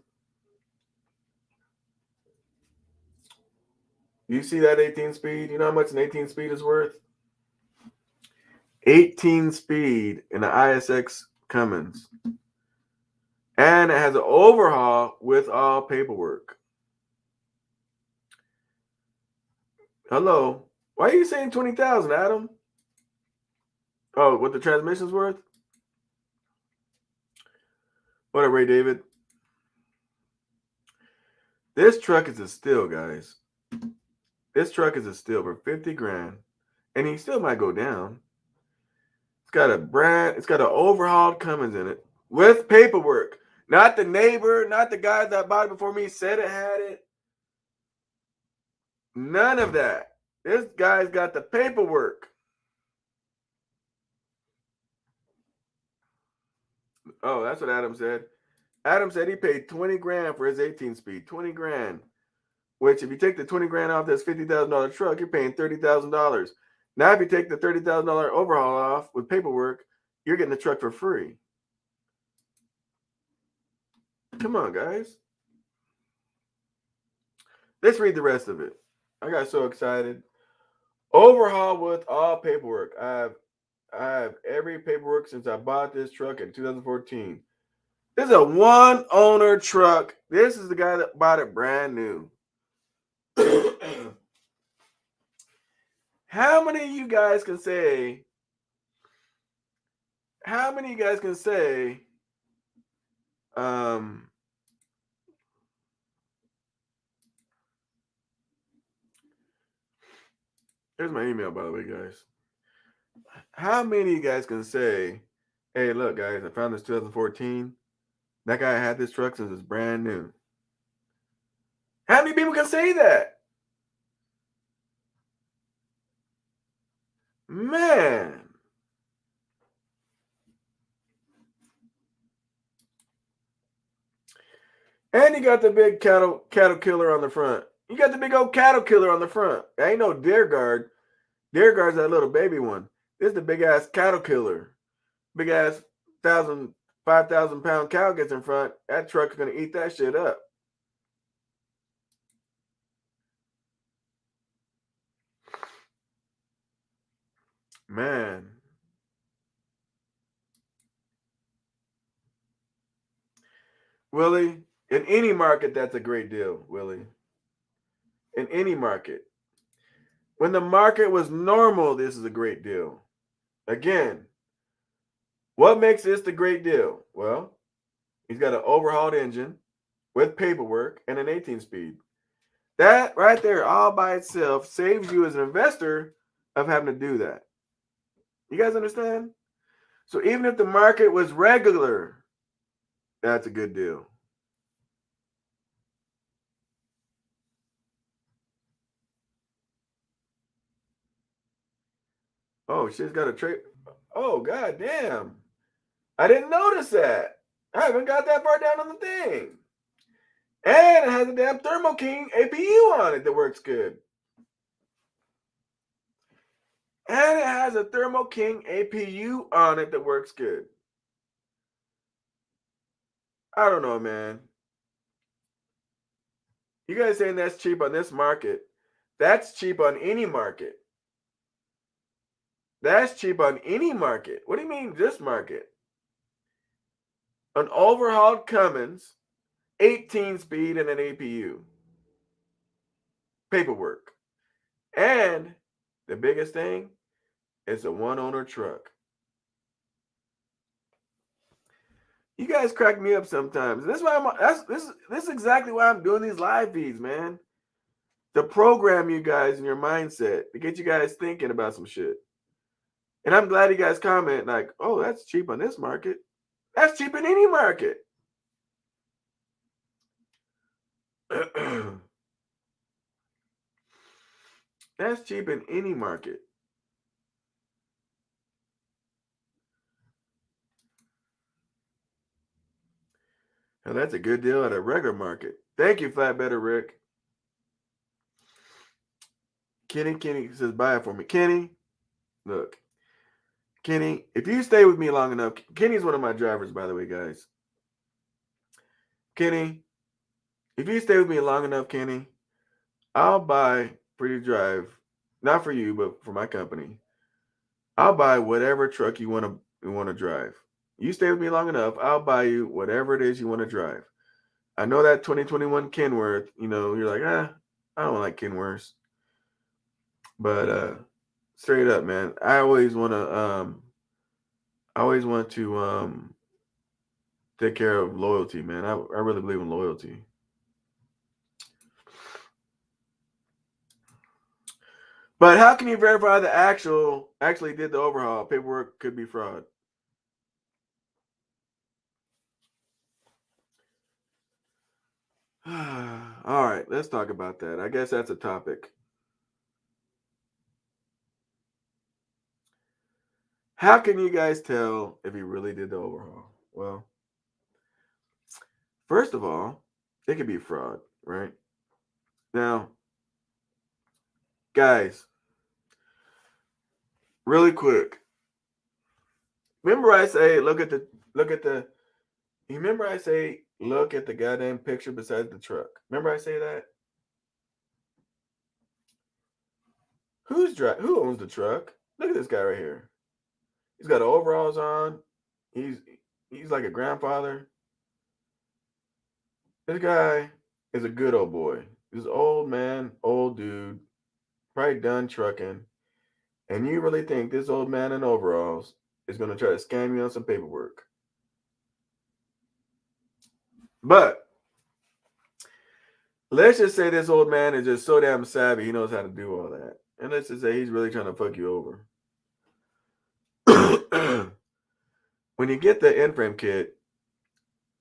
A: You see that 18-speed? You know how much an 18-speed is worth? 18-speed in the ISX Cummins. And it has an overhaul with all paperwork. Hello. Why are you saying 20,000, Adam? Oh, what the transmission's worth? What up, Ray David? This truck is a steal, guys. This truck is a steal for 50 grand. And he still might go down. It's got an overhauled Cummins in it with paperwork. Not the neighbor, not the guy that bought it before me said it had it. None of that. This guy's got the paperwork. Oh, that's what Adam said. Adam said he paid 20 grand for his 18-speed. 20 grand. Which, if you take the 20 grand off this $50,000 truck, you're paying $30,000. Now, if you take the $30,000 overhaul off with paperwork, you're getting the truck for free. Come on, guys. Let's read the rest of it. I got so excited. Overhaul with all paperwork. I have every paperwork since I bought this truck in 2014. This is a one-owner truck. This is the guy that bought it brand new. How many of you guys can say? How many of you guys can say? Here's my email, by the way, guys. How many of you guys can say, hey, look, guys, I found this 2014. That guy had this truck since it's brand new. How many people can say that? Man. And you got the big cattle killer on the front. You got the big old cattle killer on the front. That ain't no deer guard. Deer guard's that little baby one. This is the big ass cattle killer. Big ass 5,000 pound cow gets in front. That truck is gonna eat that shit up. Man. Willie, in any market, that's a great deal, Willie. In any market. When the market was normal, this is a great deal. Again, what makes this the great deal? Well, he's got an overhauled engine with paperwork and an 18-speed. That right there, all by itself, saves you as an investor of having to do that. You guys understand? So even if the market was regular, that's a good deal. Oh, she's got a trade. Oh, god damn. I didn't notice that. I haven't got that far down on the thing. And it has a damn Thermo King APU on it that works good. And it has a Thermo King APU on it that works good. I don't know, man. You guys saying that's cheap on this market. That's cheap on any market. That's cheap on any market. What do you mean this market? An overhauled Cummins, 18-speed and an APU. Paperwork. And the biggest thing is a one-owner truck. You guys crack me up sometimes. This is why this is exactly why I'm doing these live feeds, man. To program you guys in your mindset, to get you guys thinking about some shit. And I'm glad you guys comment like, oh, that's cheap on this market. That's cheap in any market. That's cheap in any market. Now that's a good deal at a regular market. Thank you, Flatbedder Rick. Kenny says, buy it for me. Kenny, look. Kenny, if you stay with me long enough, Kenny's one of my drivers, by the way, guys. Kenny, if you stay with me long enough, Kenny, I'll buy for your drive, not for you, but for my company. I'll buy whatever truck you want to drive. You stay with me long enough, I'll buy you whatever it is you want to drive. I know that 2021 Kenworth, you're like, I don't like Kenworths. But straight up, man, I always want to take care of loyalty, man. I really believe in loyalty. But how can you verify the actually did the overhaul? Paperwork could be fraud. All right, let's talk about that. I guess that's a topic. How can you guys tell if he really did the overhaul? Well, first of all, it could be fraud, right? Now, guys, really quick. Remember I say look at the goddamn picture beside the truck. Remember I say that? Who owns the truck? Look at this guy right here. He's got overalls on. He's like a grandfather. This guy is a good old boy. This old man, old dude, probably done trucking. And you really think this old man in overalls is going to try to scam you on some paperwork? But let's just say this old man is just so damn savvy, he knows how to do all that. And let's just say he's really trying to fuck you over. When you get the in-frame kit,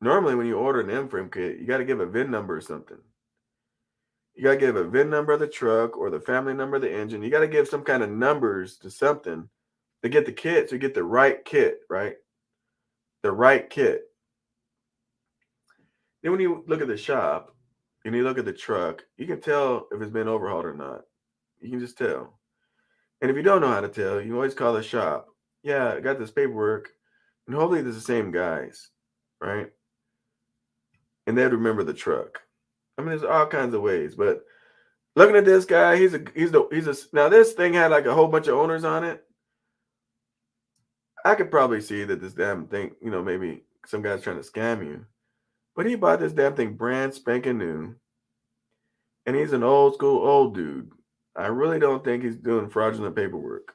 A: normally when you order an in-frame kit, you got to give a VIN number or something. You got to give a VIN number of the truck or the family number of the engine. You got to give some kind of numbers to something to get the kit, so you get the right kit, right? The right kit. Then when you look at the shop, and you look at the truck, you can tell if it's been overhauled or not. You can just tell. And if you don't know how to tell, you always call the shop. Yeah, I got this paperwork, and hopefully it's the same guys, right? And they'd remember the truck. I mean, there's all kinds of ways, but looking at this guy, now this thing had like a whole bunch of owners on it. I could probably see that this damn thing, maybe some guy's trying to scam you. But he bought this damn thing brand spanking new. And he's an old school old dude. I really don't think he's doing fraudulent paperwork.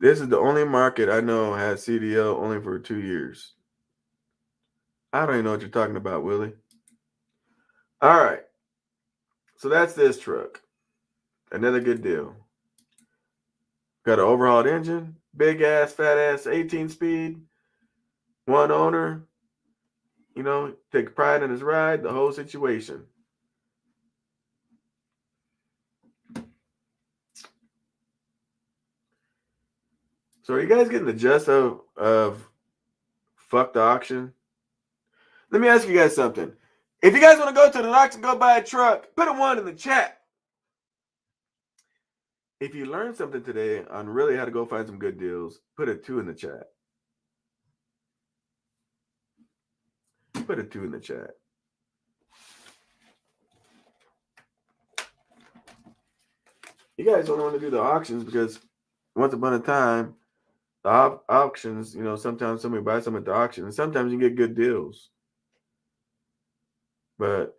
A: This is the only market I know has CDL only for 2 years. I don't even know what you're talking about, Willie. All right. So that's this truck. Another good deal. Got an overhauled engine, big ass, fat ass, 18 speed, one owner. Take pride in his ride, the whole situation. So are you guys getting the gist of fuck the auction? Let me ask you guys something. If you guys want to go to the auction, go buy a truck, put a 1 in the chat. If you learned something today on really how to go find some good deals, put a 2 in the chat. Put a 2 in the chat. You guys don't want to do the auctions because once upon a time, the auctions, sometimes somebody buys something at the auction, and sometimes you get good deals. But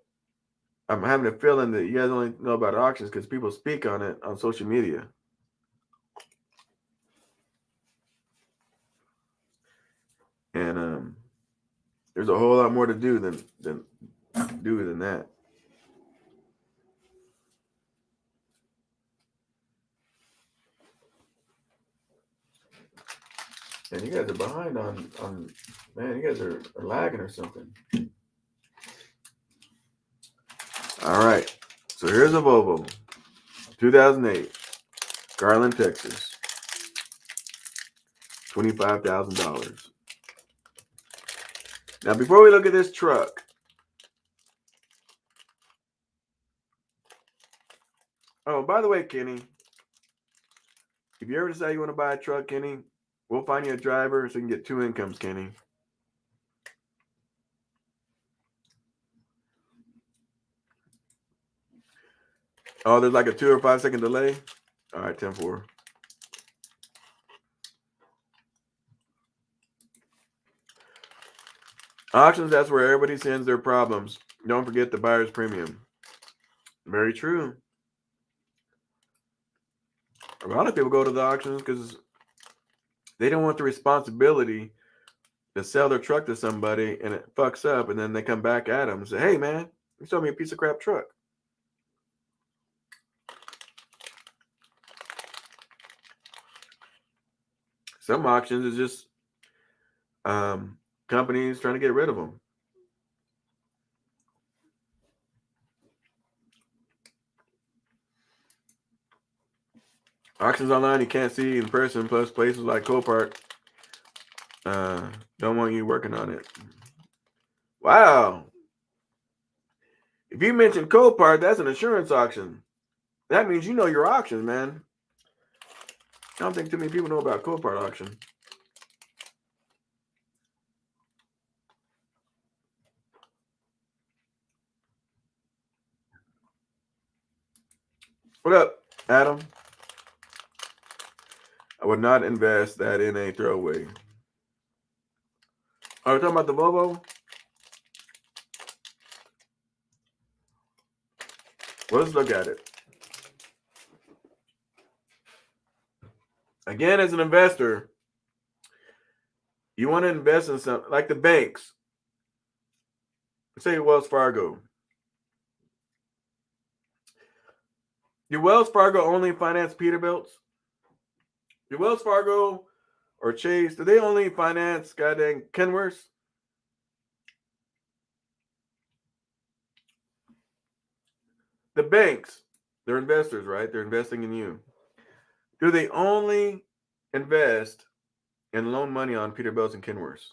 A: I'm having a feeling that you guys only know about auctions because people speak on it on social media. And there's a whole lot more to do than that. And you guys are behind on man, you guys are lagging or something. All right. So here's a Volvo. 2008. Garland, Texas. $25,000. Now, before we look at this truck, oh, by the way, Kenny, if you ever decide you want to buy a truck, Kenny, we'll find you a driver so you can get 2 incomes, Kenny. Oh, there's like a 2 or 5 second delay. All right, 10-4. Auctions, that's where everybody sends their problems. Don't forget the buyer's premium. Very true. A lot of people go to the auctions because they don't want the responsibility to sell their truck to somebody and it fucks up, and then they come back at them and say, hey, man, you sold me a piece of crap truck. Some auctions is just companies trying to get rid of them. Auctions online you can't see in person, plus places like Copart don't want you working on it. Wow. If you mention Copart, that's an insurance auction. That means you know your auctions, man. I don't think too many people know about Copart auction. What up, Adam? I would not invest that in a throwaway. Are we talking about the Volvo? Well, let's look at it. Again, as an investor, you want to invest in something like the banks. Let's say Wells Fargo. Do Wells Fargo only finance Peterbilts? Do Wells Fargo or Chase, do they only finance goddamn Kenworths? The banks, they're investors, right? They're investing in you. Do they only invest and loan money on Peterbilts and Kenworths?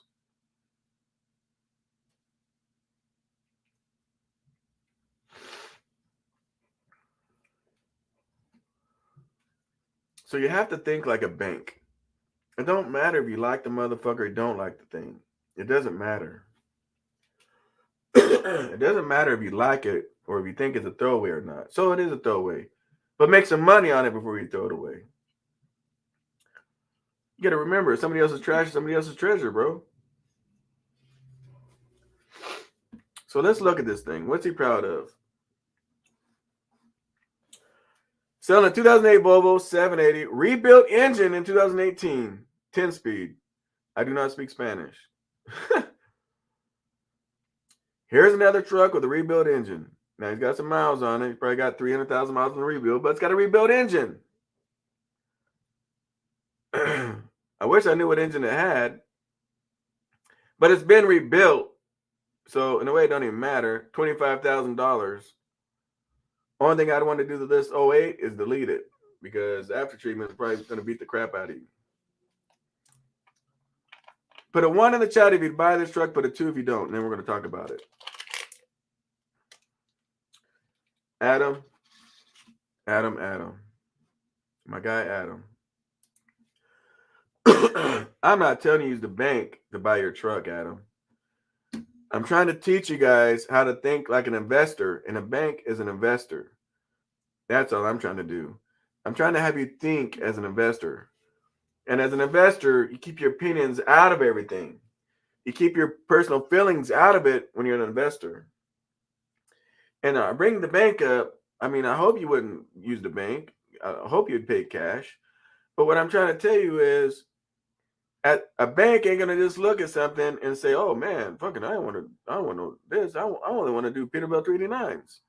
A: So you have to think like a bank. It don't matter if you like the motherfucker or don't like the thing. It doesn't matter. It doesn't matter if you like it or if you think it's a throwaway or not. So it is a throwaway. But make some money on it before you throw it away. You got to remember, somebody else's trash is somebody else's treasure, bro. So let's look at this thing. What's he proud of? Selling a 2008 Volvo 780, rebuilt engine in 2018, 10-speed. I do not speak Spanish. Here's another truck with a rebuilt engine. Now, he's got some miles on it. He's probably got 300,000 miles on the rebuild, but it's got a rebuilt engine. I wish I knew what engine it had, but it's been rebuilt. So, in a way, it don't even matter. $25,000. Only thing I'd want to do to this 08 is delete it, because after treatment is probably going to beat the crap out of you. Put a 1 in the chat if you buy this truck, put a 2 if you don't, and then we're going to talk about it. Adam. My guy, Adam. I'm not telling you to use the bank to buy your truck, Adam. I'm trying to teach you guys how to think like an investor, and a bank is an investor. That's all I'm trying to do. I'm trying to have you think as an investor. And as an investor, you keep your opinions out of everything. You keep your personal feelings out of it when you're an investor. And bring the bank up. I mean, I hope you wouldn't use the bank. I hope you'd pay cash. But what I'm trying to tell you is, at a bank ain't gonna just look at something and say, "Oh man, fucking, I don't want to know this. I only want to do Peterbilt 389s."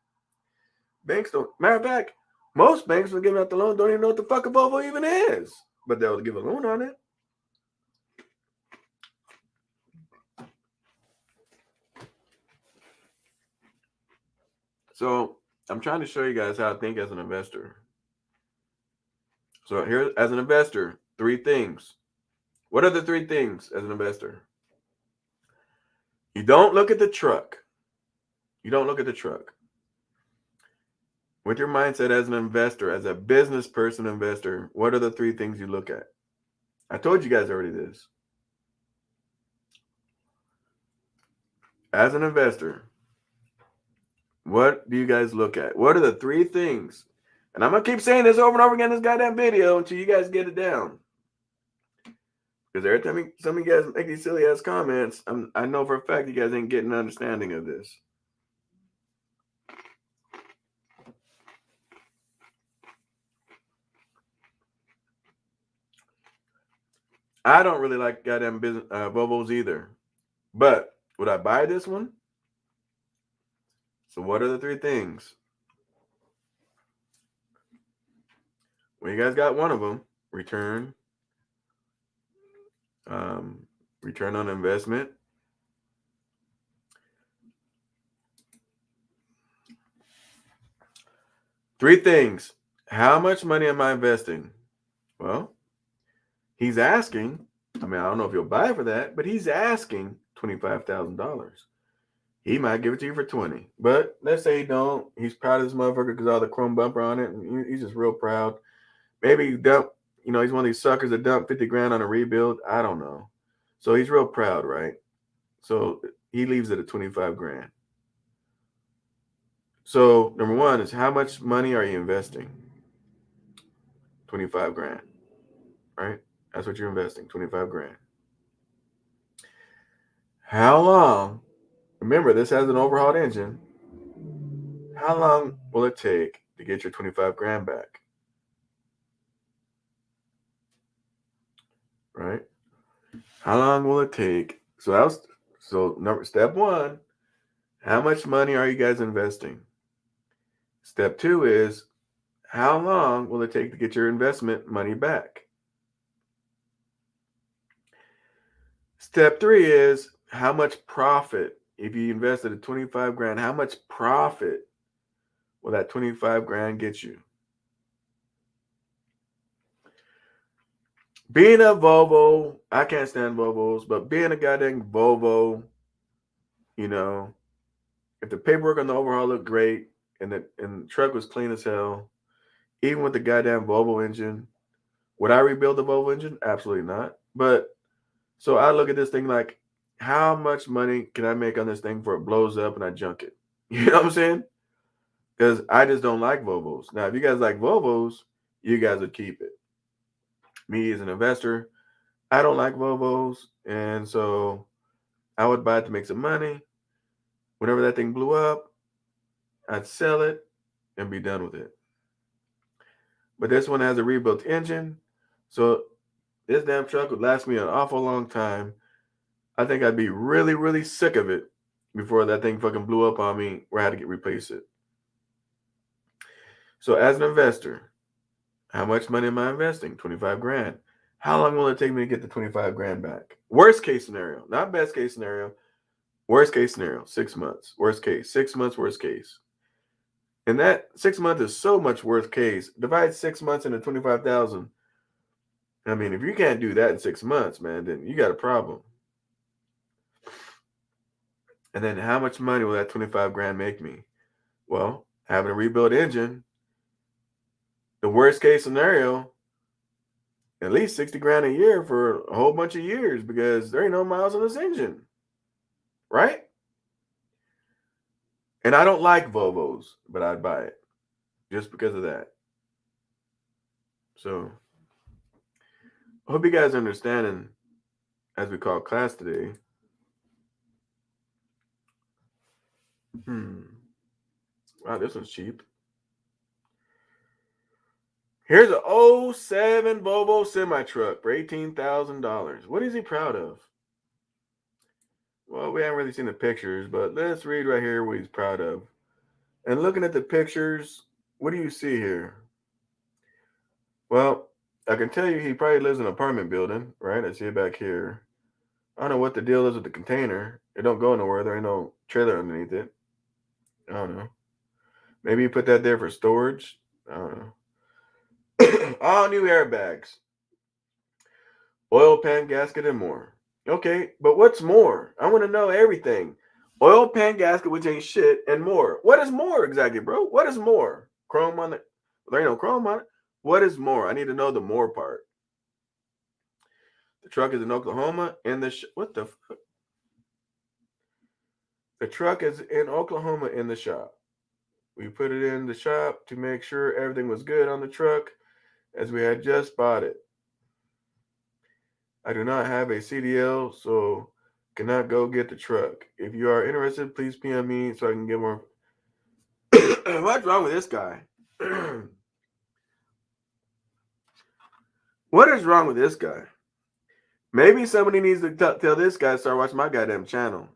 A: Banks don't. Matter of fact, most banks are giving out the loan don't even know what the fuck a Volvo even is, but they'll give a loan on it. So I'm trying to show you guys how to think as an investor. So here, as an investor, 3 things. What are the 3 things as an investor? You don't look at the truck. You don't look at the truck. With your mindset as an investor, as a business person investor, what are the 3 things you look at? I told you guys already this. As an investor, what do you guys look at? What are the 3 things? And I'm going to keep saying this over and over again in this goddamn video until you guys get it down. Because every time some of you guys make these silly ass comments, I know for a fact you guys ain't getting an understanding of this. I don't really like goddamn business Volvos either. But would I buy this one? So what are the 3 things? Well, you guys got one of them. Return. Return on investment. Three things. How much money am I investing? Well, he's asking. I mean, I don't know if you'll buy for that, but he's asking $25,000. He might give it to you for 20. But let's say he don't. He's proud of this motherfucker because all the chrome bumper on it. And he's just real proud. Maybe he dump, he's one of these suckers that dump 50 grand on a rebuild. I don't know. So he's real proud, right? So he leaves it at 25 grand. So number 1 is, how much money are you investing? 25 grand, right? That's what you're investing, 25 grand. How long, remember this has an overhauled engine, how long will it take to get your 25 grand back? Right? How long will it take? So step 1, how much money are you guys investing? Step 2 is, how long will it take to get your investment money back? Step 3 is, how much profit, if you invested at 25 grand, how much profit will that 25 grand get you? being a Volvo, I can't stand Volvos, but being a goddamn Volvo, you know, if the paperwork on the overhaul looked great and the truck was clean as hell, even with the goddamn Volvo engine, would I rebuild the Volvo engine? Absolutely not. But so I look at this thing like, how much money can I make on this thing before it blows up and I junk it? You know what I'm saying? Because I just don't like Volvos. Now, if you guys like Volvos, you guys would keep it. Me as an investor, I don't like Volvos, and so I would buy it to make some money. Whenever that thing blew up, I'd sell it and be done with it. But this one has a rebuilt engine, so this damn truck would last me an awful long time. I think I'd be really, really sick of it before that thing fucking blew up on me where I had to replace it. So as an investor, how much money am I investing? 25 grand. How long will it take me to get the 25 grand back? Worst case scenario, not best case scenario. Worst case scenario, 6 months. Worst case, 6 months, worst case. And that 6 months is so much worst case. Divide 6 months into 25,000. I mean, if you can't do that in 6 months, man, then you got a problem. And then how much money will that 25 grand make me? Well, having a rebuilt engine, the worst case scenario, at least 60 grand a year for a whole bunch of years because there ain't no miles on this engine. Right? And I don't like Volvos, but I'd buy it just because of that. So I hope you guys are understanding as we call class today. Wow, this one's cheap. Here's an 07 Volvo semi-truck for $18,000. What is he proud of? Well, we haven't really seen the pictures, but let's read right here what he's proud of. And looking at the pictures, what do you see here? Well, I can tell you he probably lives in an apartment building, right? I see it back here. I don't know what the deal is with the container. It don't go nowhere. There ain't no trailer underneath it. I don't know. Maybe you put that there for storage. I don't know. All new airbags, oil pan gasket, and more. Okay, but what's more? I want to know everything. Oil pan gasket, which ain't shit, and more. What is more exactly, bro? What is more? Chrome on it? There ain't no chrome on it. What is more? I need to know the more part. The truck is in Oklahoma, and what the fuck? The truck is in Oklahoma in the shop. We put it in the shop to make sure everything was good on the truck as we had just bought it. I do not have a CDL, so cannot go get the truck. If you are interested, please PM me so I can get more. What's wrong with this guy? What is wrong with this guy? Maybe somebody needs to tell this guy to start watching my goddamn channel.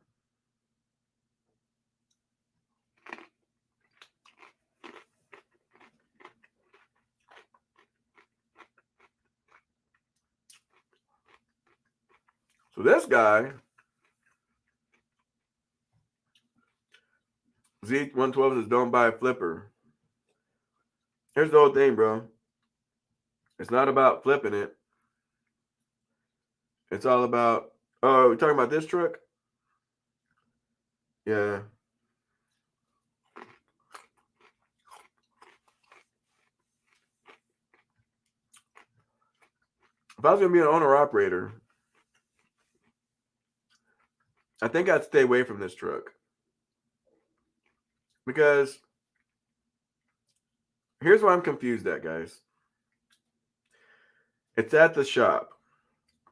A: So this guy, Z112 says, don't buy a flipper. Here's the whole thing, bro. It's not about flipping it. It's all about, oh, we're talking about this truck? Yeah. If I was going to be an owner-operator, I think I'd stay away from this truck. Because here's why I'm confused at, guys. It's at the shop.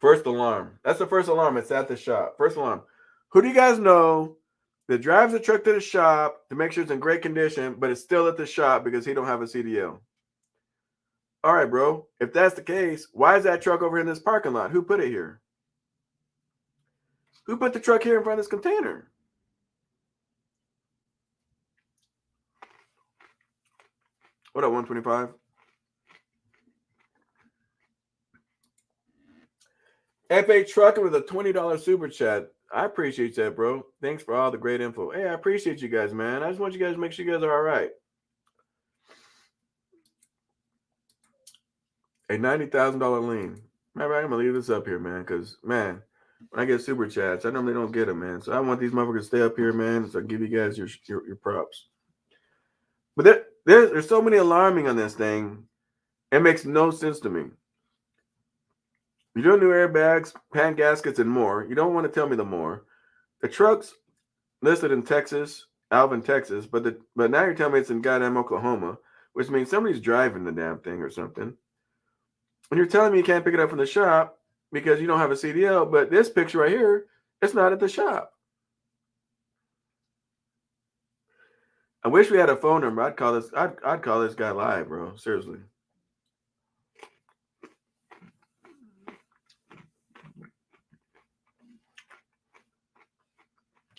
A: First alarm. That's the first alarm. It's at the shop. First alarm. Who do you guys know that drives the truck to the shop to make sure it's in great condition, but it's still at the shop because he don't have a CDL? All right, bro. If that's the case, why is that truck over in this parking lot? Who put it here? Who put the truck here in front of this container? What up, 125? FA Trucker with a $20 super chat. I appreciate that, bro. Thanks for all the great info. Hey, I appreciate you guys, man. I just want you guys to make sure you guys are all right. A $90,000 lien. Matter of fact, I'm gonna leave this up here, man, because man, when I get super chats, I normally don't get them, man. So I want these motherfuckers to stay up here, man. So I give you guys your props. But there's so many alarming on this thing. It makes no sense to me. You don't do airbags, pan gaskets, and more. You don't want to tell me the more. The truck's listed in Texas, Alvin, Texas, but now you're telling me it's in goddamn Oklahoma, which means somebody's driving the damn thing or something. And you're telling me you can't pick it up from the shop because you don't have a CDL, but this picture right here, it's not at the shop. I wish we had a phone number. I'd call this guy live, bro. Seriously.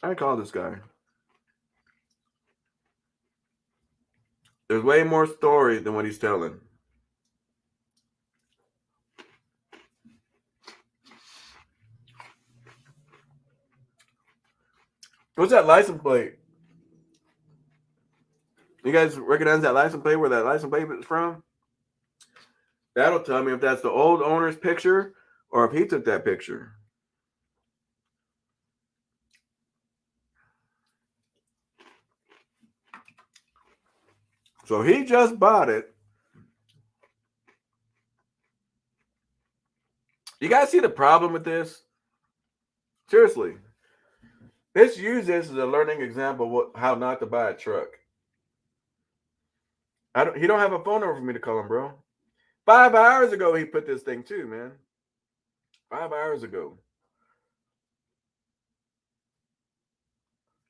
A: I'd call this guy. There's way more story than what he's telling. What's that license plate? You guys recognize that license plate, where that license plate is from? That'll tell me if that's the old owner's picture or if he took that picture. So he just bought it. You guys see the problem with this? Seriously. Let's use this as a learning example of how not to buy a truck. He don't have a phone number for me to call him, bro. 5 hours ago, he put this thing too, man. 5 hours ago.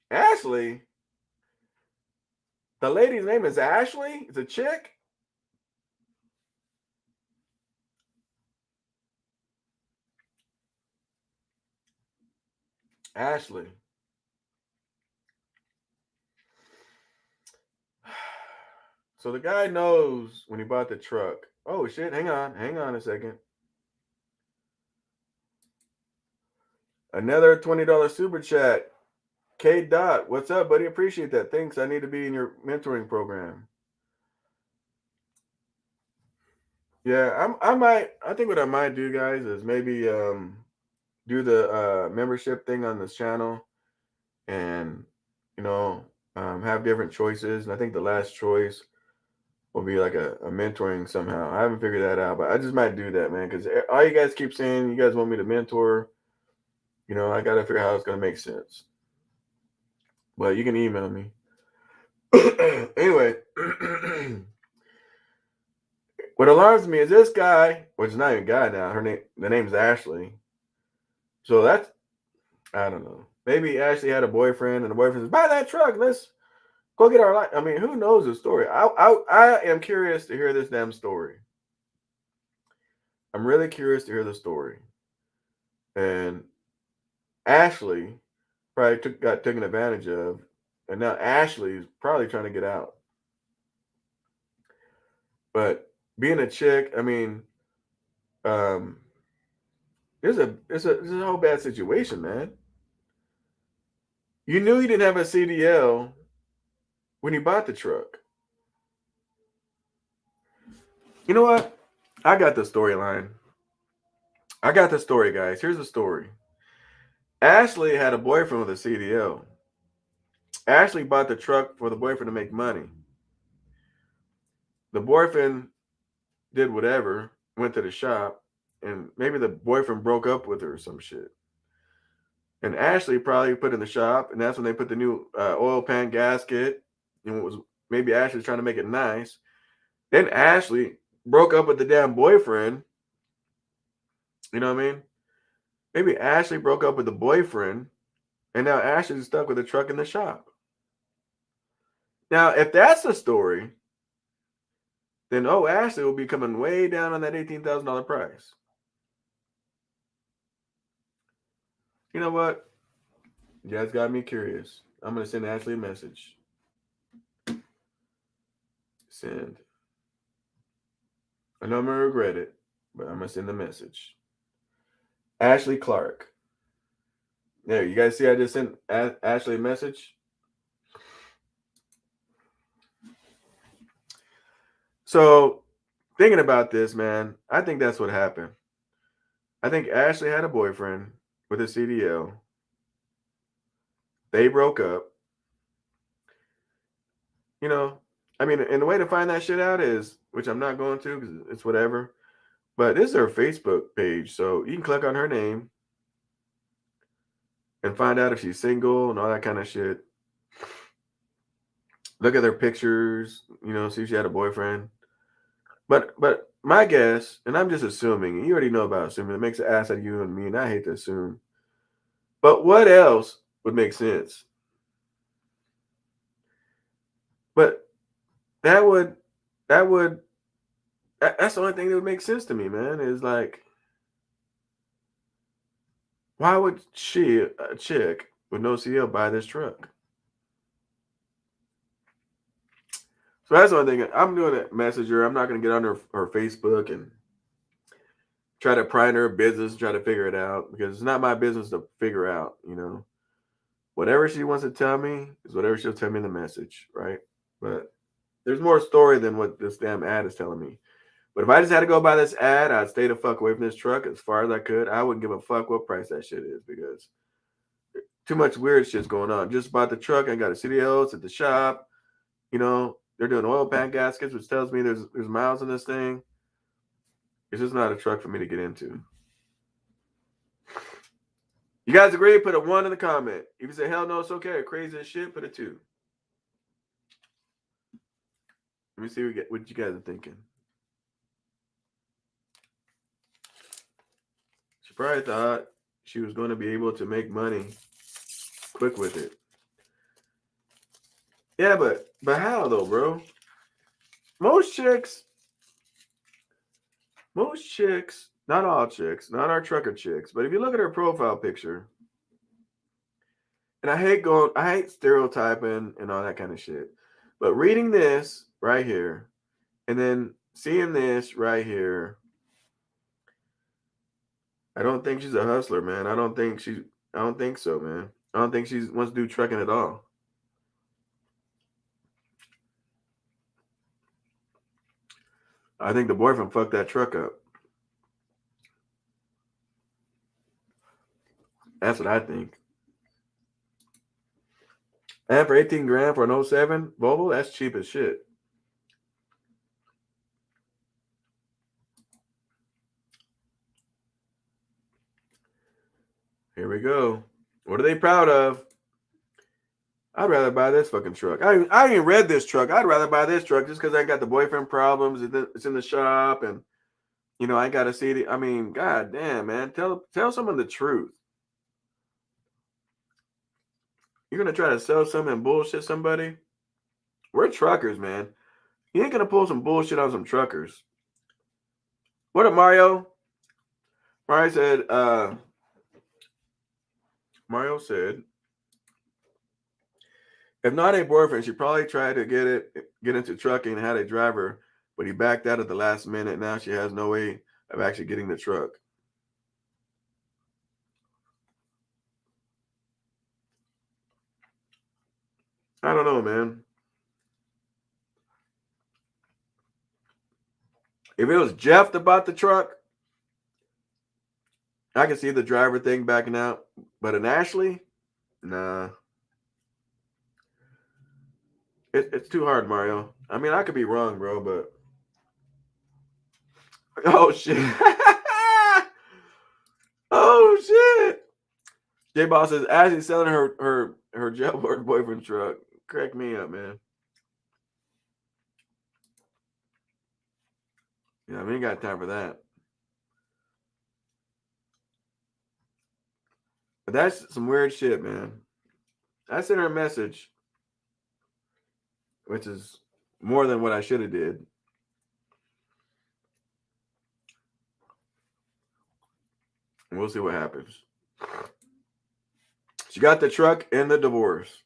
A: Ashley? The lady's name is Ashley? It's a chick? Ashley. So the guy knows when he bought the truck. Oh, shit. Hang on a second. Another $20 super chat. K. Dot, what's up, buddy? Appreciate that. Thanks. I need to be in your mentoring program. Yeah, I think what I might do, guys, is maybe do the membership thing on this channel and, have different choices. And I think the last choice will be like a mentoring somehow. I haven't figured that out, but I just might do that, man, because all you guys keep saying you guys want me to mentor. I got to figure out how it's going to make sense. But you can email me. Anyway, what alarms me is this guy, which is not even a guy now. The name's Ashley. So I don't know. Maybe Ashley had a boyfriend, and the boyfriend says, "Buy that truck. Let's go get our life." I mean, who knows the story? I am curious to hear this damn story. I'm really curious to hear the story. And Ashley probably got taken advantage of, and now Ashley's probably trying to get out. But being a chick, I mean, it's a whole bad situation, man. You knew you didn't have a CDL when you bought the truck. You know what? I got the storyline. I got the story, guys. Here's the story. Ashley had a boyfriend with a CDL. Ashley bought the truck for the boyfriend to make money. The boyfriend did whatever, went to the shop, and maybe the boyfriend broke up with her or some shit. And Ashley probably put in the shop, and that's when they put the new oil pan gasket. And it was maybe Ashley trying to make it nice. Then Ashley broke up with the damn boyfriend. You know what I mean? Maybe Ashley broke up with the boyfriend, and now Ashley's stuck with the truck in the shop. Now, if that's the story, then Ashley will be coming way down on that $18,000 price. You know what? You guys got me curious. I'm going to send Ashley a message. Send. I know I'm going to regret it, but I'm going to send a message. Ashley Clark. There, you guys see I just sent Ashley a message? So, thinking about this, man, I think that's what happened. I think Ashley had a boyfriend with a CDL. They broke up. You know, I mean, and the way to find that shit out is, which I'm not going to because it's whatever, but this is her Facebook page. So you can click on her name and find out if she's single and all that kind of shit. Look at their pictures, you know, see if she had a boyfriend. But my guess, and I'm just assuming, and you already know about assuming, it makes an ass out of you and me, and I hate to assume. But what else would make sense? But that's the only thing that would make sense to me, man, is like, why would a chick with no CL, buy this truck? So that's the only thing. I'm doing a messenger. I'm not going to get on her Facebook and try to pry into her business, try to figure it out, because it's not my business to figure out, you know. Whatever she wants to tell me is whatever she'll tell me in the message, right? But there's more story than what this damn ad is telling me. But if I just had to go by this ad, I'd stay the fuck away from this truck as far as I could. I wouldn't give a fuck what price that shit is because too much weird shit's going on. Just bought the truck. I got a CDL. It's at the shop. You know, they're doing oil pan gaskets, which tells me there's miles in this thing. It's just not a truck for me to get into. You guys agree? Put a 1 in the comment. If you say, hell no, it's okay, or crazy as shit, put a 2. Let me see what you guys are thinking. She probably thought she was going to be able to make money quick with it. Yeah, but how though, bro? Most chicks, not all chicks, not our trucker chicks, but if you look at her profile picture, and I hate stereotyping and all that kind of shit, but reading this right here, and then seeing this right here, I don't think she's a hustler, man. I don't think so, man. I don't think she wants to do trucking at all. I think the boyfriend fucked that truck up. That's what I think. And for 18 grand for an 07 Volvo, that's cheap as shit. Here we go. What are they proud of? I'd rather buy this fucking truck. I ain't even read this truck. I'd rather buy this truck just because I got the boyfriend problems. It's in the shop, and you know I got to see it. I mean, god damn, man, tell someone the truth. You're gonna try to sell something and bullshit somebody? We're truckers, man. You ain't gonna pull some bullshit on some truckers. What up, Mario? Mario said, if not a boyfriend, she probably tried to get into trucking and had a driver, but he backed out at the last minute. Now she has no way of actually getting the truck. I don't know, man. If it was Jeff that bought the truck, I can see the driver thing backing out. But an Ashley, nah. It's too hard, Mario. I mean, I could be wrong, bro, but oh shit. Oh shit. J Boss says Ashley's selling her jailbird boyfriend truck. Crack me up, man. Yeah, we ain't got time for that. But that's some weird shit, man. I sent her a message, which is more than what I should have did. And we'll see what happens. She got the truck and the divorce.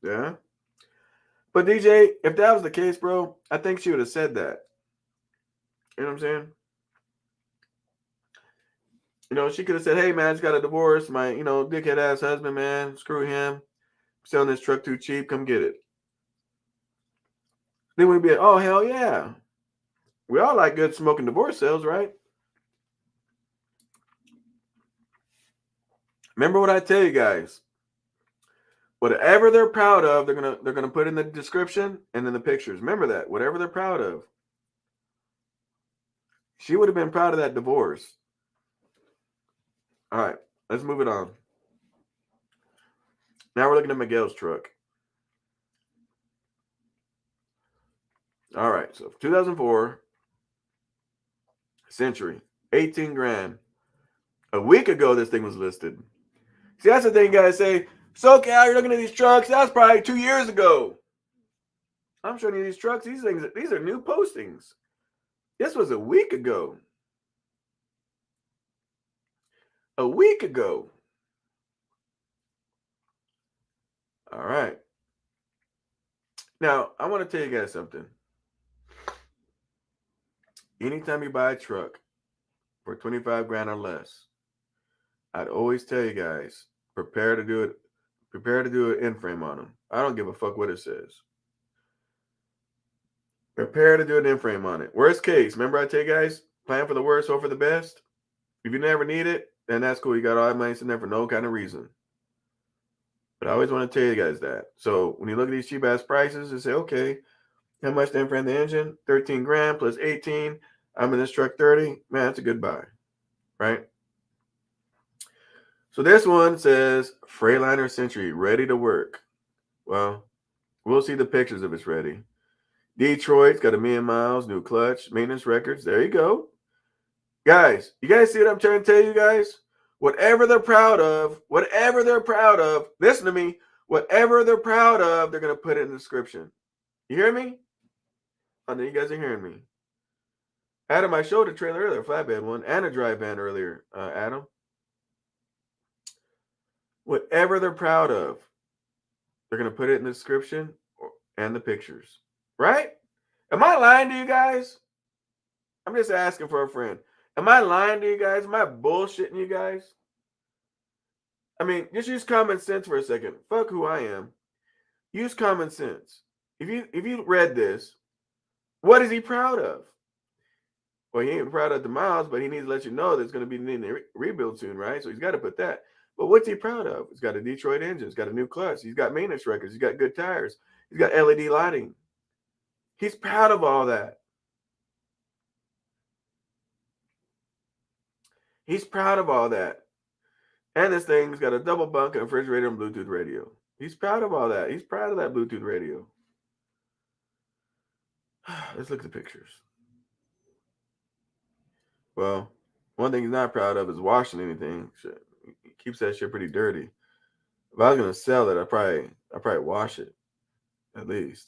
A: Yeah. But DJ, if that was the case, bro, I think she would have said that. You know what I'm saying? You know, she could have said, hey, man, I just got a divorce. My, dickhead ass husband, man, screw him. I'm selling this truck too cheap. Come get it. Then we'd be like, oh, hell yeah. We all like good smoking divorce sales, right? Remember what I tell you guys. Whatever they're proud of, they're gonna put in the description and in the pictures. Remember that. Whatever they're proud of. She would have been proud of that divorce. All right, let's move it on. Now we're looking at Miguel's truck. All right, so 2004 Century, 18 grand. A week ago, this thing was listed. See, that's the thing, guys say, SoCal, you're looking at these trucks. That's probably 2 years ago. I'm showing you these trucks. These are new postings. This was a week ago. A week ago. All right. Now, I want to tell you guys something. Anytime you buy a truck for 25 grand or less, I'd always tell you guys, prepare to do an in-frame on them. I don't give a fuck what it says. Prepare to do an in-frame on it. Worst case, remember I tell you guys, plan for the worst, hope for the best. If you never need it, then that's cool. You got all that money sitting there for no kind of reason. But I always want to tell you guys that. So when you look at these cheap ass prices and say, okay, how much to in-frame the engine? 13 grand plus 18. I'm in this truck 30. Man, that's a good buy, right? So this one says Freightliner Century, ready to work. Well, we'll see the pictures if it's ready. Detroit's got 1 million miles, new clutch, maintenance records. There you go. Guys, you guys see what I'm trying to tell you guys? Whatever they're proud of, listen to me, whatever they're proud of, they're going to put it in the description. You hear me? I know you guys are hearing me. Adam, I showed a trailer earlier, a flatbed one, and a dry van earlier, Adam. Whatever they're proud of, they're going to put it in the description and the pictures. Right? Am I lying to you guys? I'm just asking for a friend. Am I lying to you guys? Am I bullshitting you guys? I mean, just use common sense for a second. Fuck who I am. Use common sense. If you read this, what is he proud of? Well, he ain't proud of the miles, but he needs to let you know that it's going to be needing a rebuild soon, right? So he's got to put that. But what's he proud of? He's got a Detroit engine. He's got a new clutch. He's got maintenance records. He's got good tires. He's got LED lighting. He's proud of all that. He's proud of all that. And this thing's got a double bunk, a refrigerator, and Bluetooth radio. He's proud of all that. He's proud of that Bluetooth radio. Let's look at the pictures. Well, one thing he's not proud of is washing anything. Shit. He keeps that shit pretty dirty. If I was gonna sell it, I'd probably wash it. At least.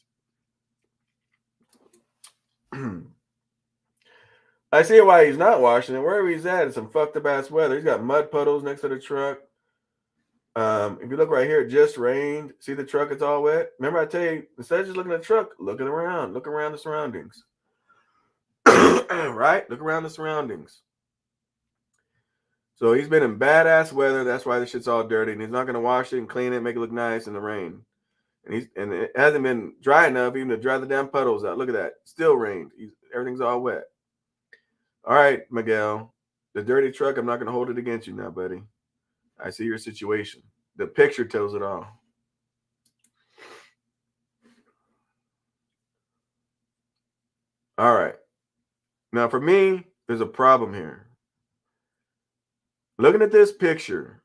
A: I see why he's not washing it. Wherever he's at, it's some fucked up ass weather. He's got mud puddles next to the truck. If you look right here, it just rained. See the truck, it's all wet. Remember I tell you, instead of just looking at the truck, look around the surroundings. Right? Look around the surroundings. So he's been in badass weather. That's why this shit's all dirty. And he's not going to wash it and clean it, make it look nice in the rain. And it hasn't been dry enough even to dry the damn puddles out. Look at that. Still rained. Everything's all wet. All right, Miguel. The dirty truck, I'm not going to hold it against you now, buddy. I see your situation. The picture tells it all. All right. Now, for me, there's a problem here. Looking at this picture,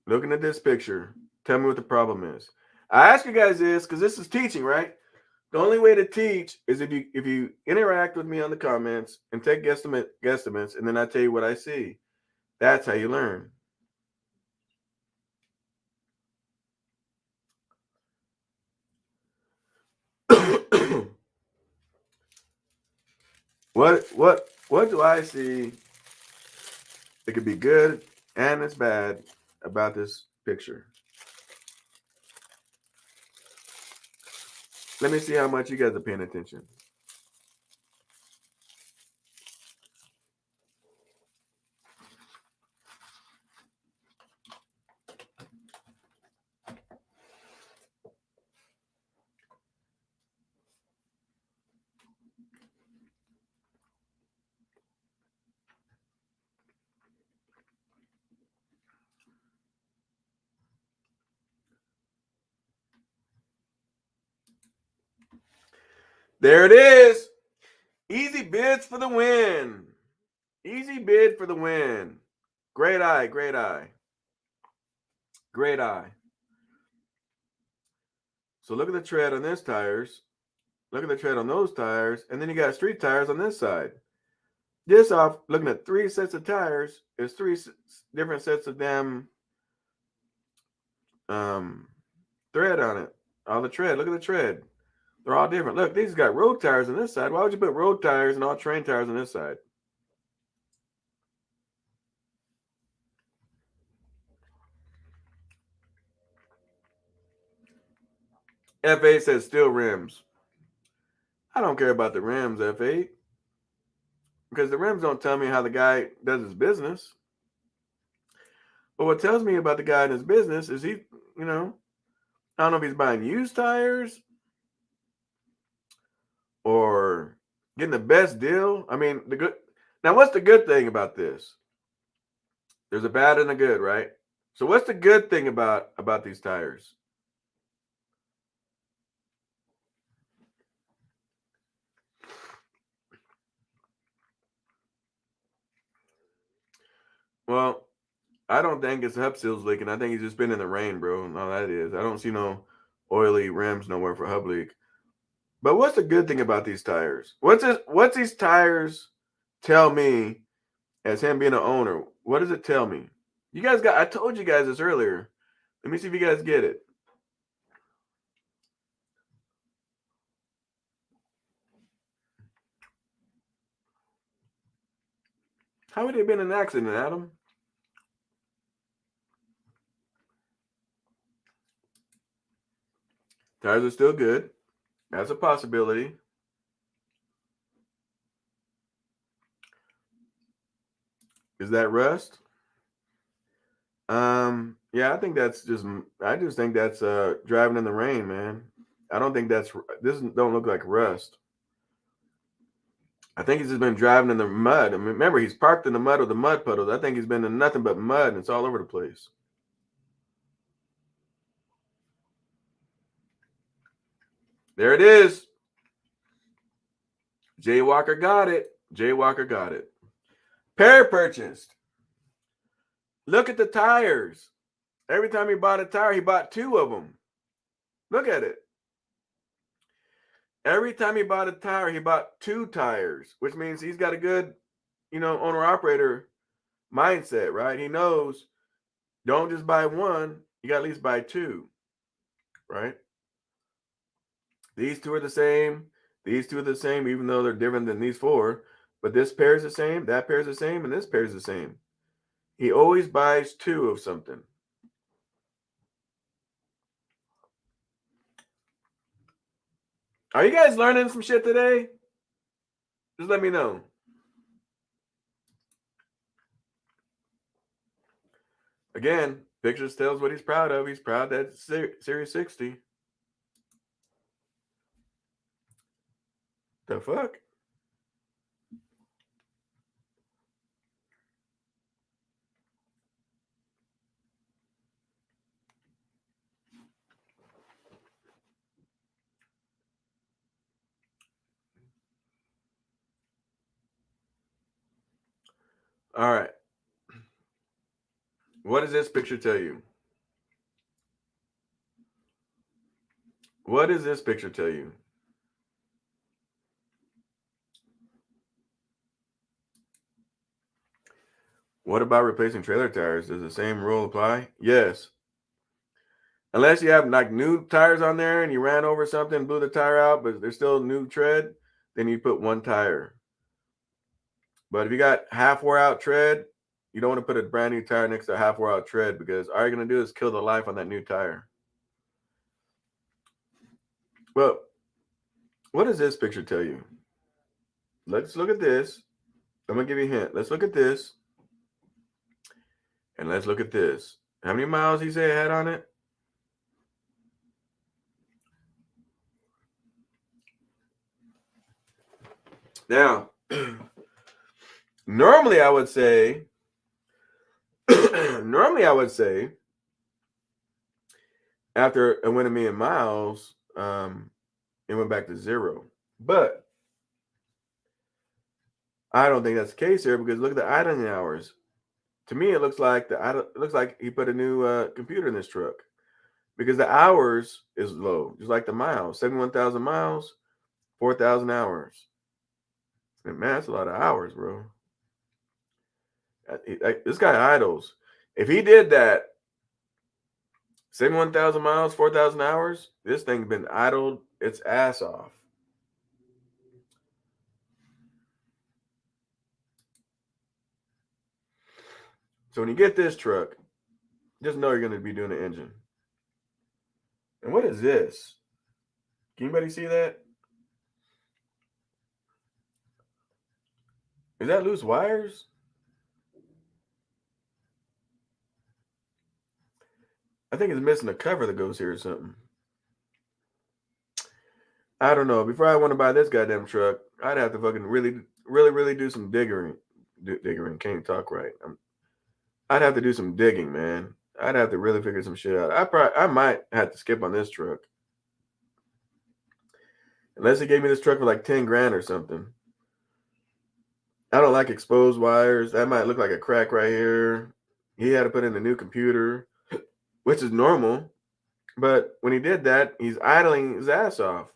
A: tell me what the problem is. I ask you guys this because this is teaching, right? The only way to teach is if you interact with me on the comments and take guesstimates, and then I tell you what I see. That's how you learn. What do I see? It could be good and it's bad about this picture. Let me see how much you guys are paying attention. There it is. Easy bids for the win. Easy bid for the win. Great eye, great eye. Great eye. So look at the tread on this tires. Look at the tread on those tires. And then you got street tires on this side. This off, looking at 3 sets of tires, is 3 different sets of damn thread on it. All the tread. Look at the tread. They're all different. Look, these got road tires on this side. Why would you put road tires and all terrain tires on this side? F8 says steel rims. I don't care about the rims, F8. Because the rims don't tell me how the guy does his business. But what tells me about the guy in his business is he, I don't know if he's buying used tires or getting the best deal. I mean, now what's the good thing about this? There's a bad and a good, right? So what's the good thing about these tires? Well, I don't think his hub seal's leaking. I think he's just been in the rain, bro. No, that is. I don't see no oily rims nowhere for hub leak. But what's the good thing about these tires? What's these tires tell me as him being an owner? What does it tell me? I told you guys this earlier. Let me see if you guys get it. How would it have been an accident, Adam? Tires are still good. That's a possibility. Is that rust? Yeah, I just think that's driving in the rain, man. I don't think this don't look like rust. I think he's just been driving in the mud. I mean, remember, he's parked in the mud or the mud puddles. I think he's been in nothing but mud, and it's all over the place. There it is. Jay Walker got it. Jay Walker got it. Pair purchased. Look at the tires. Every time he bought a tire, he bought 2 of them. Look at it. Every time he bought a tire, he bought 2 tires, which means he's got a good, owner-operator mindset, right? He knows don't just buy 1, you got to at least buy 2, right? These 2 are the same. These 2 are the same, even though they're different than these 4. But this pair is the same, that pair is the same, and this pair is the same. He always buys 2 of something. Are you guys learning some shit today? Just let me know. Again, pictures tells what he's proud of. He's proud that Series 60. The fuck? All right. What does this picture tell you? What does this picture tell you? What about replacing trailer tires? Does the same rule apply? Yes. Unless you have like new tires on there and you ran over something, blew the tire out, but there's still new tread, then you put 1 tire. But if you got half wore out tread, you don't want to put a brand new tire next to a half wore out tread because all you're going to do is kill the life on that new tire. Well, what does this picture tell you? Let's look at this. I'm going to give you a hint. Let's look at this. And let's look at this. How many miles he say it had on it? Now, normally I would say, after it went 1 million miles, it went back to 0. But I don't think that's the case here because look at the idling hours. To me, it looks like he put a new computer in this truck because the hours is low, just like the miles. 71,000 miles, 4,000 hours. And man, that's a lot of hours, bro. This guy idles. If he did that, 71,000 miles, 4,000 hours, this thing's been idled its ass off. So when you get this truck, just know you're going to be doing the engine. And what is this? Can anybody see that? Is that loose wires? I think it's missing a cover that goes here or something. I don't know. Before I want to buy this goddamn truck, I'd have to fucking really do some digging. Can't talk right. I'd have to do some digging, man. I'd have to really figure some shit out. I might have to skip on this truck. Unless he gave me this truck for like 10 grand or something. I don't like exposed wires. That might look like a crack right here. He had to put in a new computer, which is normal. But when he did that, he's idling his ass off.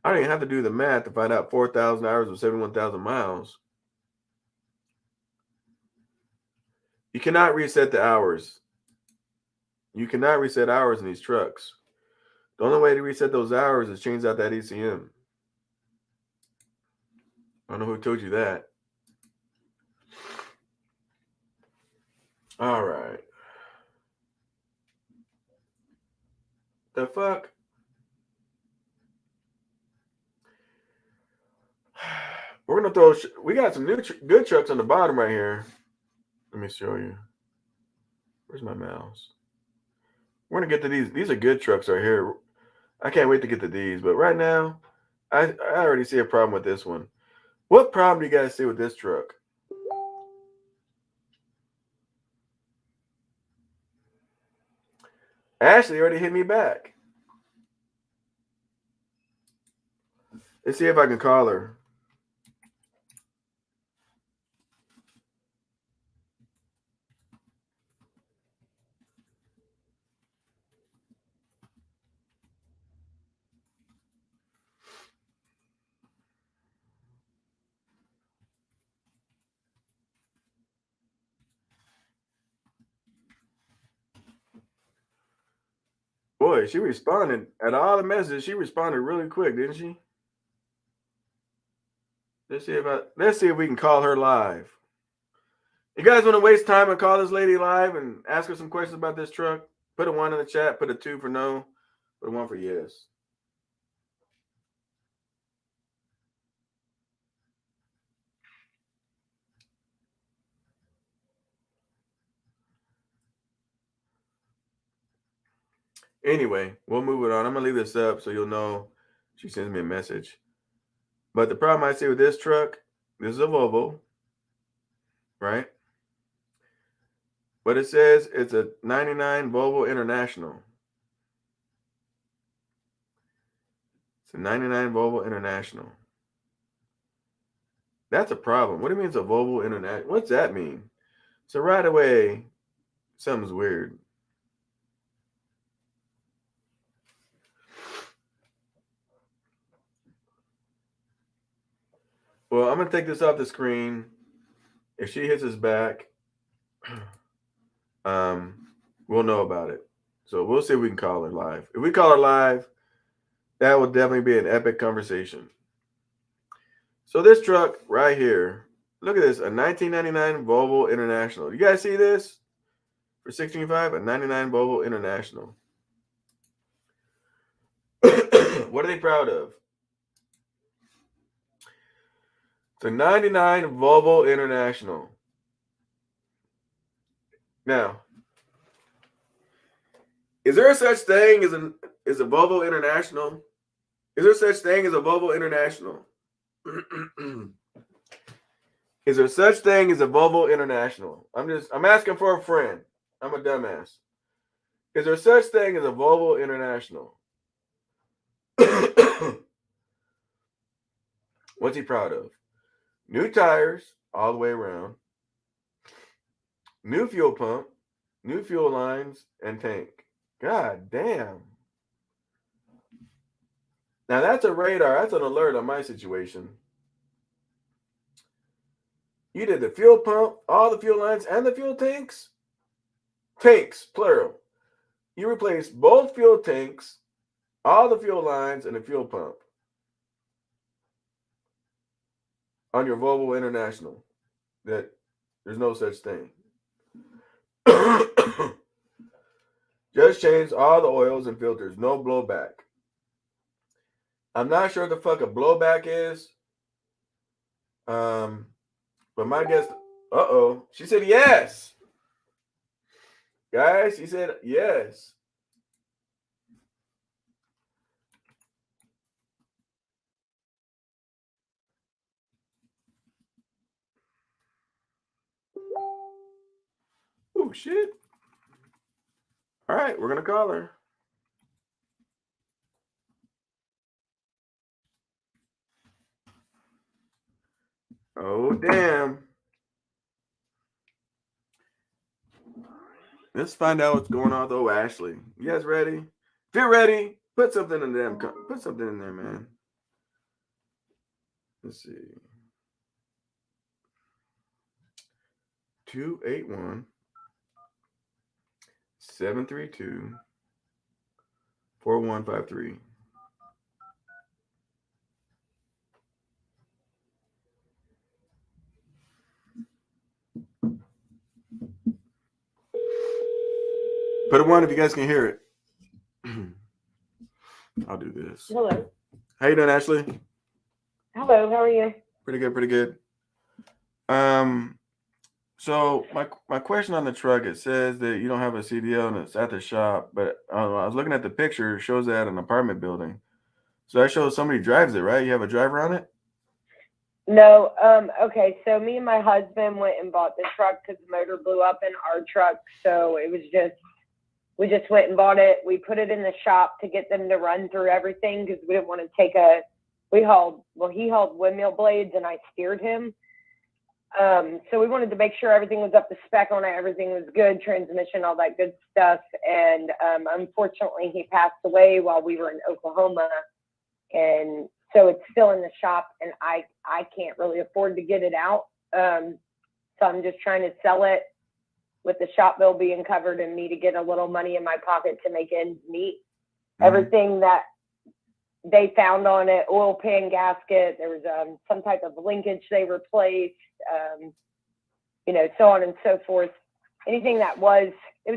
A: I don't even have to do the math to find out 4,000 hours of 71,000 miles. You cannot reset the hours. You cannot reset hours in these trucks. The only way to reset those hours is change out that ECM. I don't know who told you that. All right. The fuck? We're going to throw... We got some new good trucks on the bottom right here. Let me show you. Where's my mouse? We're going to get to these. These are good trucks right here. I can't wait to get to these. But right now, I already see a problem with this one. What problem do you guys see with this truck? Ashley already hit me back. Let's see if I can call her. Boy, she responded at all the messages. She responded really quick, didn't she? Let's see if we can call her live. You guys want to waste time and call this lady live and ask her some questions about this truck? Put a 1 in the chat, put a 2 for no, put a 1 for yes. Anyway, we'll move it on. I'm going to leave this up so you'll know she sends me a message. But the problem I see with this truck, this is a Volvo, right? But it says it's a 99 Volvo International. It's a 99 Volvo International. That's a problem. What do you mean it's a Volvo International? What's that mean? So right away, something's weird. Well, I'm going to take this off the screen. If she hits us back, we'll know about it. So we'll see if we can call her live. If we call her live, that will definitely be an epic conversation. So this truck right here, look at this, a 1999 Volvo International. You guys see this? For $16,500, a 99 Volvo International. What are they proud of? It's a 99 Volvo International. Now, is there such thing as a Volvo International? Is there such thing as a Volvo International? Is there such thing as a Volvo International? I'm asking for a friend. I'm a dumbass. Is there such thing as a Volvo International? What's he proud of? New tires all the way around, new fuel pump, new fuel lines, and tank. God damn. Now that's a radar. That's an alert on my situation. You did the fuel pump, all the fuel lines, and the fuel tanks? Tanks, plural. You replaced both fuel tanks, all the fuel lines, and the fuel pump on your Volvo International. That there's no such thing. Just changed all the oils and filters. No blowback. I'm not sure what the fuck a blowback is. But my guess, she said yes. Guys, she said yes. Oh shit. All right, we're gonna call her. Oh damn. Let's find out what's going on though, Ashley. You guys ready? If you're ready, put something in them. Put something in there, man. Let's see. 281 732 4153. Put a one if you guys can hear it. I'll do this.
F: Hello.
A: How you doing, Ashley?
F: Hello, how are you?
A: Pretty good, pretty good. So my question on the truck, it says that you don't have a CDL and it's at the shop, but I was looking at the picture, it shows it at an apartment building. So that shows somebody drives it, right? You have a driver on it?
F: No, okay, so me and my husband went and bought the truck because the motor blew up in our truck, so it was we just went and bought it. We put it in the shop to get them to run through everything because we didn't want to he hauled windmill blades and I steered him. So we wanted to make sure everything was up to spec on it, everything was good, transmission, all that good stuff. And unfortunately, he passed away while we were in Oklahoma. And so it's still in the shop, and I can't really afford to get it out. So I'm just trying to sell it with the shop bill being covered and me to get a little money in my pocket to make ends meet. Mm-hmm. Everything that they found on it, oil pan gasket, there was some type of linkage they replaced, so on and so forth. Anything that it was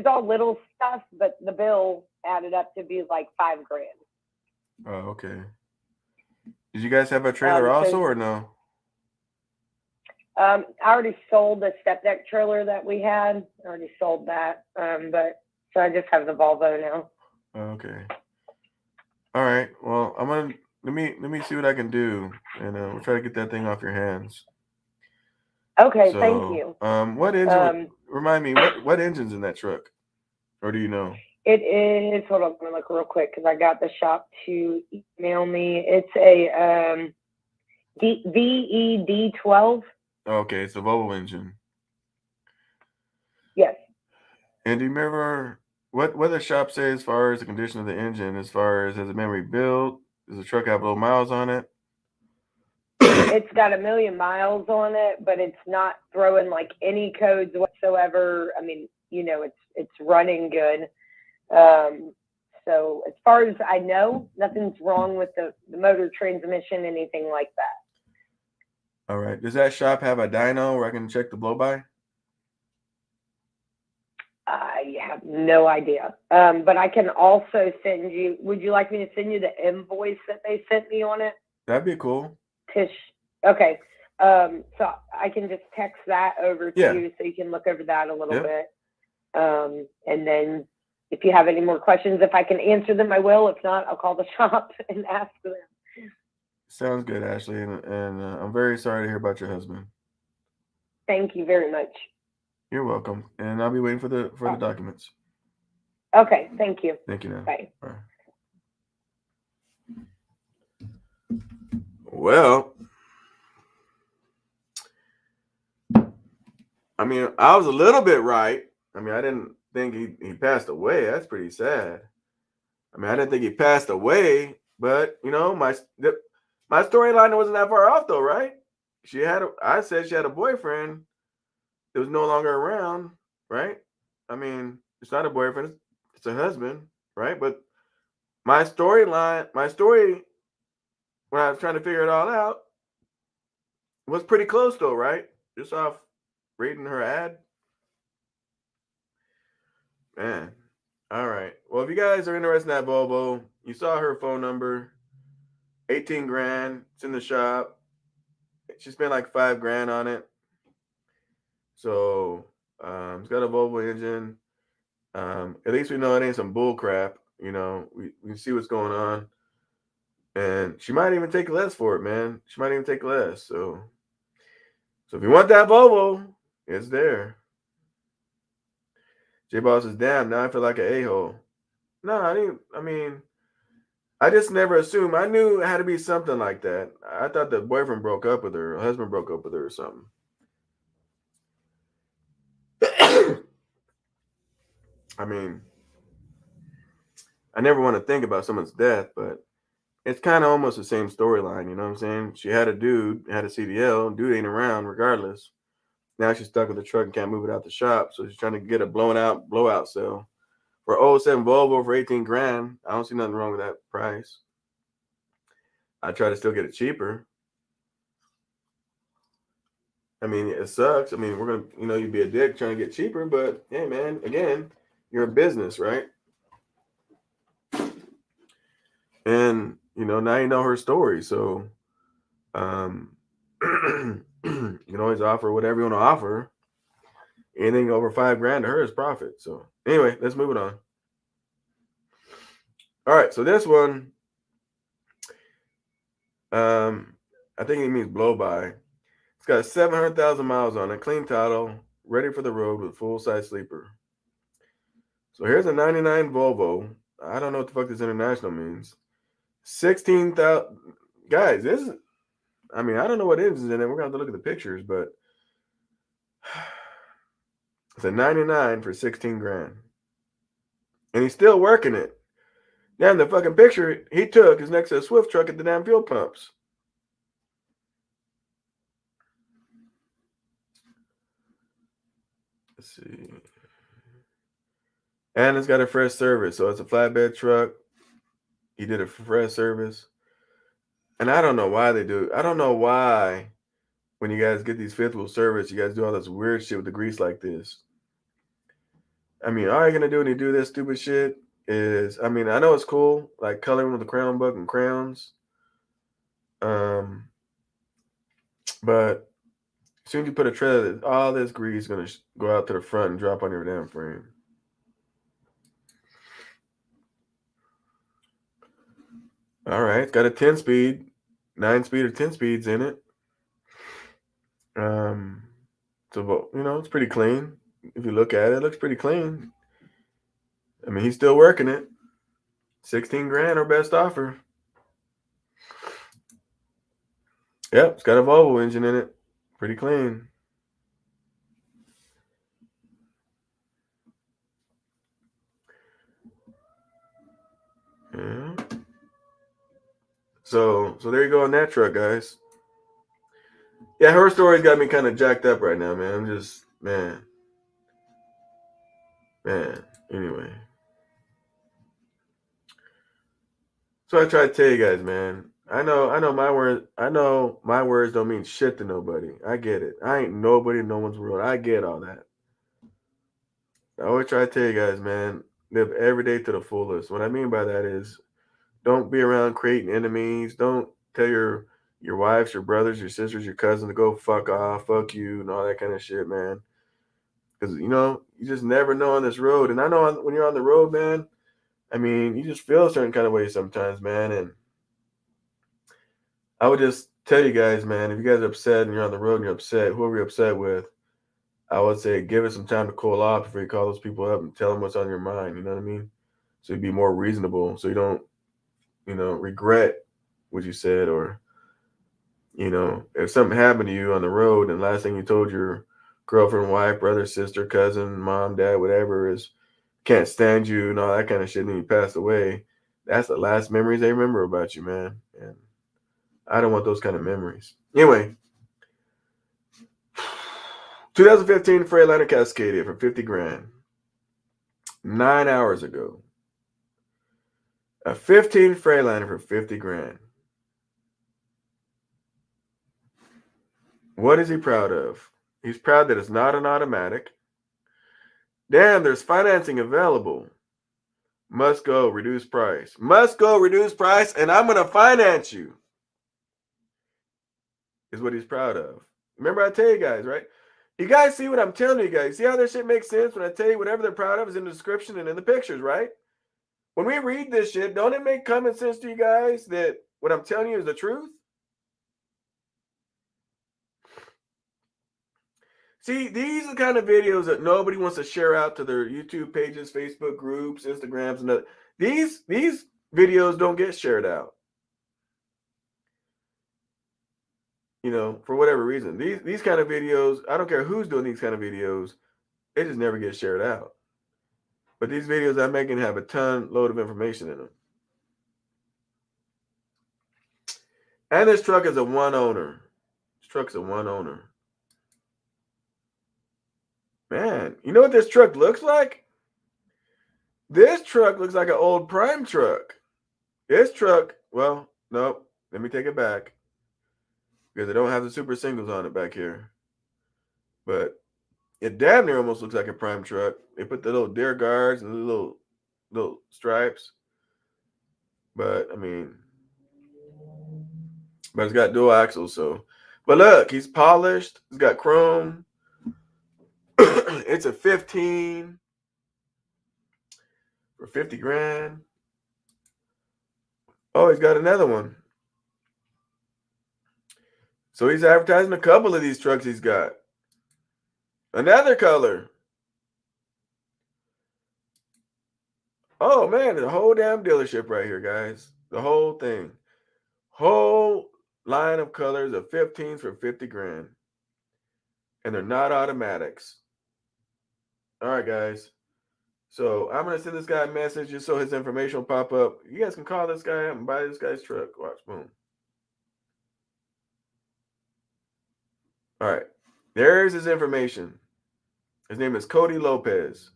F: all little stuff, but the bill added up to be like $5,000.
A: Oh, okay. Did you guys have a trailer also or no?
F: I already sold the step deck trailer that we had. I already sold that. So I just have the Volvo now.
A: Okay. All right. Well, let me see what I can do, and we'll try to get that thing off your hands.
F: Okay, so, thank you.
A: What engine? Remind me, what engine's in that truck, or do you know?
F: It is. Hold on, I'm gonna look real quick because I got the shop to email me. It's a VED12.
A: Okay, it's a Volvo engine.
F: Yes.
A: And do you remember what the shop say as far as the condition of the engine? As far as has it been rebuilt? Does the truck have low miles on it?
F: It's got 1 million miles on it, but it's not throwing like any codes whatsoever. I mean, it's running good. So as far as I know, nothing's wrong with the motor, transmission, anything like that.
A: All right. Does that shop have a dyno where I can check the blow-by?
F: I have no idea. But I can also send you, would you like me to send you the invoice that they sent me on it?
A: That'd be cool.
F: Okay. So I can just text that over to you so you can look over that a little bit. And then if you have any more questions, if I can answer them, I will. If not, I'll call the shop and ask them.
A: Sounds good, Ashley. And I'm very sorry to hear about your husband.
F: Thank you very much.
A: You're welcome. And I'll be waiting for the documents.
F: Okay. Thank you.
A: Thank you now.
F: Bye.
A: Bye. Well, mean, I was a little bit right. I mean, I didn't think he passed away. That's pretty sad. I mean, I didn't think he passed away, but you know, my storyline wasn't that far off though, right? I said she had a boyfriend that was no longer around, right? I mean, it's not a boyfriend, it's a husband, right? But my story, when I was trying to figure it all out, was pretty close though, right? Just off reading her ad. Man. All right. Well, if you guys are interested in that Volvo, you saw her phone number, 18 grand. It's in the shop. She spent like 5 grand on it. So it's got a Volvo engine. At least we know it ain't some bull crap. You know, we see what's going on. And she might even take less for it, man. She might even take less. So if you want that Volvo, it's there. J-Boss is damn. Now I feel like an a-hole. No, I just never assumed. I knew it had to be something like that. I thought the boyfriend broke up with her, her husband broke up with her or something. I mean, I never want to think about someone's death, but it's kind of almost the same storyline, you know what I'm saying? She had a dude, had a CDL, dude ain't around regardless. Now she's stuck with the truck and can't move it out the shop, so she's trying to get a blowout sale. For 07 Volvo for 18 grand, I don't see nothing wrong with that price. I try to still get it cheaper. I mean, it sucks. I mean, we're going to, you'd be a dick trying to get cheaper, but hey, man, again, you're a business, right? And, now you know her story. So, you can always offer whatever you want to offer. Anything over 5 grand to her is profit. So, anyway, let's move it on. All right. So, this one, I think it means blow by. It's got 700,000 miles on it, clean title, ready for the road with full-size sleeper. So here's a 99 Volvo. I don't know what the fuck this international means. 16,000. Guys, this is, I don't know what it is in it. We're going to have to look at the pictures, but it's a 99 for 16 grand. And he's still working it. Damn, the fucking picture he took is next to a Swift truck at the damn fuel pumps. Let's see. And it's got a fresh service. So it's a flatbed truck. He did a fresh service. And I don't know why they do it. I don't know why when you guys get these fifth wheel service, you guys do all this weird shit with the grease like this. All you're going to do when you do this stupid shit is, I know it's cool, like coloring with the crown book and crayons. But as soon as you put a trailer, all this grease is going to go out to the front and drop on your damn frame. All right, it's got a 10-speed, 9-speed or 10 speeds in it. So it's pretty clean. If you look at it, it looks pretty clean. He's still working it. 16 grand or best offer. Yep, it's got a Volvo engine in it. Pretty clean. Yeah. So there you go on that truck, guys. Yeah, her story's got me kind of jacked up right now, man. I'm just, man. Anyway. So I try to tell you guys, man. I know my words don't mean shit to nobody. I get it. I ain't nobody in no one's world. I get all that. I always try to tell you guys, man, live every day to the fullest. What I mean by that is don't be around creating enemies. Don't tell your wives, your brothers, your sisters, your cousins to go fuck off, fuck you, and all that kind of shit, man. Because, you just never know on this road. And I know when you're on the road, man, you just feel a certain kind of way sometimes, man. And I would just tell you guys, man, if you guys are upset and you're on the road and you're upset, whoever you're upset with, I would say give it some time to cool off before you call those people up and tell them what's on your mind. You know what I mean? So you'd be more reasonable. So you don't, regret what you said, or, if something happened to you on the road and last thing you told your girlfriend, wife, brother, sister, cousin, mom, dad, whatever is can't stand you and all that kind of shit, and then you passed away. That's the last memories they remember about you, man. And I don't want those kind of memories. Anyway, 2015 Freightliner Cascadia for 50 grand. 9 hours ago. A 15 Freightliner for 50 grand. What is he proud of? He's proud that it's not an automatic. Damn, there's financing available. Must go, reduce price. Must go, reduce price, and I'm going to finance you. Is what he's proud of. Remember I tell you guys, right? You guys see what I'm telling you guys. See how this shit makes sense when I tell you whatever they're proud of is in the description and in the pictures, right? When we read this shit, don't it make common sense to you guys that what I'm telling you is the truth? See, these are the kind of videos that nobody wants to share out to their YouTube pages, Facebook groups, Instagrams, and other. These videos don't get shared out. You know, for whatever reason. These kind of videos, I don't care who's doing these kind of videos, they just never get shared out. But these videos I'm making have a load of information in them. And this truck is a one owner. This truck's a one owner. Man, you know what this truck looks like? This truck looks like an old Prime truck. This truck, well, nope. Let me take it back. Because I don't have the super singles on it back here. But it damn near almost looks like a Prime truck. They put the little deer guards and the little stripes. But, I mean, but it's got dual axles, so. But look, he's polished. He's got chrome. It's a 15 for 50 grand. Oh, he's got another one. So he's advertising a couple of these trucks he's got. Another color. Oh, man, the whole damn dealership right here, guys. The whole thing. Whole line of colors of 15s for 50 grand. And they're not automatics. All right, guys. So I'm going to send this guy a message just so his information will pop up. You guys can call this guy up and buy this guy's truck. Watch, boom. All right. There's his information. His name is Cody Lopez.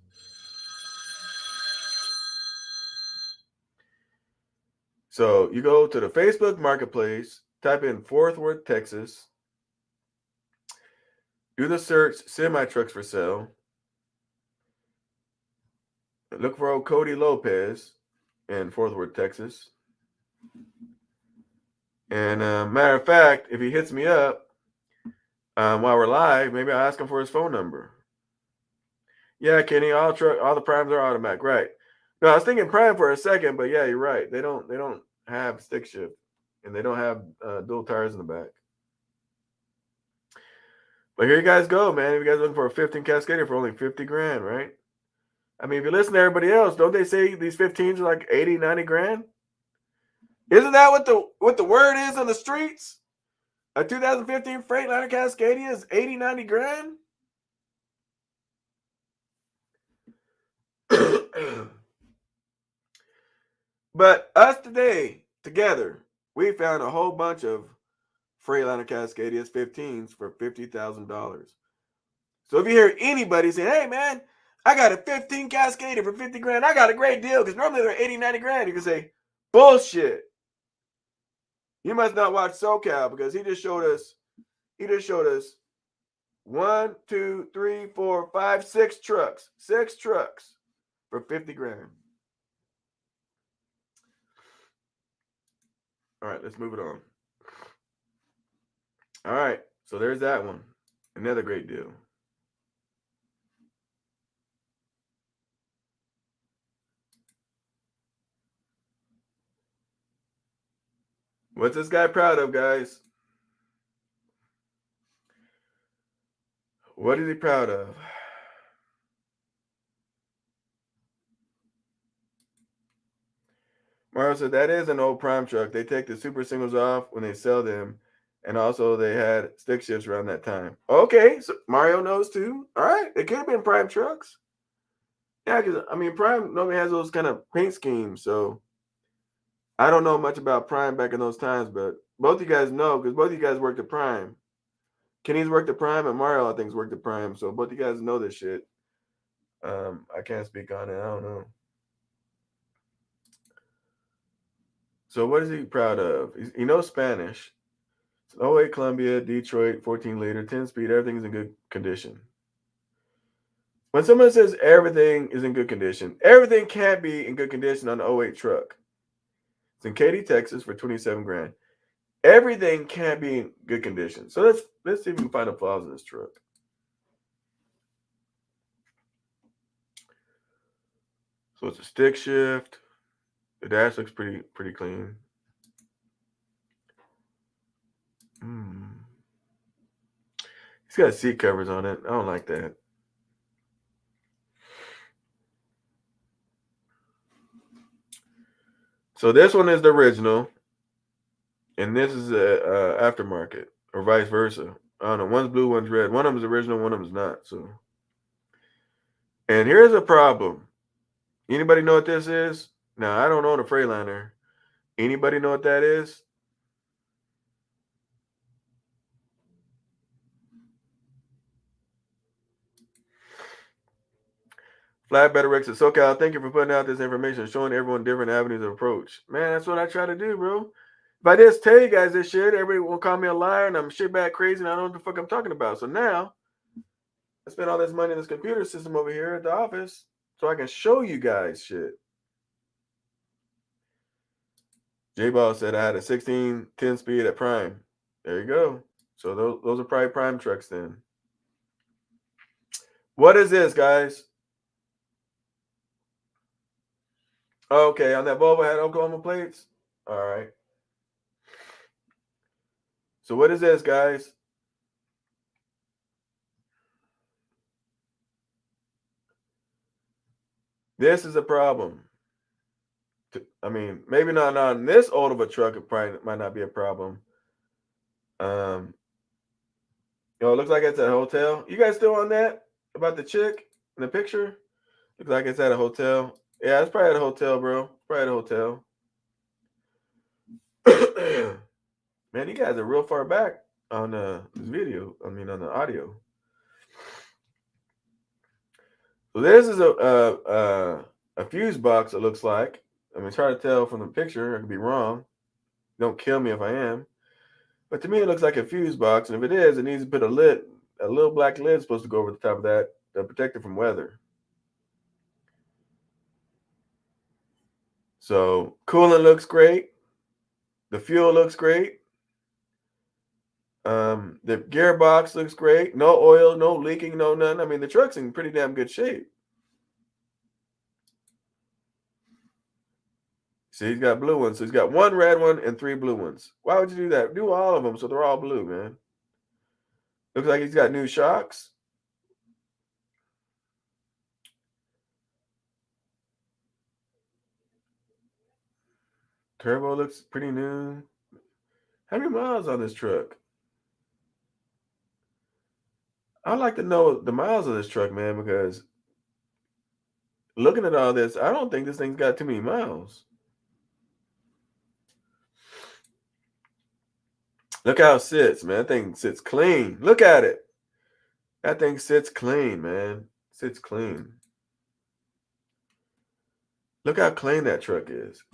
A: So you go to the Facebook Marketplace, type in Fort Worth, Texas. Do the search, semi-trucks for sale. Look for old Cody Lopez in Fort Worth, Texas. And matter of fact, if he hits me up while we're live, maybe I'll ask him for his phone number. Yeah, Kenny, all the primes are automatic, right? No, I was thinking prime for a second, but yeah, you're right. They don't have stick shift, and they don't have dual tires in the back. But here you guys go, man. If you guys are looking for a 15 Cascadia for only 50 grand, right? I mean, if you listen to everybody else, don't they say these 15s are like 80, 90 grand? Isn't that what the word is on the streets? A 2015 Freightliner Cascadia is 80, 90 grand? But us today, together, we found a whole bunch of Freightliner Cascadias 15s for $50,000. So if you hear anybody saying, hey, man, I got a 15 Cascadia for 50 grand, I got a great deal, because normally they're 80, 90 grand, you can say, bullshit. You must not watch SoCal, because he just showed us 1, 2, 3, 4, 5, 6 trucks. 6 trucks for 50 grand. All right, let's move it on. All right, so there's that one. Another great deal. What's this guy proud of, guys? What is he proud of? Mario said, that is an old prime truck. They take the super singles off when they sell them And also they had stick shifts around that time. Okay, so Mario knows too. All right, it could have been Prime trucks. Yeah, because I mean Prime normally has those kind of paint schemes, so I don't know much about Prime back in those times, but both you guys know because both you guys worked at Prime. Kenny's worked at Prime and Mario, I think, worked at Prime, so both you guys know this shit. I can't speak on it. I don't know. So what is he proud of? He knows Spanish. It's an 08 Columbia, Detroit, 14 liter, 10 speed. Everything's in good condition. When someone says everything is in good condition, everything can't be in good condition on the 08 truck. It's in Katy, Texas for 27 grand. Everything can't be in good condition. So let's see if we can find the flaws in this truck. So it's a stick shift. The dash looks pretty clean. It's got seat covers on it. I don't like that. So this one is the original, and this is a aftermarket, or vice versa. I don't know. One's blue, one's red. One of them is original, one of them is not. So, and here's a problem. Anybody know what this is? Now I don't own a Freightliner. Anybody know what that is? Flatbed Rex at SoCal, thank you for putting out this information, showing everyone different avenues of approach. Man, that's what I try to do, bro. If I just tell you guys this shit, everybody will call me a liar and I'm shit back crazy and I don't know what the fuck I'm talking about. So now, I spent all this money in this computer system over here at the office so I can show you guys shit. J-Ball said I had a 16 10 speed at Prime. There you go. So those are probably Prime trucks then. What is this, guys? Okay, on that Volvo had Oklahoma plates. All right. So what is this, guys? This is a problem. I mean, maybe not on this old of a truck. It probably might not be a problem. It looks like it's at a hotel. You guys still on that about the chick in the picture? Looks like it's at a hotel. Yeah, it's probably at a hotel, bro. Probably at a hotel. Man, you guys are real far back on this video. I mean, on the audio. So this is a fuse box. It looks like. I mean, it's hard to tell from the picture. I could be wrong. Don't kill me if I am. But to me, it looks like a fuse box, and if it is, it needs to put a lid. A little black lid supposed to go over the top of that to protect it from weather. So coolant looks great. The fuel looks great. The gearbox looks great. No oil, no leaking, no none. I mean, the truck's in pretty damn good shape. See, he's got blue ones. So he's got one red one and 3 blue ones. Why would you do that? Do all of them so they're all blue, man. Looks like he's got new shocks. Turbo looks pretty new. How many miles on this truck? I'd like to know the miles of this truck, man, because looking at all this, I don't think this thing's got too many miles. Look how it sits, man. That thing sits clean. Look at it. That thing sits clean, man. Sits clean. Look how clean that truck is.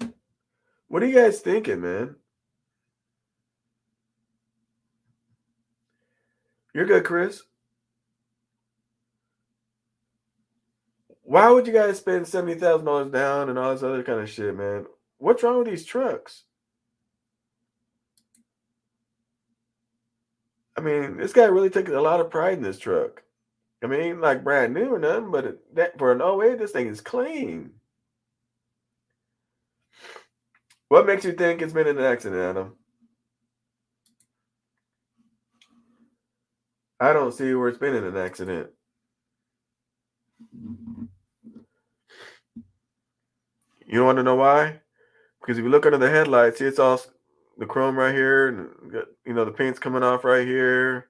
A: What are you guys thinking, man? You're good, Chris. Why would you guys spend $70,000 down and all this other kind of shit, man? What's wrong with these trucks? I mean, this guy really took a lot of pride in this truck. I mean, ain't like brand new or nothing, but for an 08, this thing is clean. What makes you think it's been in an accident, Adam? I don't see where it's been in an accident. You want to know why? Because if you look under the headlights, see, it's all the chrome right here, and got, you know, the paint's coming off right here,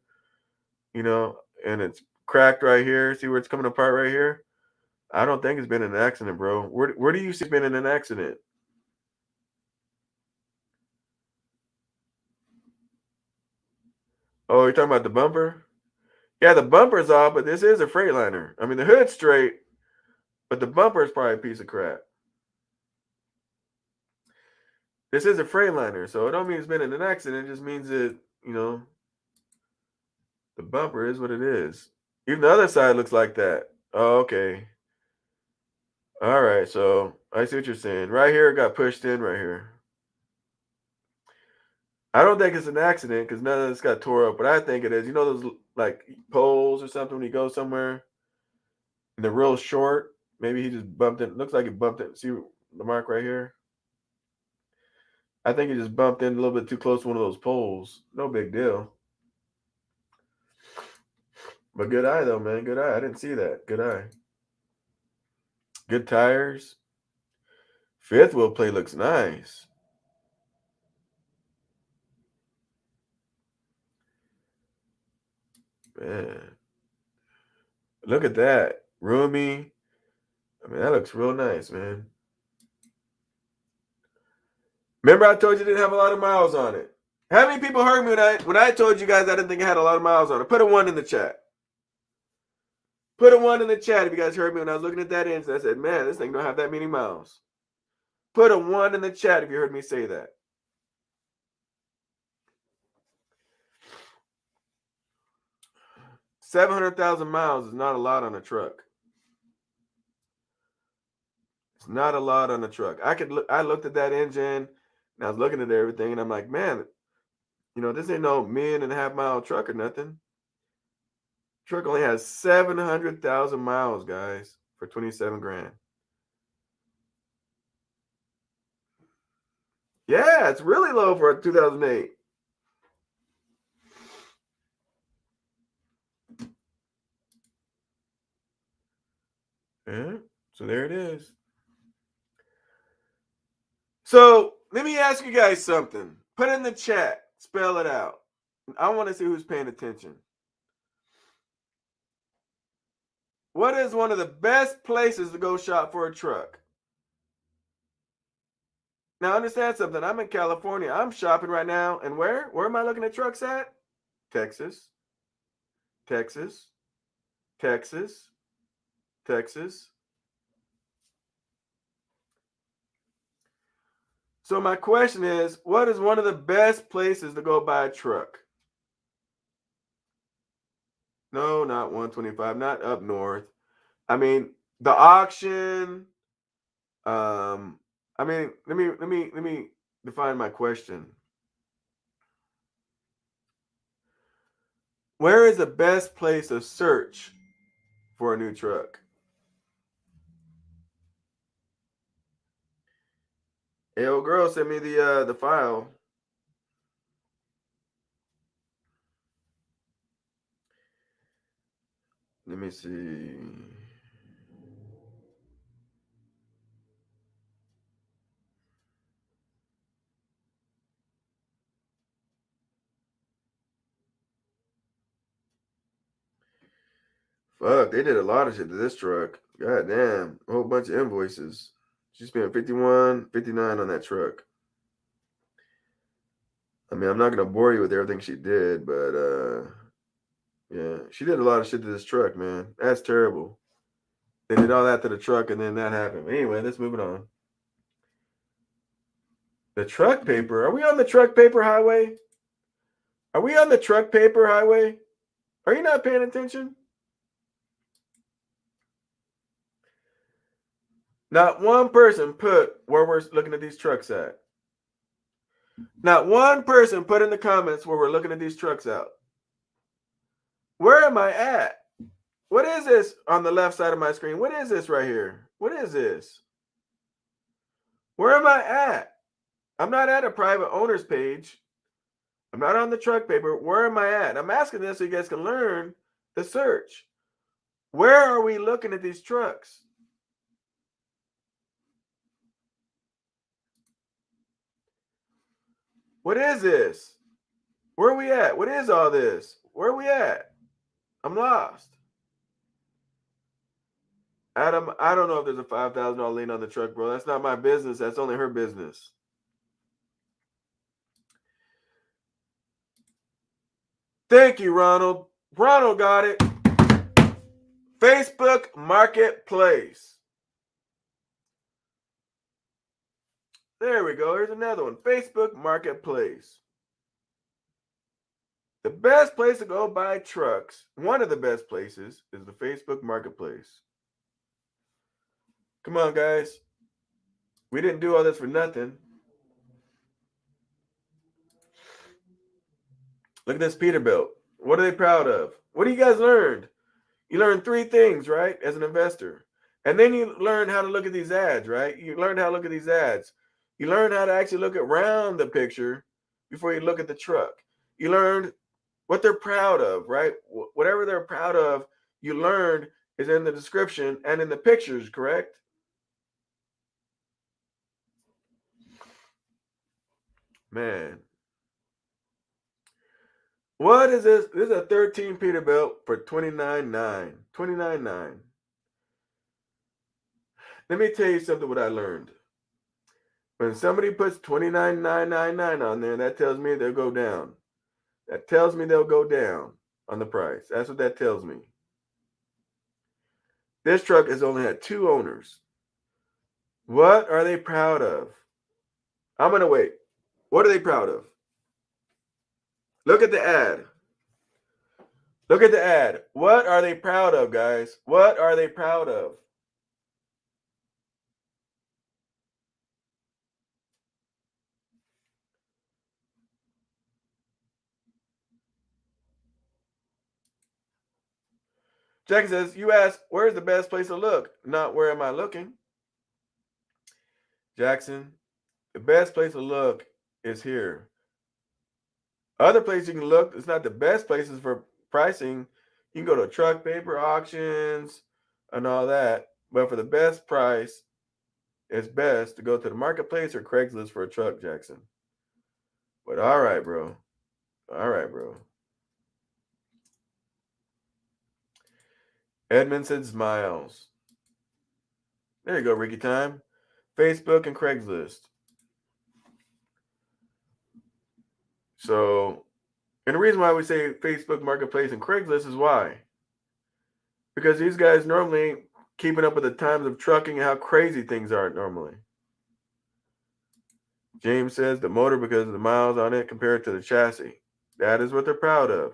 A: you know, and it's cracked right here. See where it's coming apart right here? I don't think it's been in an accident, bro. Where do you see it's been in an accident? Oh, you're talking about the bumper? Yeah, the bumper's off, but this is a Freightliner. I mean, the hood's straight, but the bumper is probably a piece of crap. This is a Freightliner, so it don't mean it's been in an accident. It just means that, you know, the bumper is what it is. Even the other side looks like that. Oh, okay. All right, so I see what you're saying. Right here, it got pushed in right here. I don't think it's an accident because none of this got tore up, but I think it is. You know those like poles or something when you go somewhere and they're real short? Maybe he just bumped it. Looks like it bumped it. See the mark right here? I think he just bumped in a little bit too close to one of those poles. No big deal. But good eye though, man. Good eye. I didn't see that. Good eye. Good tires. Fifth wheel plate looks nice. Man. Look at that. Roomy. I mean, that looks real nice, man. Remember I told you it didn't have a lot of miles on it. How many people heard me when I told you guys I didn't think it had a lot of miles on it? Put a 1 in the chat. Put a 1 in the chat if you guys heard me when I was looking at that engine. I said, man, this thing don't have that many miles. Put a 1 in the chat if you heard me say that. $700,000 miles is not a lot on a truck. It's not a lot on a truck. I looked at that engine and I was looking at everything and I'm like, man, you know, this ain't no 1.5 mile truck or nothing. Truck only has 700,000 miles, guys, for 27 grand. Yeah, it's really low for a 2008. Yeah, so there it is. So let me ask you guys something. Put it in the chat. Spell it out. I want to see who's paying attention. What is one of the best places to go shop for a truck? Now understand something. I'm in California. I'm shopping right now. And where? Where am I looking at trucks at? Texas. Texas. Texas. Texas. So my question is, what is one of the best places to go buy a truck? No, not 125, not up north. I mean, the auction. I mean, let me define my question. Where is the best place to search for a new truck? Hey, old girl sent me the file. Let me see. Fuck, they did a lot of shit to this truck. God damn, a whole bunch of invoices. She spent 51, 59 on that truck. I mean, I'm not gonna bore you with everything she did, but yeah, she did a lot of shit to this truck, man. That's terrible. They did all that to the truck, and then that happened. Anyway, let's move it on. The truck paper. Are we on the truck paper highway? Are we on the truck paper highway? Are you not paying attention? Not one person put where we're looking at these trucks at. Not one person put in the comments where we're looking at these trucks out. Where am I at? What is this on the left side of my screen? What is this right here? What is this? Where am I at? I'm not at a private owner's page. I'm not on the truck paper. Where am I at? I'm asking this so you guys can learn the search. Where are we looking at these trucks? What is this? Where are we at? What is all this? Where are we at? I'm lost. Adam, I don't know if there's a $5,000 lien on the truck, bro. That's not my business. That's only her business. Thank you, Ronald. Ronald got it. Facebook Marketplace. There we go. Here's another one. Facebook Marketplace. The best place to go buy trucks, one of the best places, is the Facebook Marketplace. Come on, guys. We didn't do all this for nothing. Look at this Peterbilt. What are they proud of? What do you guys learned? You learned 3 things, right, as an investor. And then you learn how to look at these ads, right? You learned how to look at these ads. You learn how to actually look around the picture before you look at the truck. You learned what they're proud of, right? Whatever they're proud of, you learned is in the description and in the pictures, correct? Man. What is this? This is a 13 Peterbilt for $29,900. $29,900. Let me tell you something what I learned. When somebody puts $29,999 on there, that tells me they'll go down. That tells me they'll go down on the price. That's what that tells me. This truck has only had 2 owners. What are they proud of? I'm going to wait. What are they proud of? Look at the ad. Look at the ad. What are they proud of, guys? What are they proud of? Jackson says, you ask, where's the best place to look? Not where am I looking? Jackson, the best place to look is here. Other places you can look, it's not the best places for pricing. You can go to truck paper auctions and all that. But for the best price, it's best to go to the marketplace or Craigslist for a truck, Jackson. But all right, bro. All right, bro. Edmund said smiles. There you go, Ricky Time. Facebook and Craigslist. So, and the reason why we say Facebook Marketplace and Craigslist is why? Because these guys normally keeping up with the times of trucking and how crazy things are normally. James says the motor because of the miles on it compared to the chassis. That is what they're proud of.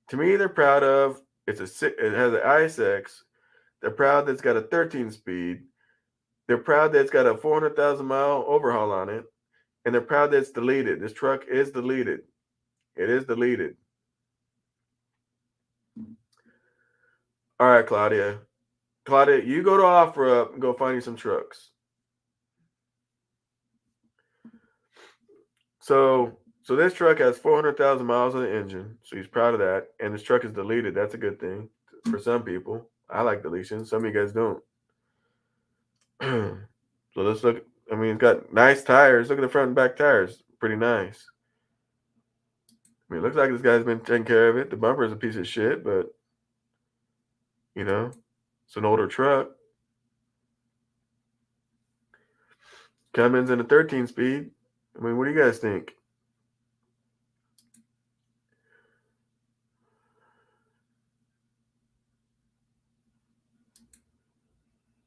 A: To me, they're proud of it has an ISX. They're proud that it's got a 13-speed. They're proud that it's got a 400,000-mile overhaul on it. And they're proud that it's deleted. This truck is deleted. It is deleted. All right, Claudia. Claudia, you go to OfferUp and go find you some trucks. So this truck has 400,000 miles on the engine. So he's proud of that. And this truck is deleted. That's a good thing for some people. I like deletion. Some of you guys don't. So let's look. I mean, it's got nice tires. Look at the front and back tires. Pretty nice. I mean, it looks like this guy's been taking care of it. The bumper is a piece of shit, but, you know, it's an older truck. Cummins in a 13-speed. I mean, what do you guys think?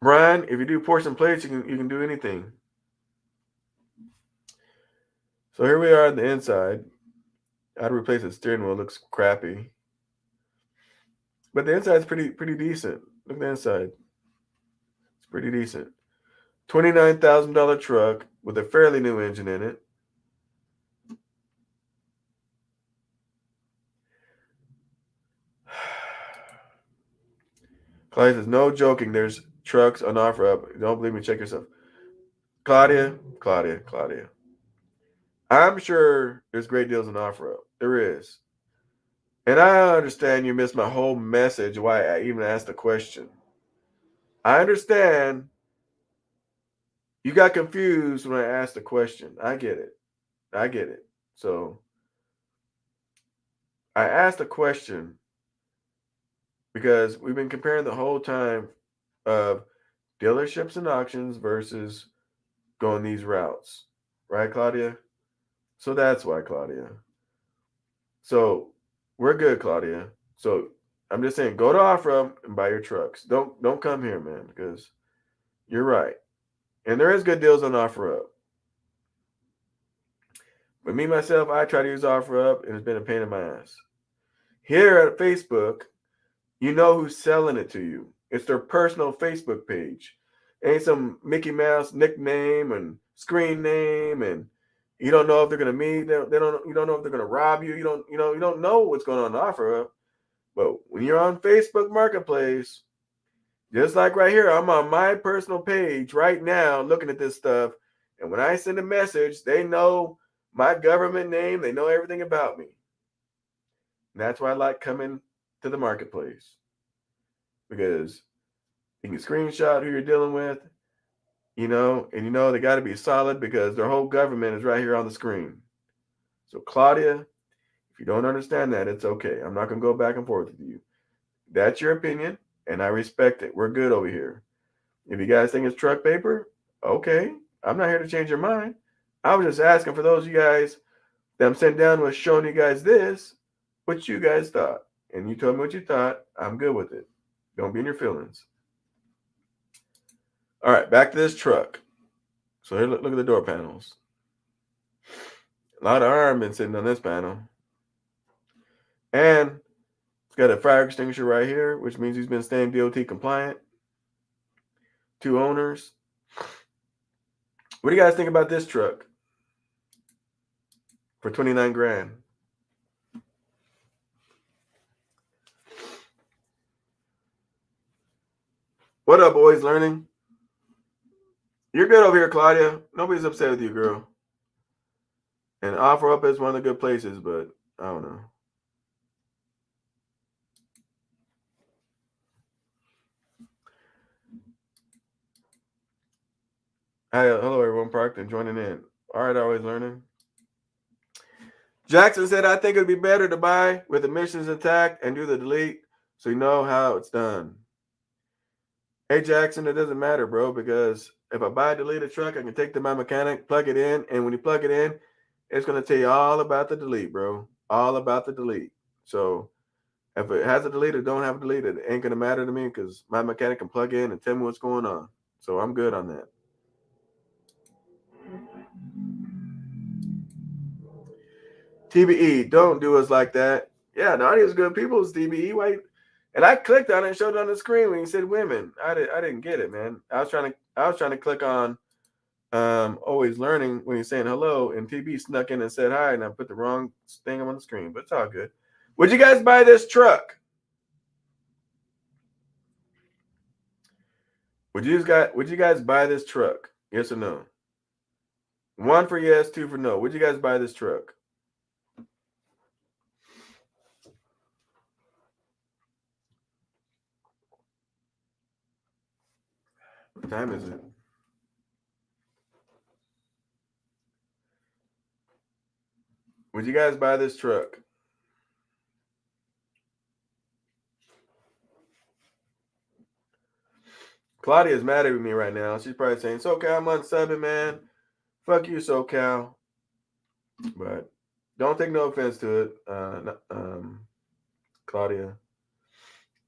A: Brian, if you do portion plates, you can do anything. So here we are on the inside. I had to replace the steering wheel. It looks crappy. But the inside's pretty decent. Look at the inside. It's pretty decent. $29,000 truck with a fairly new engine in it. Claudia says, no joking. There's trucks on OfferUp. Don't believe me, check yourself. Claudia. I'm sure there's great deals on OfferUp. There is. And I understand you missed my whole message, why I even asked the question. I understand you got confused when I asked the question. I get it. I get it. So I asked a question because we've been comparing the whole time of dealerships and auctions versus going these routes. Right, Claudia? So that's why, Claudia. So we're good, Claudia. So I'm just saying, go to OfferUp and buy your trucks. Don't come here, man, because you're right. And there is good deals on OfferUp. But me, myself, I try to use OfferUp, and it's been a pain in my ass. Here at Facebook, you know who's selling it to you. It's their personal Facebook page. Ain't some Mickey Mouse nickname and screen name, and you don't know if they're gonna meet. They don't. You don't know if they're gonna rob you. You don't know what's going on in OfferUp. But when you're on Facebook Marketplace, just like right here, I'm on my personal page right now looking at this stuff. And when I send a message, they know my government name. They know everything about me. And that's why I like coming to the marketplace. Because you can screenshot who you're dealing with, and they got to be solid because their whole government is right here on the screen. So, Claudia, if you don't understand that, it's okay. I'm not going to go back and forth with you. That's your opinion, and I respect it. We're good over here. If you guys think it's truck paper, okay. I'm not here to change your mind. I was just asking for those of you guys that I'm sitting down with showing you guys this, what you guys thought. And you told me what you thought. I'm good with it. Don't be in your feelings. All right, back to this truck. So here, look at the door panels. A lot of iron been sitting on this panel. And it's got a fire extinguisher right here, which means he's been staying DOT compliant. 2 owners. What do you guys think about this truck for 29 grand? What up, boys? Learning? You're good over here, Claudia. Nobody's upset with you, girl. And OfferUp is one of the good places, but I don't know. Hi, hello, everyone. Parked and joining in. All right, always learning. Jackson said, I think it would be better to buy with emissions intact and do the delete so you know how it's done. Hey, Jackson, it doesn't matter, bro, because if I buy a deleted truck, I can take to my mechanic, plug it in, and when you plug it in, it's going to tell you all about the delete, bro. All about the delete. So if it has a delete or don't have a delete, it ain't going to matter to me because my mechanic can plug in and tell me what's going on. So I'm good on that. TBE, don't do us like that. Yeah, the audio is good. People's TBE, why? And I clicked on it and showed it on the screen when you said women. I didn't get it, man. I was trying to click on always learning when you're saying hello, and TB snuck in and said hi, and I put the wrong thing on the screen, but it's all good. Would you guys buy this truck? Would you guys buy this truck? Yes or no? 1 for yes, 2 for no. Would you guys buy this truck? What time is it? Would you guys buy this truck? Claudia's mad at me right now. She's probably saying, SoCal, I'm unsubbing, man. Fuck you, SoCal. But don't take no offense to it, Claudia.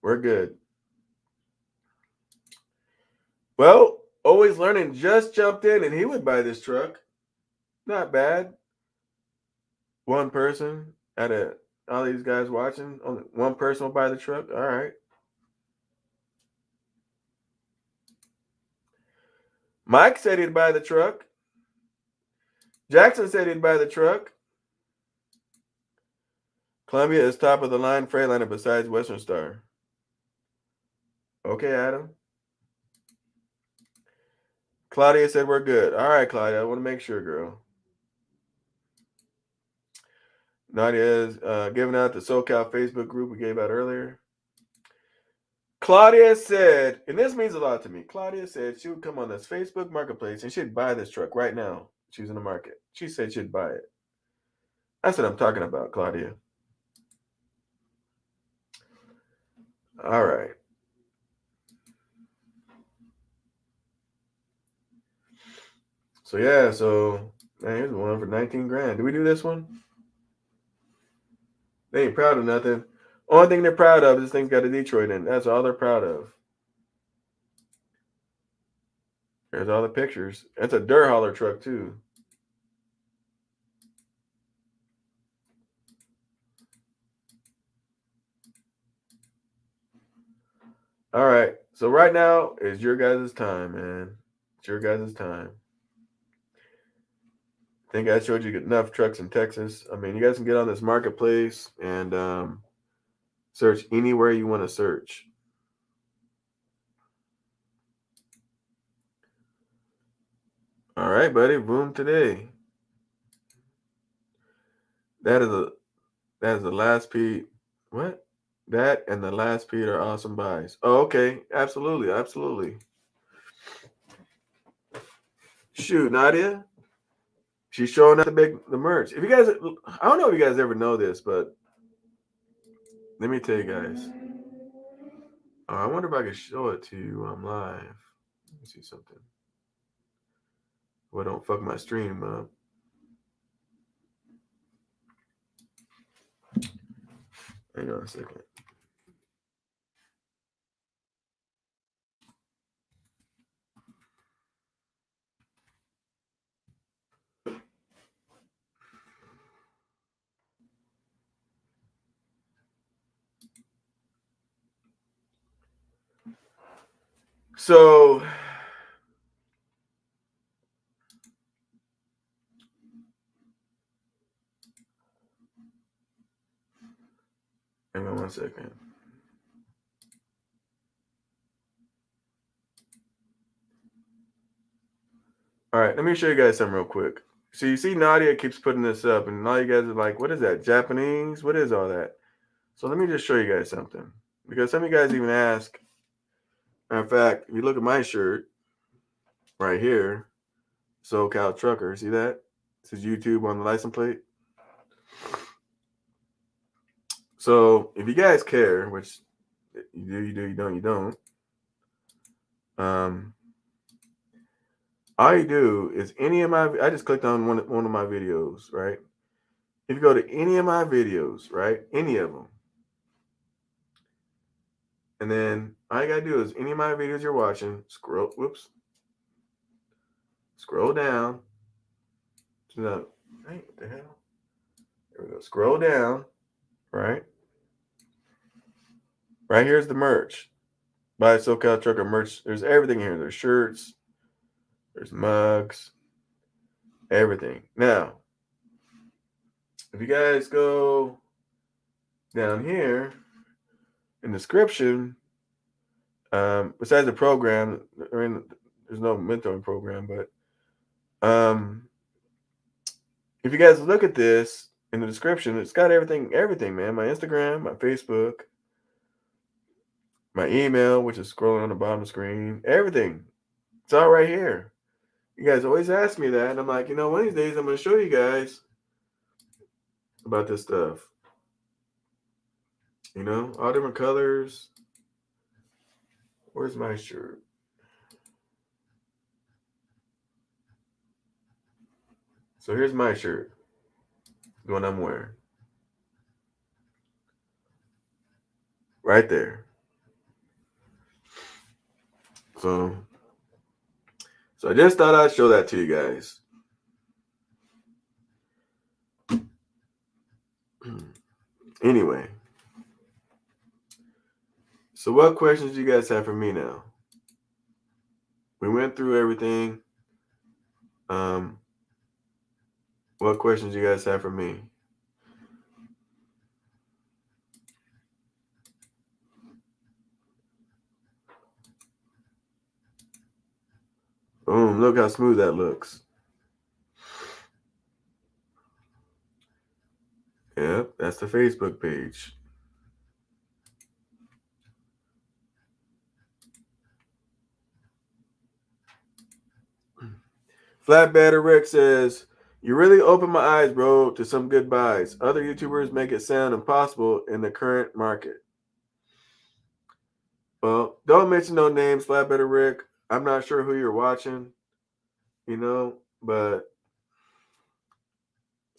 A: We're good. Well, Always Learning just jumped in, and he would buy this truck. Not bad. One person all these guys watching. Only one person will buy the truck. All right. Mike said he'd buy the truck. Jackson said he'd buy the truck. Columbia is top of the line Freightliner besides Western Star. Okay, Adam. Claudia said we're good. All right, Claudia. I want to make sure, girl. Nadia is giving out the SoCal Facebook group we gave out earlier. Claudia said, and this means a lot to me. Claudia said she would come on this Facebook marketplace and she'd buy this truck right now. She's in the market. She said she'd buy it. That's what I'm talking about, Claudia. All right. So yeah, so man, here's one for 19 grand. Did we do this one? They ain't proud of nothing. Only thing they're proud of is this thing's got a Detroit in it. That's all they're proud of. There's all the pictures. That's a dirt hauler truck too. All right. So right now is your guys' time, man. It's your guys' time. I think I showed you enough trucks in Texas. I mean, you guys can get on this marketplace and search anywhere you want to search. All right, buddy. Boom today. That is the last Pete. What? That and the last Pete are awesome buys. Oh, okay. Absolutely. Absolutely. Shoot, Nadia. She's showing up the merch. If you guys, I don't know if you guys ever know this, but let me tell you guys. Oh, I wonder if I could show it to you live. Let me see something. Well, don't fuck my stream up. Hang on a second. So, hang on one second. All right, let me show you guys something real quick. So you see Nadia keeps putting this up, and all you guys are like, what is that, Japanese? What is all that? So let me just show you guys something. Because some of you guys even ask, in fact, if you look at my shirt right here, SocaLTrucker, see that? It says YouTube on the license plate. So if you guys care, which you do, you don't. All you do is I just clicked on one of my videos, right? If you go to any of my videos, right? Any of them. And then all you gotta do is any of my videos you're watching, scroll down to the, hey, what the hell? There we go. Scroll down, right? Right here's the merch. Buy SocaLTrucker merch. There's everything here. There's shirts, there's mugs, everything. Now, if you guys go down here in the description, besides the program, there's no mentoring program, but if you guys look at this in the description, it's got everything, man. My Instagram, my Facebook, my email, which is scrolling on the bottom of the screen, everything. It's all right here. You guys always ask me that, and I'm like, one of these days I'm going to show you guys about this stuff. All different colors. Where's my shirt? So here's my shirt, the one I'm wearing. Right there. So I just thought I'd show that to you guys. Anyway. So what questions do you guys have for me now? We went through everything. What questions do you guys have for me? Boom, look how smooth that looks. Yep, that's the Facebook page. Flatbedder Rick says, You really opened my eyes, bro, to some good buys. Other YouTubers make it sound impossible in the current market. Well, don't mention no names, Flatbetter Rick. I'm not sure who you're watching, you know, but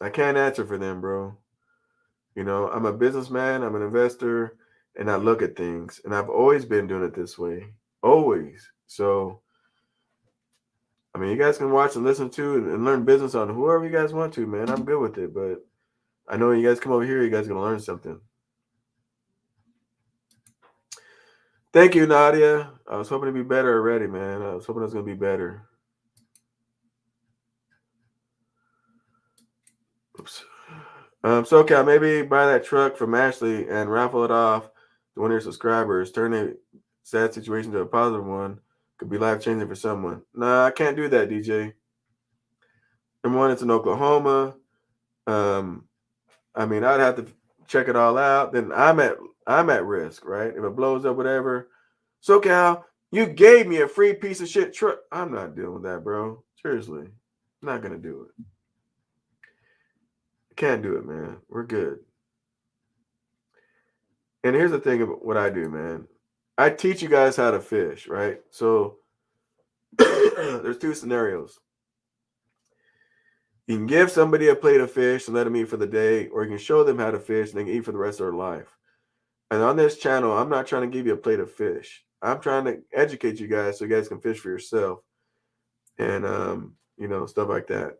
A: I can't answer for them, bro. You know, I'm a businessman, I'm an investor, and I look at things. And I've always been doing it this way. Always. So, I mean, you guys can watch and listen to and learn business on whoever you guys want to, man. I'm good with it. But I know when you guys come over here, you guys are going to learn something. Thank you, Nadia. I was hoping to be better already, man. I was hoping it was going to be better. Oops. SoCal, maybe buy that truck from Ashley and raffle it off to one of your subscribers. Turn a sad situation to a positive one. Could be life-changing for someone. Nah, I can't do that, DJ. Number one, it's in Oklahoma. I mean, I'd have to check it all out. Then I'm at risk, right? If it blows up, whatever. SoCal, you gave me a free piece of shit truck. I'm not dealing with that, bro. Seriously. I'm not gonna do it. Can't do it, man. We're good. And here's the thing about what I do, man. I teach you guys how to fish, right? So there's two scenarios. You can give somebody a plate of fish and let them eat for the day, or you can show them how to fish and they can eat for the rest of their life. And on this channel, I'm not trying to give you a plate of fish. I'm trying to educate you guys so you guys can fish for yourself and, you know, stuff like that.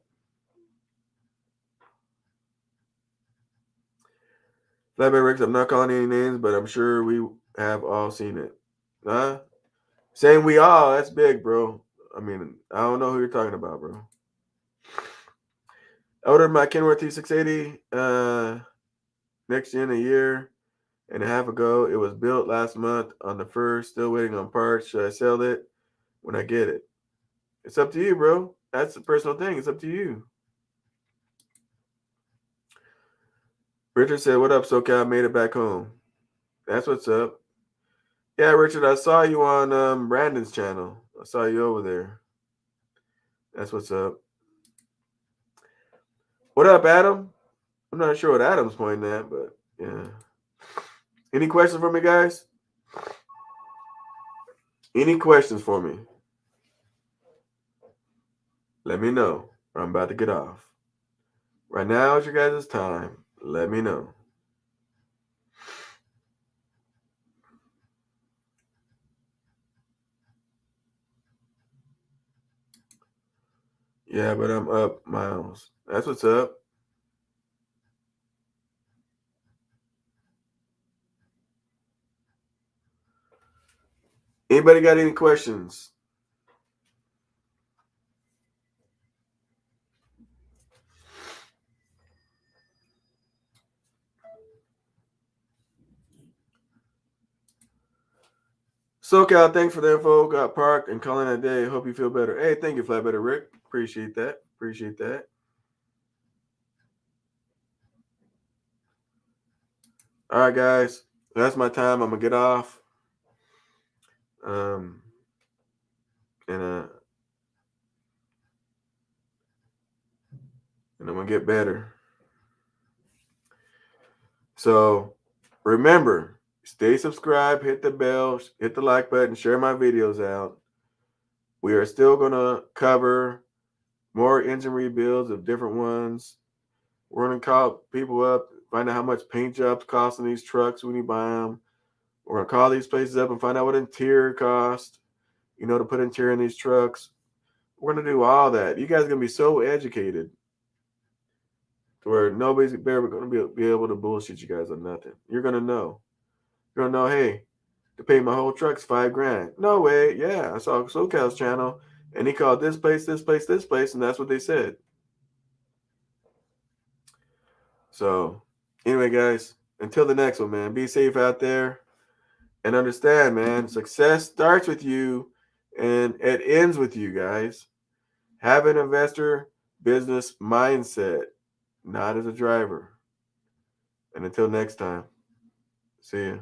A: Flatbed Ricks, I'm not calling any names, but I'm sure we have all seen it. Huh? Saying we all, that's big, bro. I mean, I don't know who you're talking about, bro. I ordered my Kenworth T680 next gen a year and a half ago. It was built last month on the 1st, still waiting on parts. Should I sell it when I get it? It's up to you, bro. That's a personal thing. It's up to you. Richard said, what up, SoCal? Made it back home. That's what's up. Yeah, Richard, I saw you on Brandon's channel. I saw you over there. That's what's up. What up, Adam? I'm not sure what Adam's pointing at, but yeah. Any questions for me, guys? Any questions for me? Let me know. I'm about to get off. Right now is your guys' time. Let me know. Yeah, but I'm up, Miles. That's what's up. Anybody got any questions? SoCal, thanks for the info. Got parked and calling it a day. Hope you feel better. Hey, thank you, Flatbetter Rick. Appreciate that. Appreciate that. All right, guys. That's my time. I'm gonna get off. And I'm gonna get better. So remember, stay subscribed, hit the bell, hit the like button, share my videos out. We are still gonna cover more engine rebuilds of different ones. We're gonna call people up, find out how much paint jobs cost on these trucks when you buy them. We're gonna call these places up and find out what interior cost, you know, to put interior in these trucks. We're gonna do all that. You guys are gonna be so educated to where nobody's ever gonna be able to bullshit you guys on nothing. You're gonna know. You're gonna know, hey, to pay my whole truck's $5,000. No way. Yeah, I saw SoCal's channel and he called this place, this place, this place, and that's what they said. So anyway, guys, until the next one, man, be safe out there and understand, man, success starts with you and it ends with you, guys. Have an investor business mindset, not as a driver. And until next time, see ya.